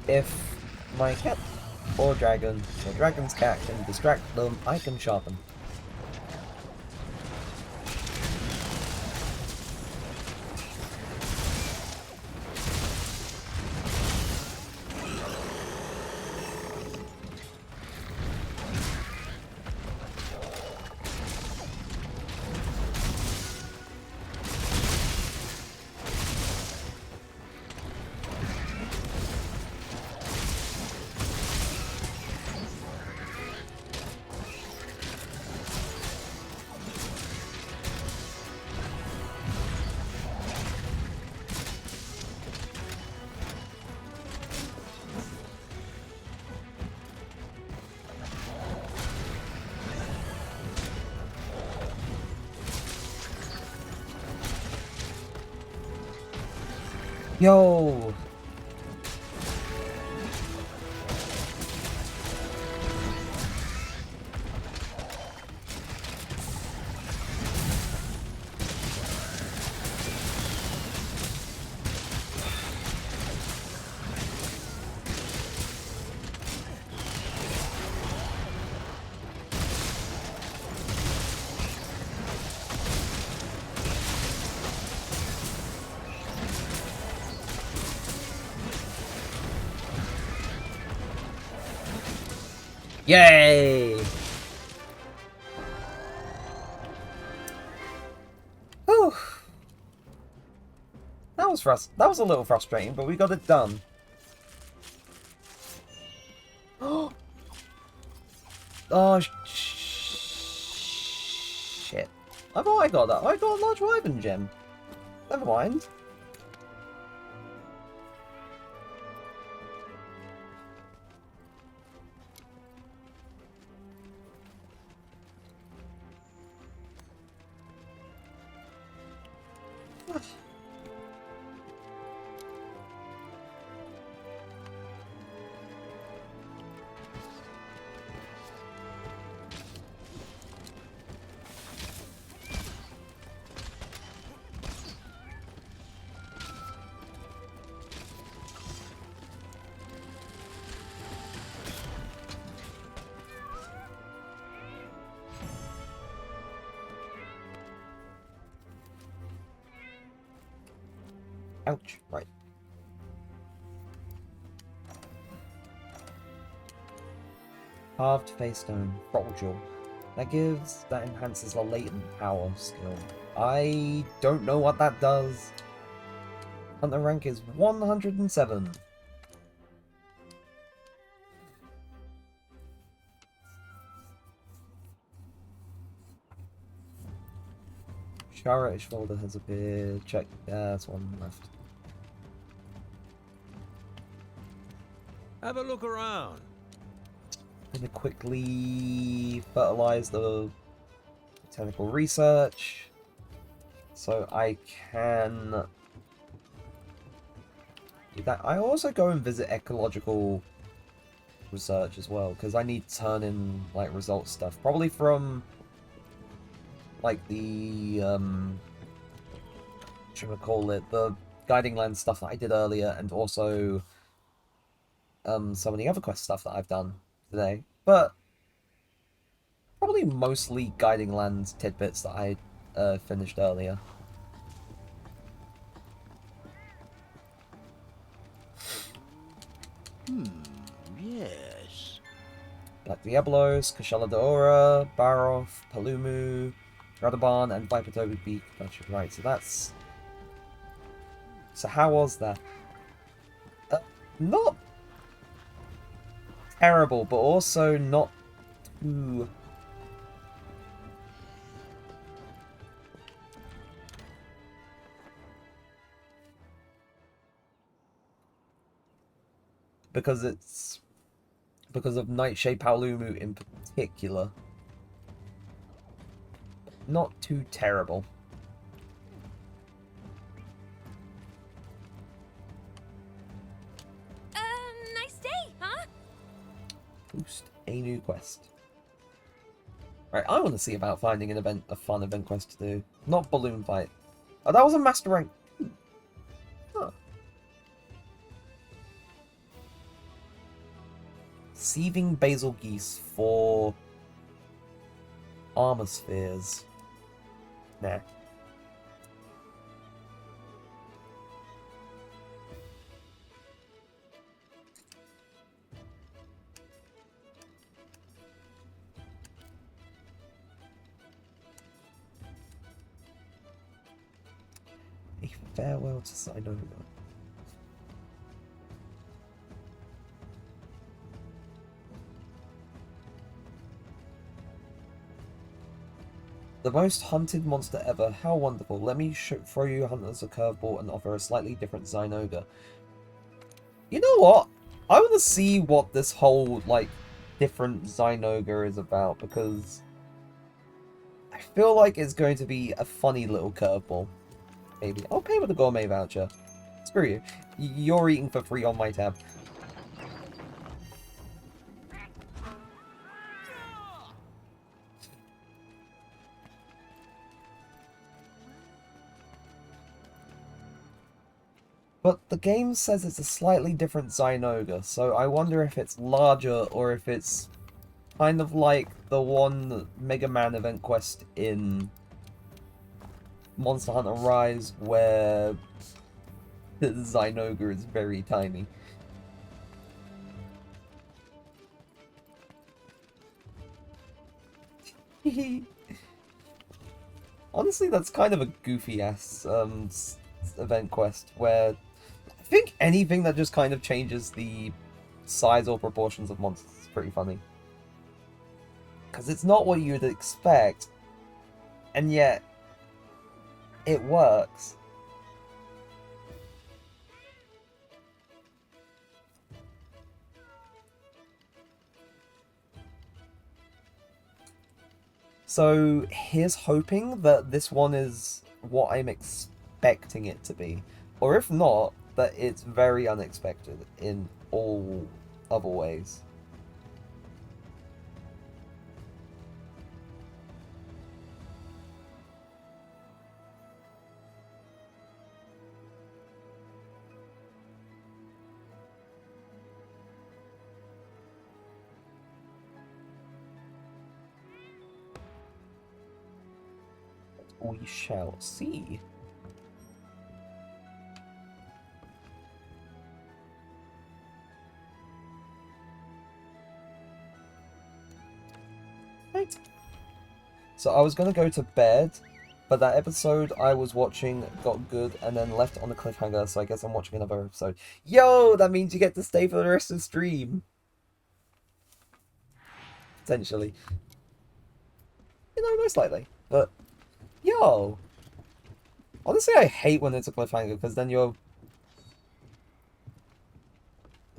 If my cat or dragon or dragon's cat can distract them, I can sharpen. Yo! Yay! Whew. That was a little frustrating, but we got it done. Oh, shit. I thought I got that. I got a large Wyvern gem. Never mind. Ouch. Right. Carved face stone, fragile. That enhances the latent power skill. I don't know what that does. Hunter rank is 107. Shara Ishfolder has appeared. Check. There's one left. Have a look around. Gonna quickly fertilize the technical research so I can do that. I also go and visit ecological research as well because I need to turn in like results stuff, probably from like the the Guiding Land stuff that I did earlier, and also some of the other quest stuff that I've done today, but probably mostly Guiding Land tidbits that I finished earlier. Yes. Black Diablos, Kushala Daora, Baroth, Palumu, Radoban, and Viper Toby Beak. Right, so that's... So how was that? Not terrible, but also not too... Because of Nightshade Paolumu in particular. Not too terrible. Nice day, huh? Boost a new quest. Right, I want to see about finding a fun event quest to do. Not balloon fight. Oh, that was a master rank. Huh. Sieving Basil Geese for armor spheres. Nah. A farewell to Sinova. The most hunted monster ever. How wonderful. Let me throw you hunters a curveball and offer a slightly different Zynoga. You know what? I want to see what this whole, like, different Zynoga is about, because I feel like it's going to be a funny little curveball. Maybe. I'll pay with a gourmet voucher. Screw you. You're eating for free on my tab. But the game says it's a slightly different Zynoga, so I wonder if it's larger or if it's kind of like the one Mega Man event quest in Monster Hunter Rise where the Zynoga is very tiny. Honestly, that's kind of a goofy-ass event quest, where I think anything that just kind of changes the size or proportions of monsters is pretty funny. Because it's not what you'd expect, and yet it works. So here's hoping that this one is what I'm expecting it to be. Or if not, that it's very unexpected in all other ways. We shall see. Right. So I was gonna go to bed, but that episode I was watching got good and then left on a cliffhanger, so I guess I'm watching another episode. Yo, that means you get to stay for the rest of the stream. Potentially. You know, most likely. But, yo. Honestly, I hate when it's a cliffhanger, because then you're...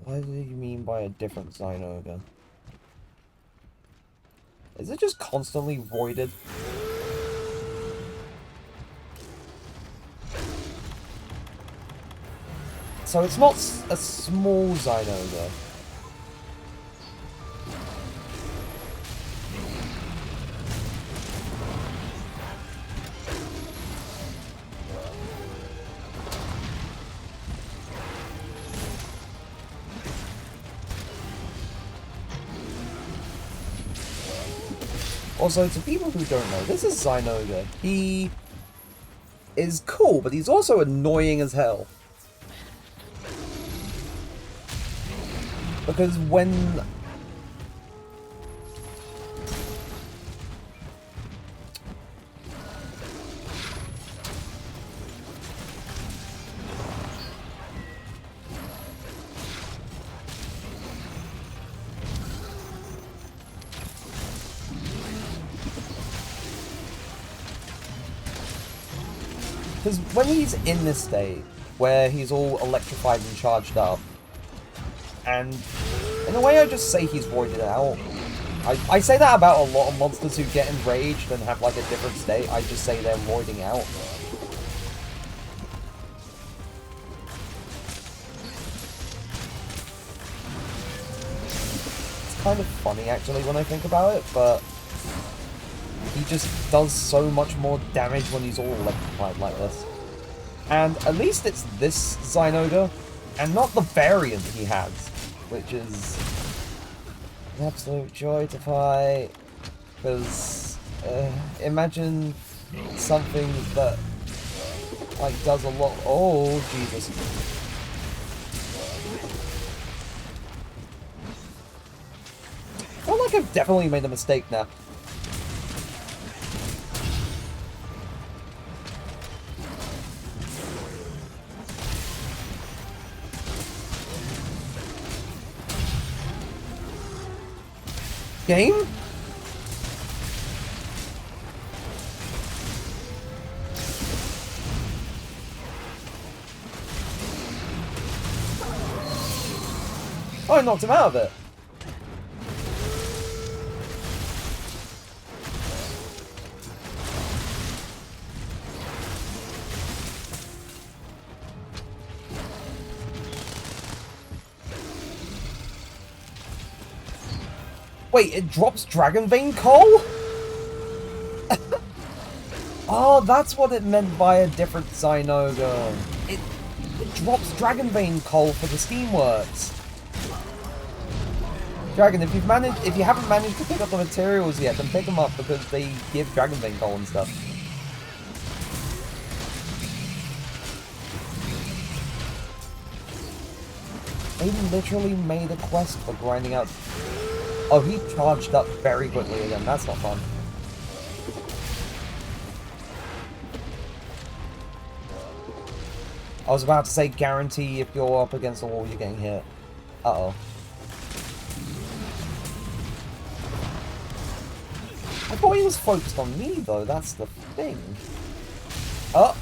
What do you mean by a different Zynoga? Is it just constantly voided? So it's not a small Zynoga. Also, to people who don't know, this is Zynoga. He is cool, but he's also annoying as hell. Because when... Because when he's in this state, where he's all electrified and charged up, and in a way I just say he's voided out. I say that about a lot of monsters who get enraged and have like a different state. I just say they're voiding out. It's kind of funny actually when I think about it, but he just does so much more damage when he's all electrified like this. And at least it's this Zynoga, and not the variant he has, which is an absolute joy to fight. Because imagine something that like does a lot. Oh Jesus! I feel like I've definitely made a mistake now. Game? Oh, I knocked him out of it. Wait, it drops Dragon Vein Coal? Oh, that's what it meant by a different Zynoga. It drops Dragon Vein Coal for the Steamworks. Dragon, if you haven't managed to pick up the materials yet, then pick them up because they give Dragon Vein Coal and stuff. They literally made a quest for grinding out. Oh, he charged up very quickly again. That's not fun. I was about to say guarantee if you're up against the wall, you're getting hit. Uh-oh. I thought he was focused on me, though. That's the thing. Oh!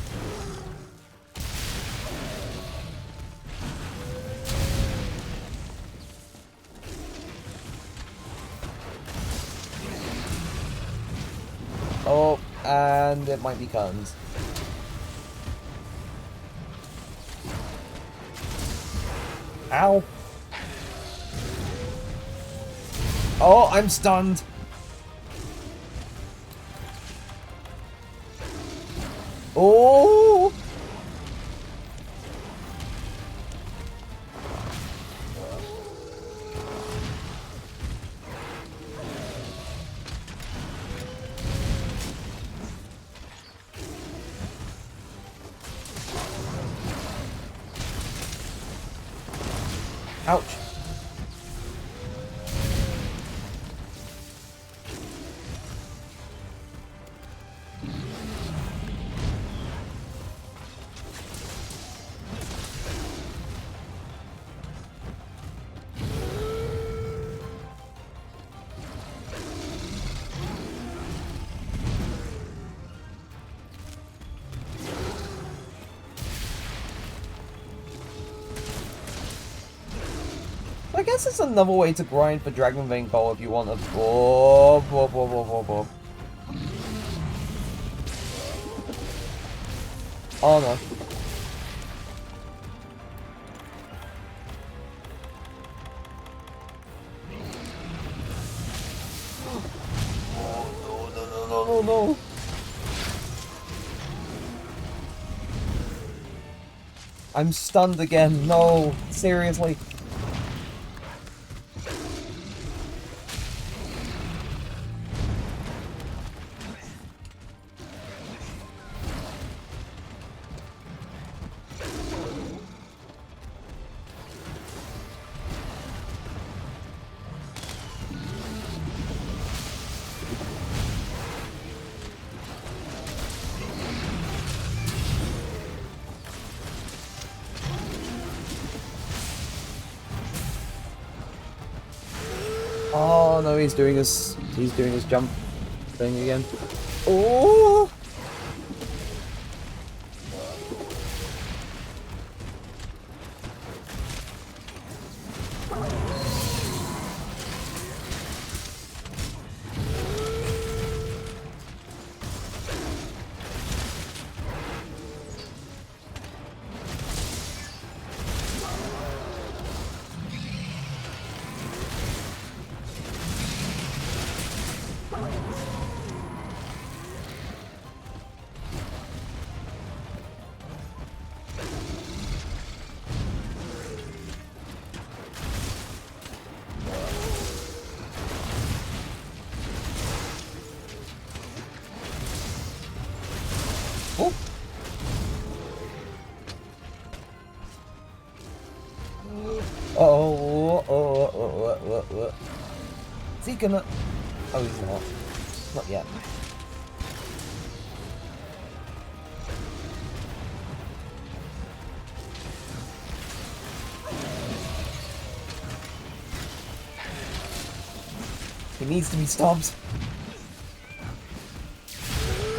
Oh, and it might be curtains. Ow! Oh, I'm stunned! Oh! Ouch. I guess it's another way to grind for Dragon Vein Coal if you want a bob, bob, bob, bob, bob, bob. Oh no. Oh, no, no, no, no, no, no. I'm stunned again. No, seriously. Oh no, he's doing his jump thing again. Oh! Oh. What? Is he gonna... Oh, he's not. Not yet. He needs to be stopped.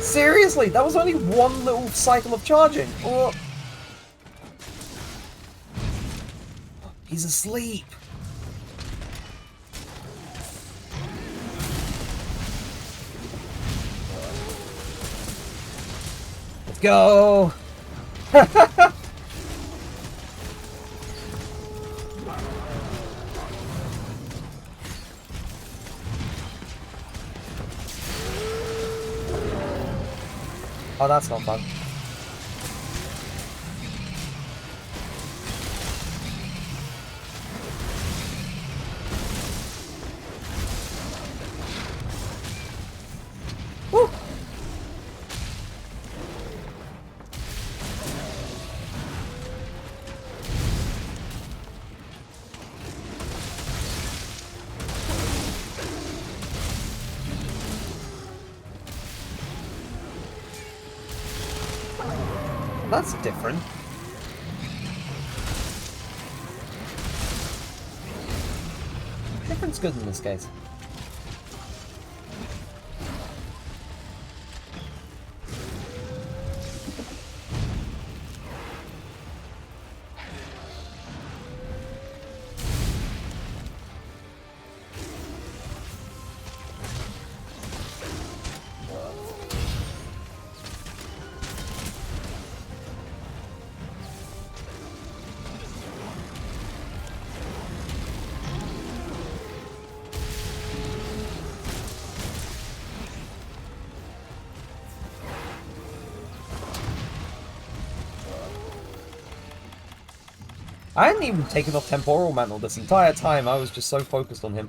Seriously, that was only one little cycle of charging. Oh. He's asleep. Let's go. Oh, that's not fun. Woo. That's different. good in this case. I hadn't even taken off Temporal Mantle this entire time, I was just so focused on him.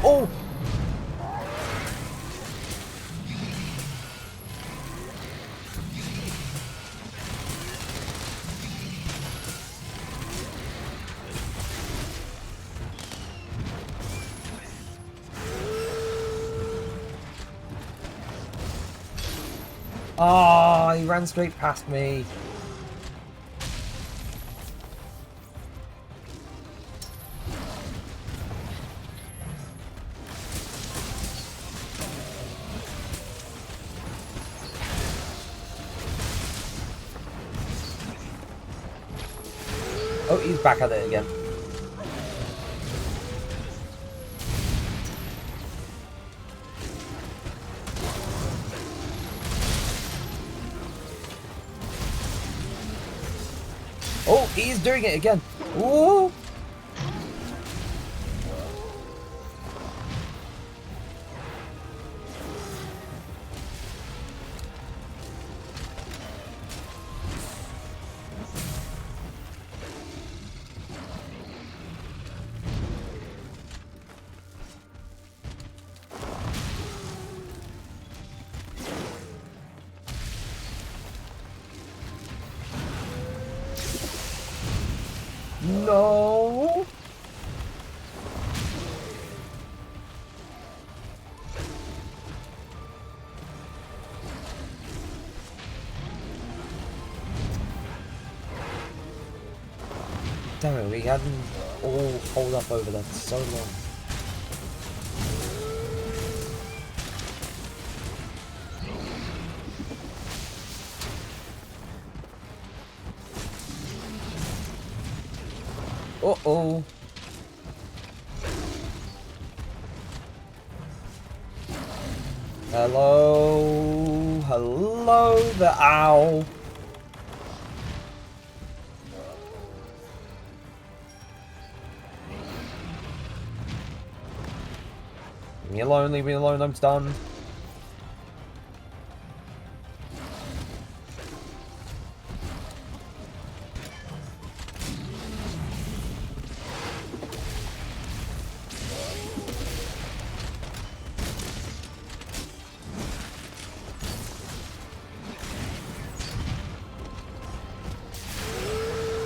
Oh! Ah, he ran straight past me. Oh, he's back at it again. Oh, he's doing it again. Ooh. No. Damn it, we had them all hold up over there for so long. Uh-oh. Hello? Hello, the owl. Leave me alone, I'm stunned.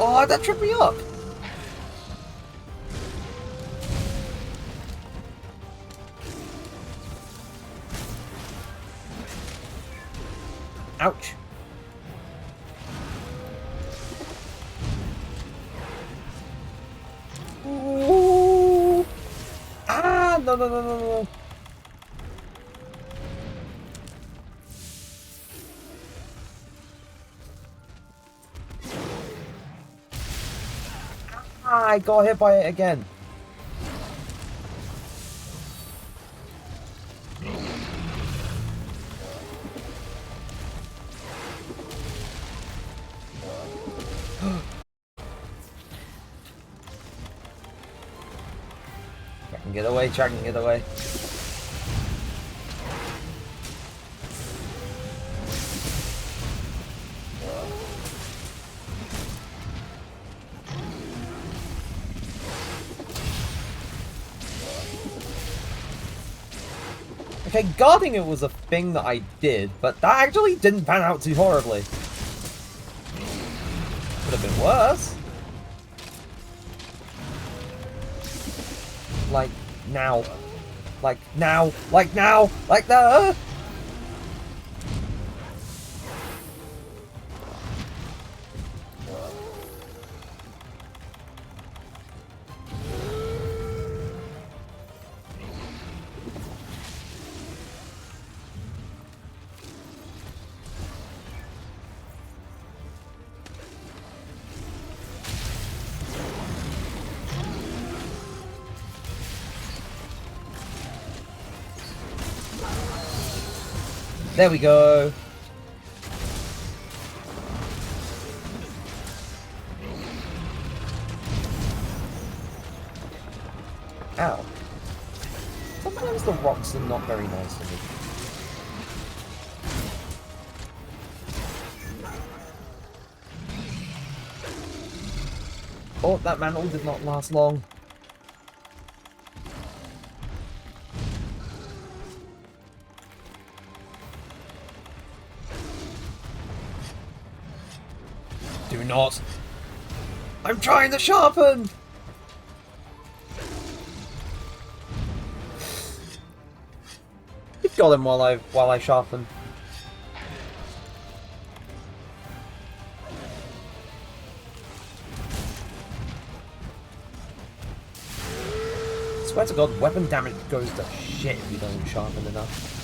Oh, that tripped me up! Ouch. Ooh. Ah, no, no, no, no, no. Ah, I got hit by it again. Get away, Dragon, get away. Okay, guarding it was a thing that I did, but that actually didn't pan out too horribly. Could have been worse. Like, now. Like, now. Like, now. Like, the. There we go. Ow. Sometimes the rocks are not very nice to me. Oh, that mantle did not last long. Do not. I'm trying to sharpen! You've got him while I sharpen. Swear to God, weapon damage goes to shit if you don't sharpen enough.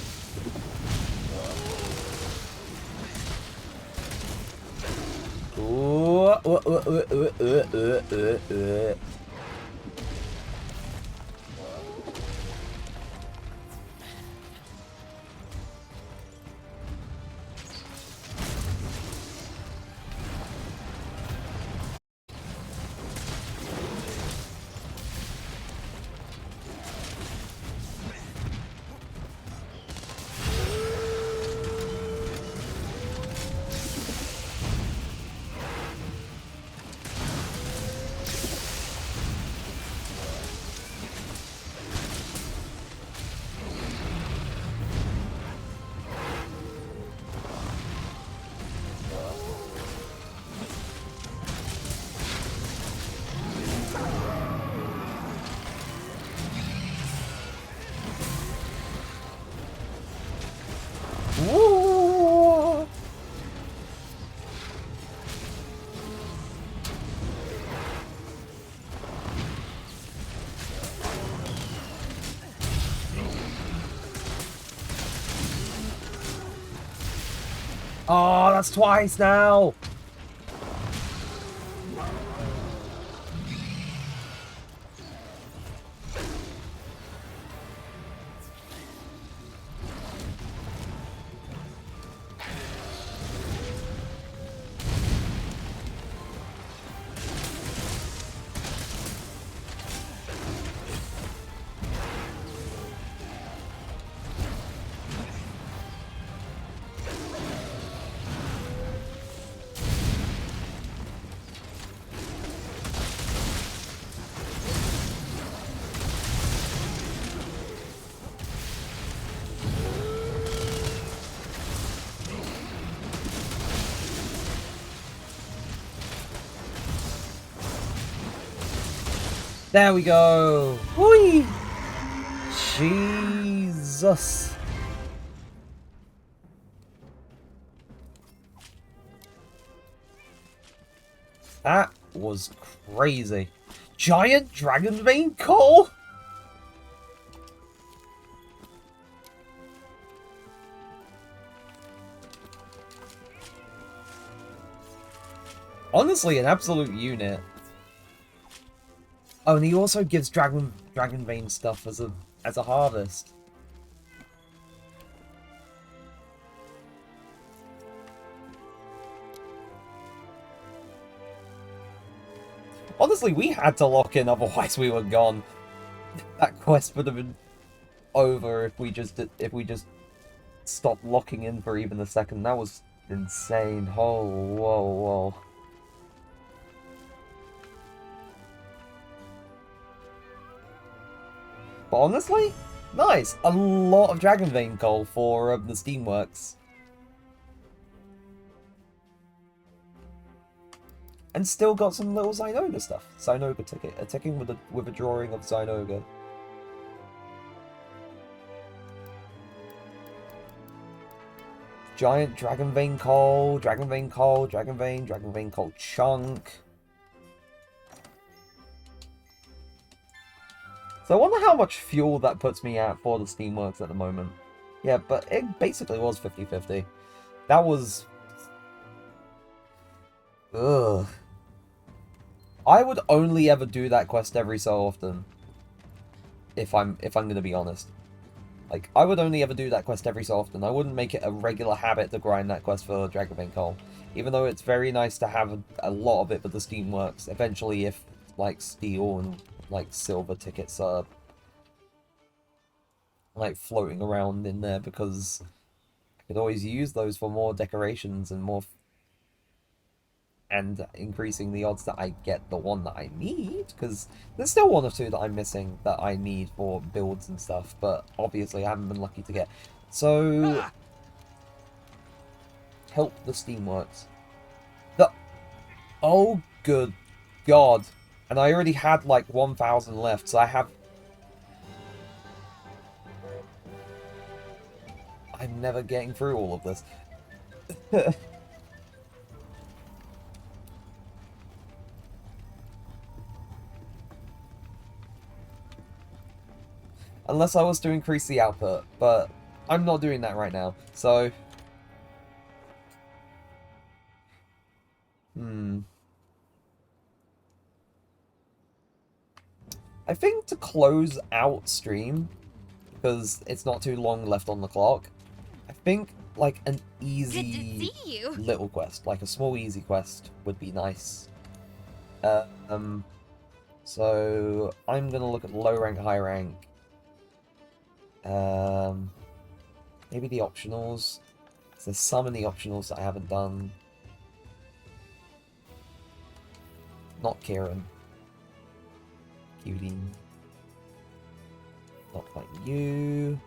Woo! Oh, that's twice now! There we go. Whee! Jesus. That was crazy. Giant Dragonbane Coal? Honestly, an absolute unit. Oh, and he also gives Dragonbane stuff as a harvest. Honestly, we had to lock in, otherwise we were gone. That quest would have been over if we just stopped locking in for even a second. That was insane. Oh, whoa, whoa. But honestly, Nice! A lot of Dragon Vein coal for the Steamworks. And still got some little Zynoga stuff. Zynoga ticket. A ticket with a drawing of Zynoga. Giant Dragon Vein coal, Dragon Vein coal, Dragon Vein coal chunk. So I wonder how much fuel that puts me at for the Steamworks at the moment. Yeah, but it basically was 50-50. That was... Ugh. I would only ever do that quest every so often. If I'm gonna be honest. Like, I would only ever do that quest every so often. I wouldn't make it a regular habit to grind that quest for Dragon Vein coal. Even though it's very nice to have a lot of it for the Steamworks. Eventually, if, like, steel and, like, silver tickets are, like, floating around in there, because I could always use those for more decorations and more... and increasing the odds that I get the one that I need, because there's still one or two that I'm missing that I need for builds and stuff, but obviously I haven't been lucky to get. So, help the Steamworks. Oh, good God. And I already had like 1,000 left, so I have... I'm never getting through all of this. Unless I was to increase the output, but I'm not doing that right now, so... I think to close out stream, because it's not too long left on the clock, I think like an easy Good to see you. little quest, like a small easy quest would be nice. So I'm gonna look at low rank, high rank. Maybe the optionals. There's some in the optionals that I haven't done. Not Kieran. Cutie. Not like you.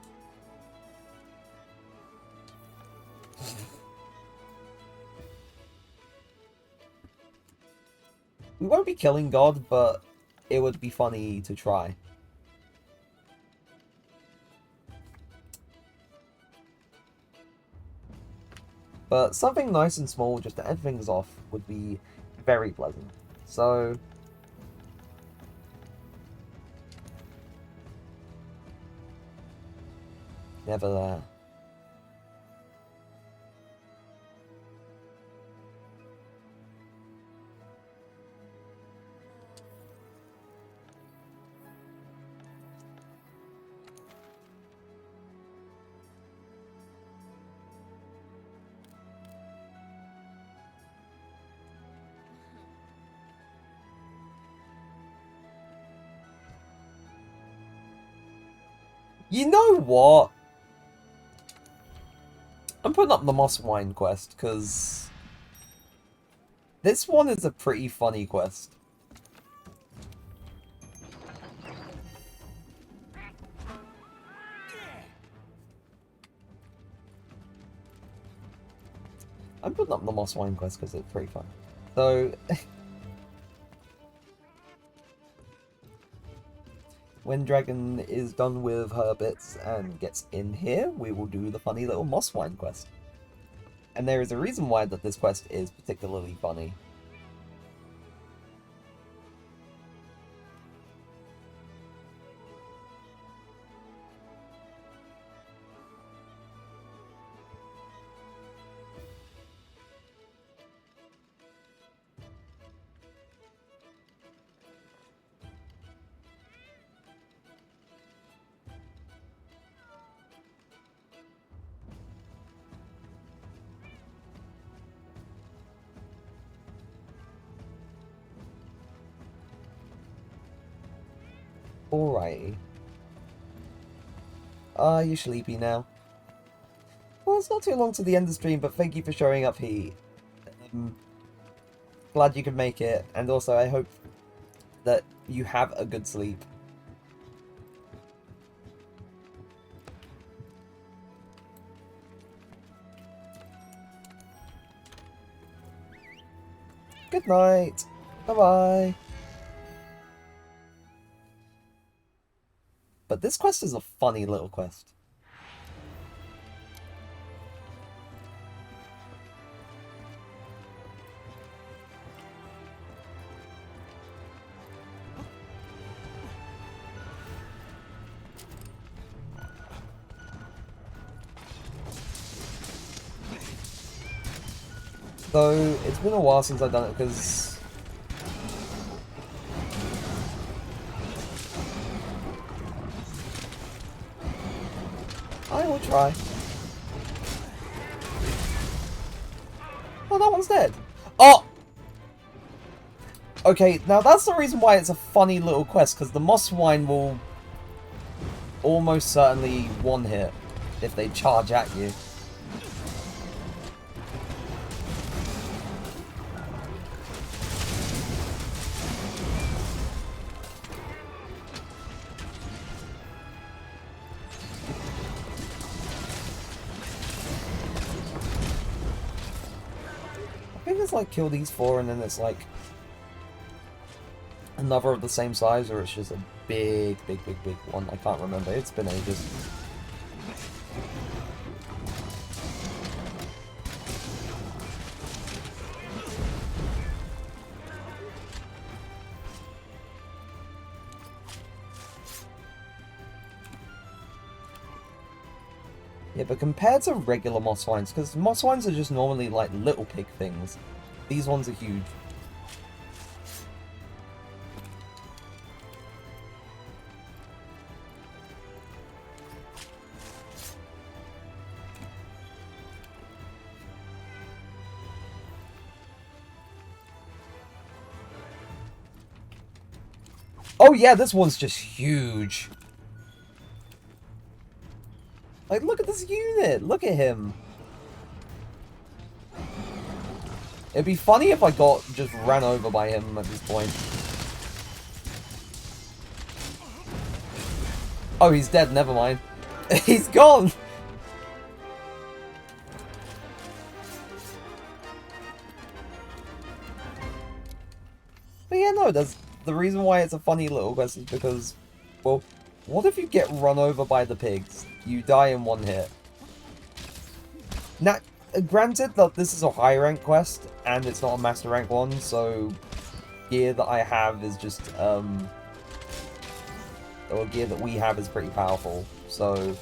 We won't be killing God, but it would be funny to try. But something nice and small just to end things off would be very pleasant. So... never there. You know what? I'm putting up the Moss Wine quest, because this one is a pretty funny quest. I'm putting up the Moss Wine quest because it's pretty fun. So... when Dragon is done with her bits and gets in here, we will do the funny little Moss Wine quest. And there is a reason why that this quest is particularly funny. Alrighty. Are you sleepy now? Well, it's not too long to the end of the stream, but thank you for showing up, Heat. Glad you could make it, and also I hope that you have a good sleep. Good night. Bye-bye. But this quest is a funny little quest. Though, it's been a while since I've done it, because... I will try. Oh, that one's dead. Oh! Okay, now that's the reason why it's a funny little quest, because the Moss Swine will almost certainly one-hit if they charge at you. I think it's like kill these four and then it's like another of the same size, or it's just a big one. I can't remember. It's been ages. Yeah, but compared to regular moss swines, because moss swines are just normally like little pig things, these ones are huge. Oh yeah, this one's just huge. Like, look at this unit! Look at him! It'd be funny if I got just ran over by him at this point. Oh, he's dead, never mind. He's gone! But yeah, no, that's the reason why it's a funny little quest is because, well, what if you get run over by the pigs? You die in one hit. Now, granted that this is a high rank quest, and it's not a master rank one, so gear that I have is just, or gear that we have is pretty powerful, so...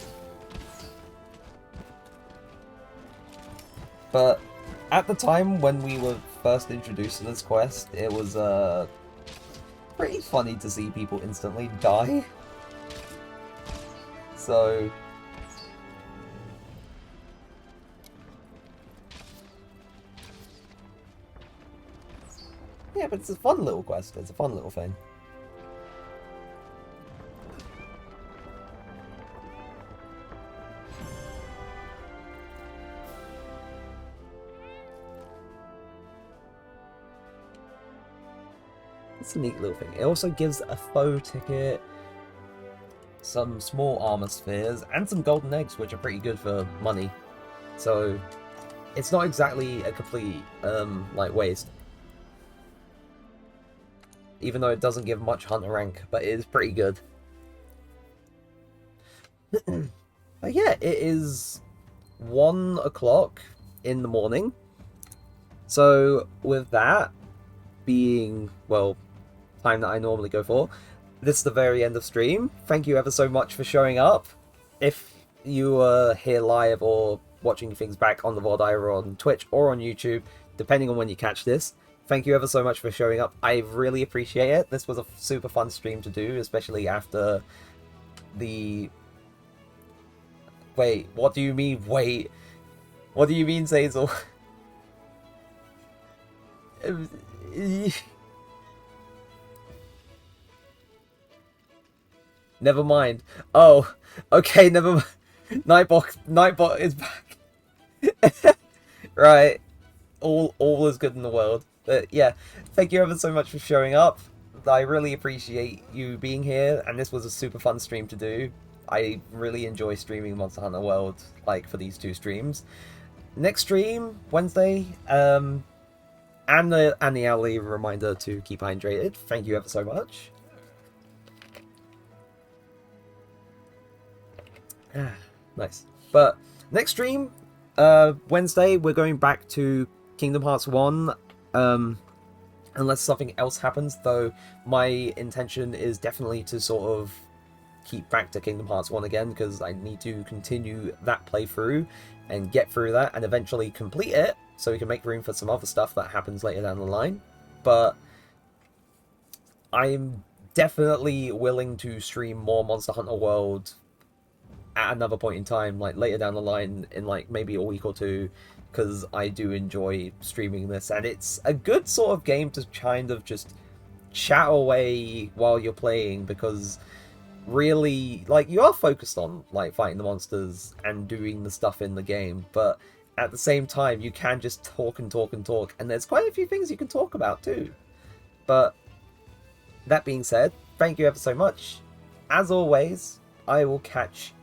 But at the time when we were first introduced to this quest, it was, pretty funny to see people instantly die. So... yeah, but it's a fun little quest. It's a fun little thing. It's a neat little thing. It also gives a faux ticket, some small armor spheres, and some golden eggs, which are pretty good for money. So, it's not exactly a complete, like, waste. Even though it doesn't give much hunter rank, but it is pretty good. But yeah, it is 1 o'clock in the morning. So with that being, well, time that I normally go for, this is the very end of stream. Thank you ever so much for showing up. If you are here live or watching things back on the VOD either on Twitch or on YouTube, depending on when you catch this, thank you ever so much for showing up. I really appreciate it. This was a super fun stream to do, especially after the... Wait, what do you mean, wait? What do you mean, Zazel? Never mind. Oh, okay, never mind. Nightbot is back. Right. All is good in the world. But yeah, thank you ever so much for showing up. I really appreciate you being here, and this was a super fun stream to do. I really enjoy streaming Monster Hunter World, like, for these two streams. Next stream, Wednesday, And the hourly reminder to keep hydrated. Thank you ever so much. Nice. But next stream, Wednesday, we're going back to Kingdom Hearts 1. Unless something else happens, though my intention is definitely to sort of keep back to Kingdom Hearts 1 again, because I need to continue that playthrough and get through that and eventually complete it, so we can make room for some other stuff that happens later down the line. But I'm definitely willing to stream more Monster Hunter World at another point in time, like later down the line in like maybe a week or two, because I do enjoy streaming this, and it's a good sort of game to kind of just chat away while you're playing, because really, like, you are focused on like fighting the monsters and doing the stuff in the game, but at the same time you can just talk and talk and talk, and there's quite a few things you can talk about too. But that being said, thank you ever so much. As always, I will catch